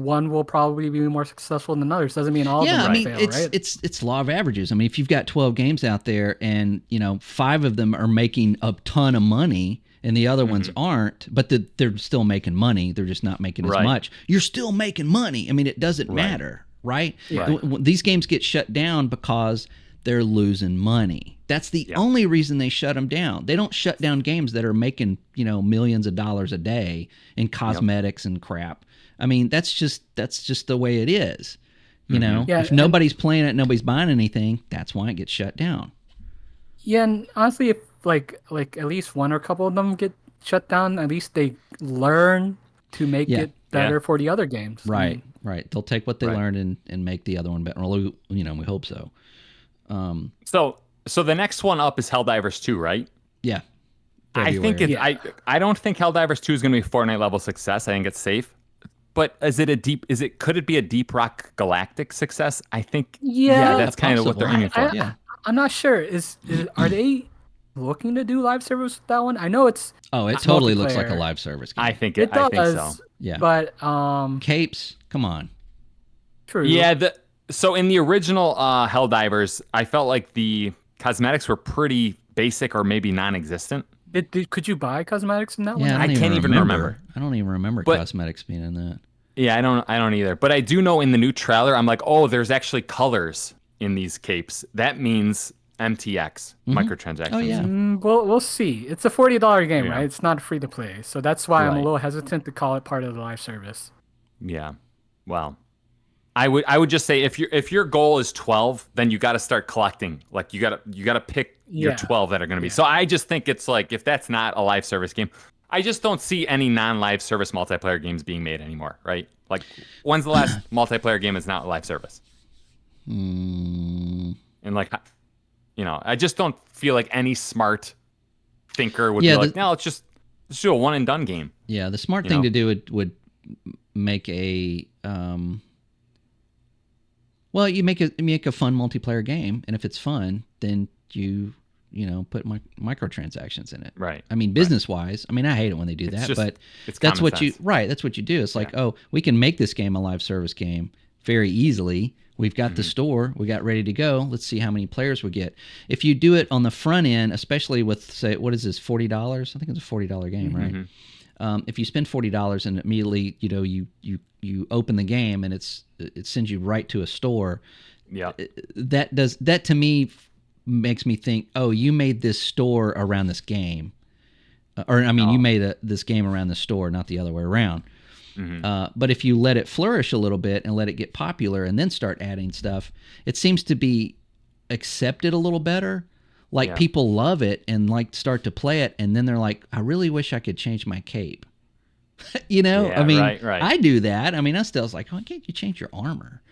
one will probably be more successful than others. Doesn't mean all of them will fail, right? It's law of averages. I mean, if you've got 12 games out there and 5 of them are making a ton of money and the other ones aren't, but they're still making money, they're just not making as much. You're still making money. I mean, it doesn't matter, right? Yeah. These games get shut down because they're losing money. That's the only reason they shut them down. They don't shut down games that are making, millions of dollars a day in cosmetics and crap. I mean, that's just the way it is. Yeah, if nobody's playing it, nobody's buying anything, that's why it gets shut down. Yeah, and honestly, if like at least one or a couple of them get shut down, at least they learn to make it better for the other games. Right, right. They'll take what they learned and make the other one better. Well, we hope so. So the next one up is Helldivers 2, right? Yeah. I think I don't think Helldivers 2 is going to be a Fortnite level success. I think it's safe. But could it be a Deep Rock Galactic success? I think that's kind of what they're aiming for. I'm not sure. Are they looking to do live service with that one? I know it's it totally looks like a live service game. I think it does. I think so. Yeah. But capes, come on. True. Yeah, so in the original Helldivers, I felt like the cosmetics were pretty basic or maybe non-existent. Could you buy cosmetics in that one? Yeah, I can't even remember. I don't even remember cosmetics being in that. Yeah, I don't either. But I do know in the new trailer, I'm like, oh, there's actually colors in these capes. That means MTX, microtransactions. Oh, yeah. We'll see. It's a $40 game, right? It's not free to play. So that's why I'm a Right. little hesitant to call it part of the live service. Yeah. Well, I would just say if your goal is 12, then you got to start collecting. Like you got to pick your 12 that are going to be. So I just think it's like if that's not a live service game, I just don't see any non-live service multiplayer games being made anymore, right? Like when's the last multiplayer game that's not a live service? And like I just don't feel like any smart thinker would be like, no, let's do a one and done game. Yeah, the smart thing to do would make a Well, you make a fun multiplayer game, and if it's fun, then you put microtransactions in it. Right. I mean, business wise, I mean, I hate it when they do that, but it's that's what sense. that's what you do. It's like, oh, we can make this game a live service game very easily. We've got the store, we got ready to go. Let's see how many players we get. If you do it on the front end, especially with, say, what is this, $40? I think it's a $40 game, right? If you spend $40 and immediately, you open the game and it sends you right to a store. Yeah. That to me makes me think, oh, you made this store around this game, you made this game around the store, not the other way around. But if you let it flourish a little bit and let it get popular and then start adding stuff, it seems to be accepted a little better. Like people love it and like start to play it, and then they're like, I really wish I could change my cape. I mean, right. I do that. I mean, I still was like, why can't you change your armor?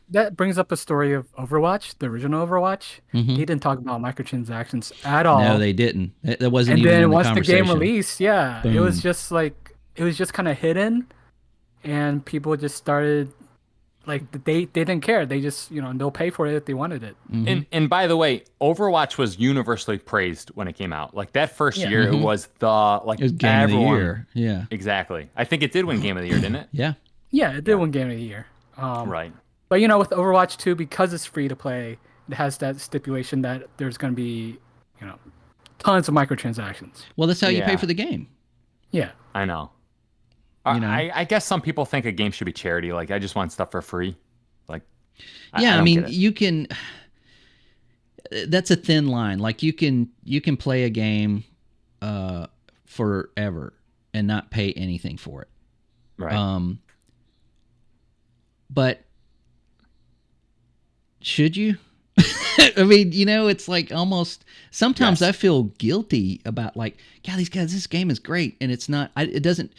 That brings up a story of Overwatch, the original Overwatch. They didn't talk about microtransactions at all. No, they didn't. That wasn't even in the And then once the conversation. game released, Boom. it was just kind of hidden, and people just started, like, they didn't care. They just, they'll pay for it if they wanted it. And by the way, Overwatch was universally praised when it came out. Like that first year, it was it was game of the year. Yeah, exactly. I think it did win game of the year, didn't it? Yeah. Yeah, it did win game of the year. Right. But with Overwatch 2, because it's free to play, it has that stipulation that there's going to be, tons of microtransactions. Well, that's how you pay for the game. Yeah. I know. I guess some people think a game should be charity. Like, I just want stuff for free. Like, I mean, you can. That's a thin line. Like, you can play a game forever and not pay anything for it. Right. But should you? I mean, it's like almost sometimes I feel guilty about, like, God, these guys, this game is great, and it's not. It doesn't.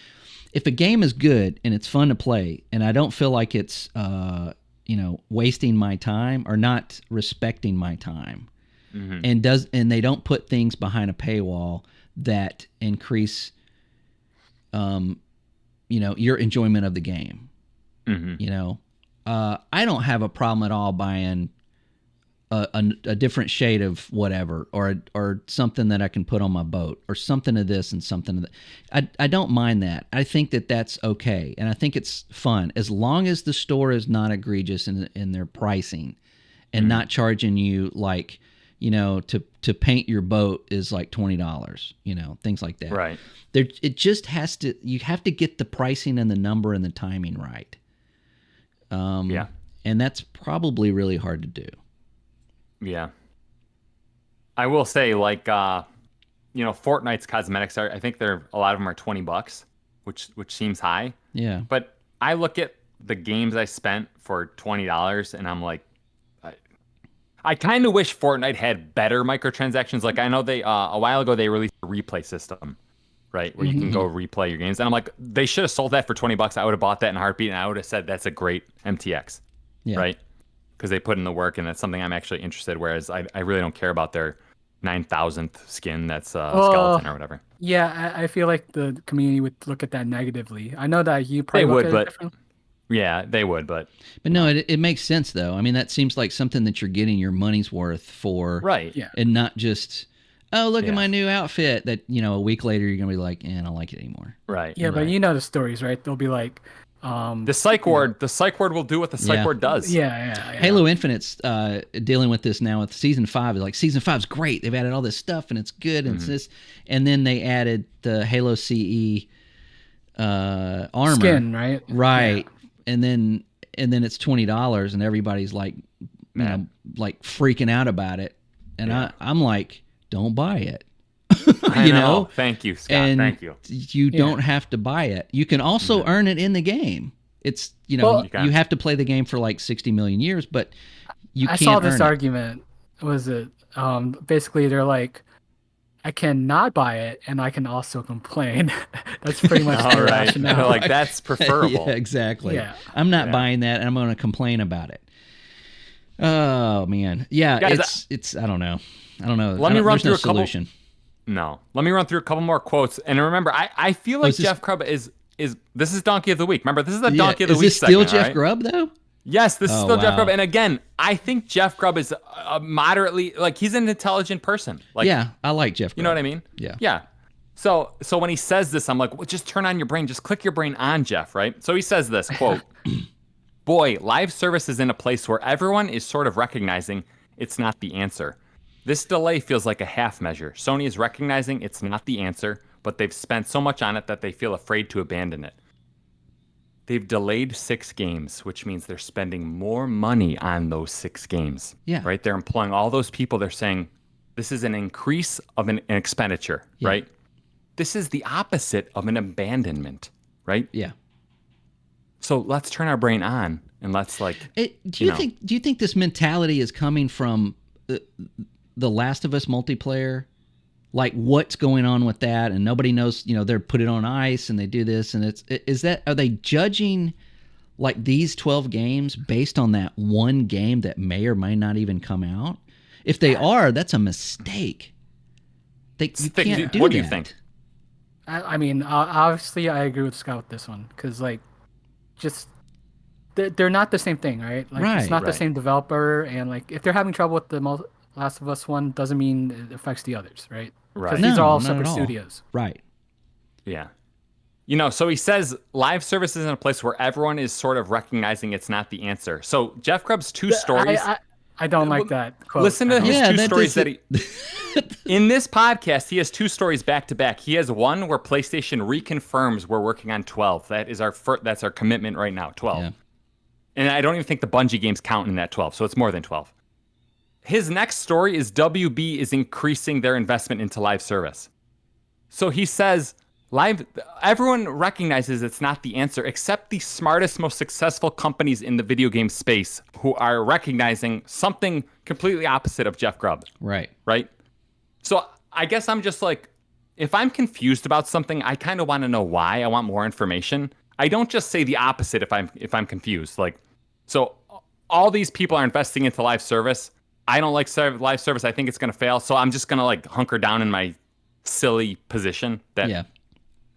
If a game is good and it's fun to play, and I don't feel like it's wasting my time or not respecting my time, and they don't put things behind a paywall that increase your enjoyment of the game. I don't have a problem at all buying a different shade of whatever, or something that I can put on my boat, or something of this and something of that. I don't mind that. I think that that's okay, and I think it's fun as long as the store is not egregious in their pricing, and not charging you like, to paint your boat is like $20, things like that. Right. It just has to. You have to get the pricing and the number and the timing right. And that's probably really hard to do. Yeah. I will say, like, Fortnite's cosmetics I think a lot of them are $20, which seems high. Yeah. But I look at the games I spent for $20 and I'm like, I kind of wish Fortnite had better microtransactions. Like, I know they a while ago they released a replay system, right, where you can go replay your games, and I'm like, they should have sold that for $20. I would have bought that in a heartbeat, and I would have said that's a great MTX, right? Because they put in the work, and that's something I'm actually interested. Whereas I really don't care about their 9,000th skin that's skeleton or whatever. Yeah, I feel like the community would look at that negatively. I know that you probably would, look at it differently. Yeah, they would, but no, it makes sense though. I mean, that seems like something that you're getting your money's worth for, right? Yeah, and not just, oh, look at my new outfit. That a week later you're gonna be like, I don't like it anymore. Right. Yeah, but the stories, right? They'll be like, the psych ward. The psych ward will do what the psych ward does. Yeah. Halo Infinite's dealing with this now with season 5. Like, season 5's great. They've added all this stuff and it's good and it's this, and then they added the Halo CE armor skin, right? Right, and then it's $20 and everybody's like, like freaking out about it, and I'm like, don't buy it. I know. Thank you, Scott. And thank you. You don't have to buy it. You can also earn it in the game. It's you have to play the game for like 60 million years, but you can't. I saw this earn argument. Was it basically they're like, I cannot buy it and I can also complain. That's pretty much the rationale. Like, that's preferable. Yeah, exactly. Yeah. I'm not buying that, and I'm going to complain about it. Oh man, yeah. Guys, it's I don't know. Let me run through a solution. couple. No, let me run through a couple more quotes. And remember, I feel like Jeff Grubb is this is Donkey of the Week. Remember, this is the Donkey of the Week. Is this still segment, Jeff right? Grubb though? Yes, this is still Jeff wow. Grubb. And again, I think Jeff Grubb is a moderately, like, he's an intelligent person. Like, yeah, I like Jeff Grubb. You know what I mean? Yeah. Yeah. So when he says this, I'm like, well, just turn on your brain. Just click your brain on, Jeff, right? So he says this, quote, boy, live service is in a place where everyone is sort of recognizing it's not the answer. This delay feels like a half measure. Sony is recognizing it's not the answer, but they've spent so much on it that they feel afraid to abandon it. They've delayed 6 games, which means they're spending more money on those 6 games. Yeah. Right? They're employing all those people. They're saying this is an increase of an expenditure, right? This is the opposite of an abandonment, right? Yeah. So let's turn our brain on and let's like. Do you think this mentality is coming from the Last of Us multiplayer? Like what's going on with that, and nobody knows. They're put it on ice, and they do this, and are they judging like these 12 games based on that one game that may or may not even come out? If they are, that's a mistake. You can't do What do that. you think? I mean, obviously, I agree with Scott with this one because, like, just they're not the same thing, right? Like, it's not the same developer, and like, if they're having trouble with the Last of Us one, doesn't mean it affects the others, right? Right. Because these are all not separate at all. studios. Right. Yeah. So he says live service is in a place where everyone is sort of recognizing it's not the answer. So Jeff Grubb's 2 stories. I don't like that quote. Listen to his 2 stories that he. he. In this podcast, he has 2 stories back to back. He has one where PlayStation reconfirms we're working on 12. That's our commitment right now, 12. Yeah. And I don't even think the Bungie games count in that 12, so it's more than 12. His next story is WB is increasing their investment into live service. So he says everyone recognizes it's not the answer except the smartest, most successful companies in the video game space who are recognizing something completely opposite of Jeff Grubb. Right. Right? So I guess I'm just like, if I'm confused about something, I kind of want to know why. I want more information. I don't just say the opposite if I'm confused. Like, so all these people are investing into live service. I don't like live service. I think it's going to fail. So I'm just going to like hunker down in my silly position that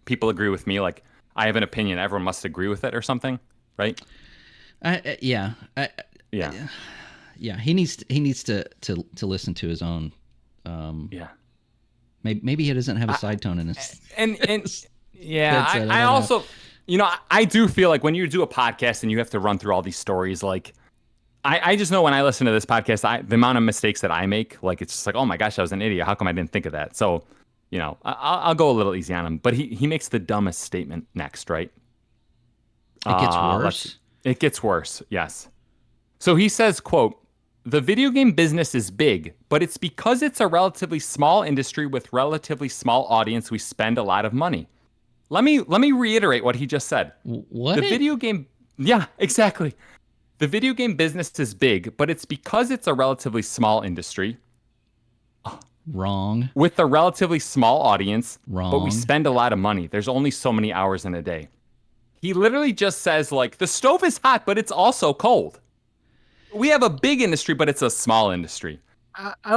people agree with me. Like I have an opinion. Everyone must agree with it or something. Right. Yeah. He needs to listen to his own. Maybe he doesn't have a side tone in his. And I also, I do feel like when you do a podcast and you have to run through all these stories, like I just know when I listen to this podcast, the amount of mistakes that I make, like it's just like, oh my gosh, I was an idiot. How come I didn't think of that? So, I'll go a little easy on him. But he makes the dumbest statement next, right? It gets worse. It gets worse. Yes. So he says, quote, the video game business is big, but it's because it's a relatively small industry with relatively small audience we spend a lot of money. Let me reiterate what he just said. What? Yeah, exactly. The video game business is big, but it's because it's a relatively small industry. Wrong. With a relatively small audience. Wrong. But we spend a lot of money. There's only so many hours in a day. He literally just says, like, the stove is hot, but it's also cold. We have a big industry, but it's a small industry. I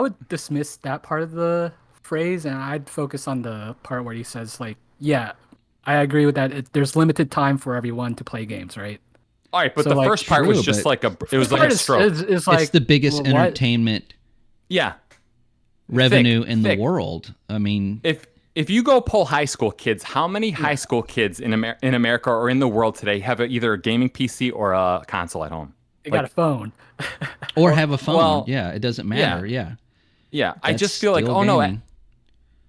would dismiss that part of the phrase, and I'd focus on the part where he says, like, yeah, I agree with that. There's limited time for everyone to play games, right? All right, but so the first part was just like a stroke. It's the biggest entertainment revenue in the world. I mean, if you go poll high school kids, how many high school kids in America or in the world today have either a gaming PC or a console at home? They got a phone. Or have a phone. Well, it doesn't matter. Yeah. I just feel like, oh no. And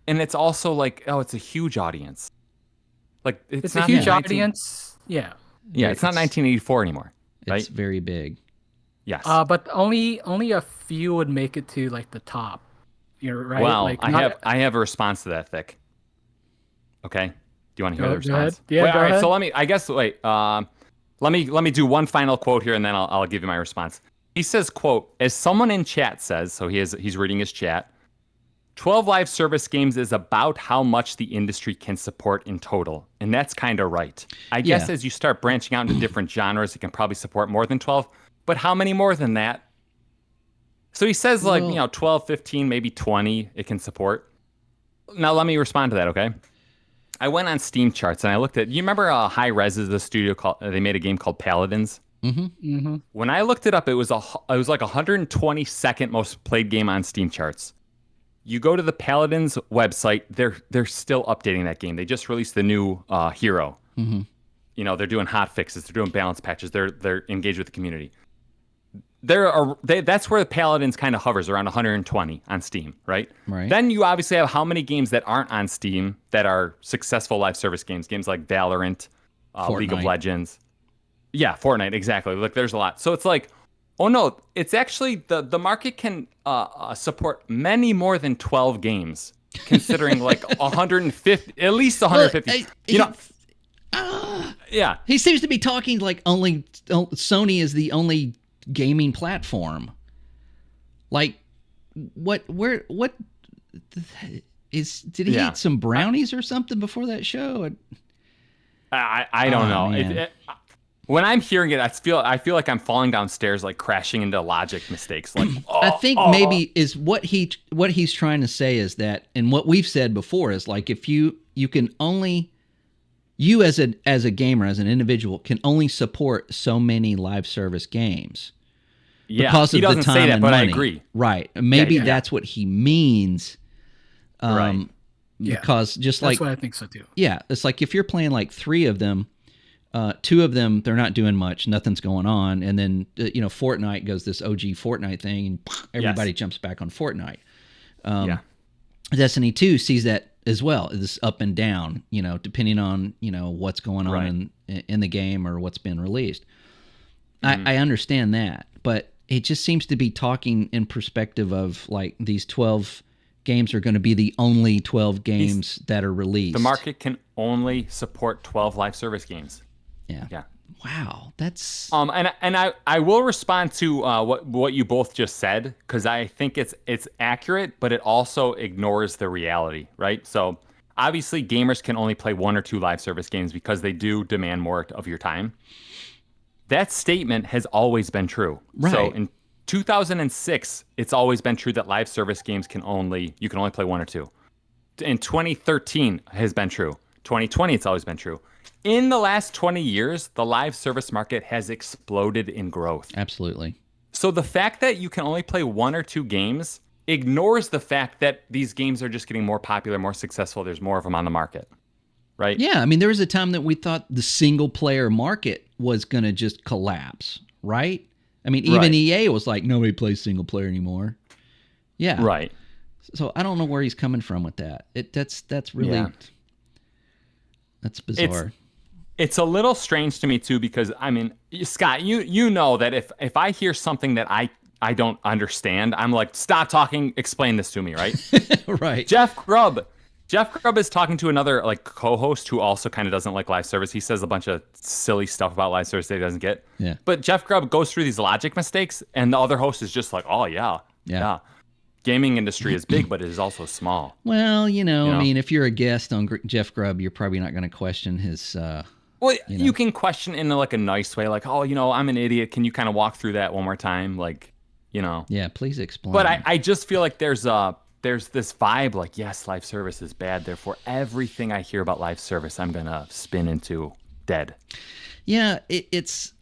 it's also like, oh, it's a huge audience. Like it's a huge audience. Yeah. Yeah, it's not 1984 anymore. Right? It's very big. Yes. But only a few would make it to like the top. You're right. Well, like, I have a response to that, Thick. Okay. Do you want to hear the response? Go ahead. Yeah. All right. So let me do one final quote here, and then I'll give you my response. He says, quote, as someone in chat says, so he's reading his chat, 12 live service games is about how much the industry can support in total. And that's kind of right. I guess as you start branching out into different genres, it can probably support more than 12. But how many more than that? So he says 12, 15, maybe 20 it can support. Now let me respond to that, okay? I went on Steam charts and I looked at, you remember High Res is the studio they made a game called Paladins? Mm-hmm. When I looked it up, it was like 122nd most played game on Steam charts. You go to the Paladins website, they're still updating that game. They just released the new hero. Mm-hmm. You know, they're doing hot fixes, they're doing balance patches, they're engaged with the community. That's where the Paladins kind of hovers around 120 on Steam, right? Right. Then you obviously have how many games that aren't on Steam that are successful live service games like Valorant, League of Fortnite. Legends. Yeah, Fortnite, exactly. Look, there's a lot. So it's like, oh no, it's actually the market can support many more than 12 games, considering like 150, at least 150. Yeah. He seems to be talking like only Sony is the only gaming platform. Like, what is? Did he eat some brownies or something before that show? I don't know. Man. When I'm hearing it, I feel like I'm falling downstairs, like crashing into logic mistakes. Like, I think maybe is what he's trying to say is that, and what we've said before is like, if you can only, you as a gamer, as an individual, can only support so many live service games. Yeah, because he of the doesn't time say that, and but money. I agree. Right. Maybe Yeah. that's what he means. Right. Because just That's like, what I think so too. yeah, it's like if you're playing like 3 of them, 2 of them, they're not doing much, nothing's going on. And then, Fortnite goes this OG Fortnite thing and everybody jumps back on Fortnite. Destiny 2 sees that as well, this up and down, depending on, what's going on in the game or what's been released. Mm-hmm. I understand that, but it just seems to be talking in perspective of like these 12 games are going to be the only 12 games that are released. The market can only support 12 live service games. Yeah. Yeah. Wow, that's and I will respond to what you both just said, because I think it's accurate, but it also ignores the reality, right? So obviously gamers can only play 1 or 2 live service games because they do demand more of your time. That statement has always been true. Right. So in 2006, it's always been true that live service games you can only play 1 or 2. In 2013 has been true. 2020, it's always been true. In the last 20 years, the live service market has exploded in growth. absolutely. So the fact that you can only play 1 or 2 games ignores the fact that these games are just getting more popular, more successful. There's more of them on the market, right? Yeah, I mean, there was a time that we thought the single player market was going to just collapse, right? I mean, even Right. EA was like, nobody plays single player anymore. Yeah. Right. So I don't know where he's coming from with that. That's really Yeah. that's bizarre. It's a little strange to me too, because I mean, Scott, you know that if I hear something that I don't understand, I'm like, stop talking, explain this to me, right? Right. Jeff Grubb is talking to another like co-host who also kind of doesn't like live service. He says a bunch of silly stuff about live service that he doesn't get. Yeah. But Jeff Grubb goes through these logic mistakes, and the other host is just like, oh yeah. Gaming industry is big, but it is also small. Well, I know? mean, if you're a guest on Jeff Grubb, you're probably not going to question his. Well, you can question in like a nice way, like, oh, I'm an idiot. Can you kind of walk through that one more time? Like, Yeah, please explain. But I just feel like there's this vibe like, yes, live service is bad. Therefore, everything I hear about live service, I'm going to spin into dead. Yeah, it's.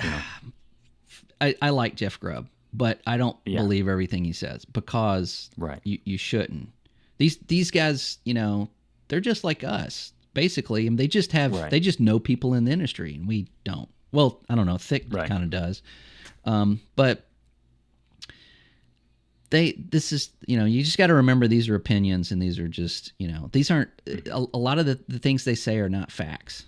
I like Jeff Grubb, but I don't believe everything he says because you shouldn't. These guys, they're just like us. Basically, and they just know people in the industry, and we don't. Well, I don't know. Thick kind of does, but this is you just got to remember these are opinions, and these are just these aren't a lot of the things they say are not facts,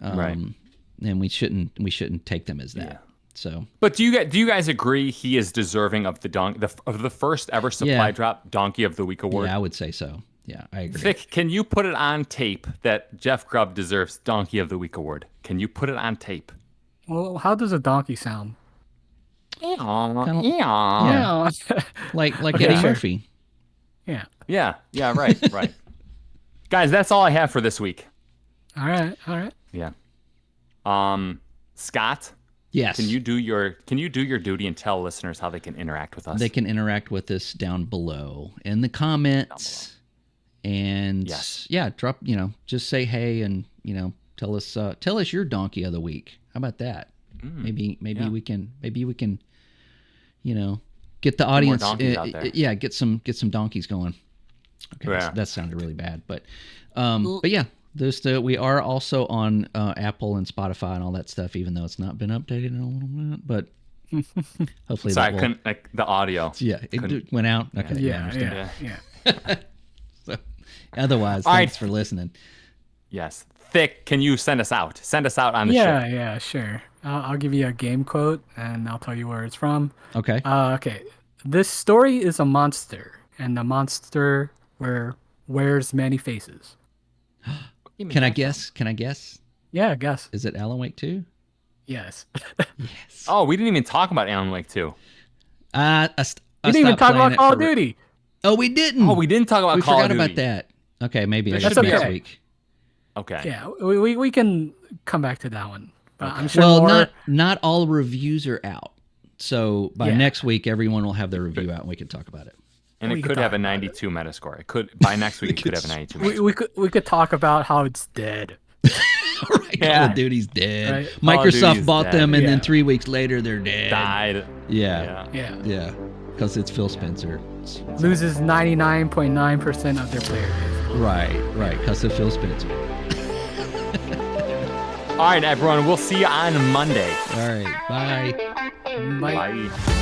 and we shouldn't take them as that. Yeah. So, but do you guys agree he is deserving of the first ever supply drop Donkey of the Week award? Yeah, I would say so. Yeah, I agree. Vic, can you put it on tape that Jeff Grubb deserves Donkey of the Week award? Can you put it on tape? Well, how does a donkey sound? Yeah. like Eddie Murphy. Yeah. Yeah, right. Guys, that's all I have for this week. All right. Yeah. Scott? Yes. Can you do your duty and tell listeners how they can interact with us? They can interact with us down below in the comments. And drop, just say hey and, tell us your donkey of the week. How about that? Maybe yeah. we can get the more audience donkeys out there. get some donkeys going. Okay, Yeah. that sounded really bad, but yeah, we are also on Apple and Spotify and all that stuff, even though it's not been updated in a little minute, but hopefully Sorry, that will, couldn't like the audio. yeah, it went out. Okay, I Yeah, understand. yeah. So, otherwise, All right. thanks for listening. Yes. Thick, can you send us out? Send us out on the Yeah, ship. yeah, sure. I'll give you a game quote and I'll tell you where it's from. Okay. Okay. This story is a monster, and the monster wears many faces. Can I guess? Can I guess? Yeah, I guess. Is it Alan Wake 2? Yes. Yes. Oh, we didn't even talk about Alan Wake 2. I We didn't even stopped talk playing about it Call of for- Duty. Oh, we didn't. Oh, we didn't talk about We Call of forgot Duty. about that. Okay, maybe There that's should be next a- week. Okay. Yeah, we can come back to that one. But I'm sure Well, more, not all reviews are out. So by Yeah. next week, everyone will have their review out and we can talk about it. And We it could could have talk a about 92 Metascore. It could by next week. It could have a 92 Metascore. we could talk about how it's dead. Right, Call Yeah. of Duty's dead. Right. Call of Microsoft Duty's bought dead. them, and then Yeah. 3 weeks later, they're dead. Died. Yeah, Yeah. Yeah. because it's Phil Spencer. Loses 99.9% of their player base. Right, because of Phil Spencer. All right, everyone. We'll see you on Monday. All right, bye. Bye. Bye.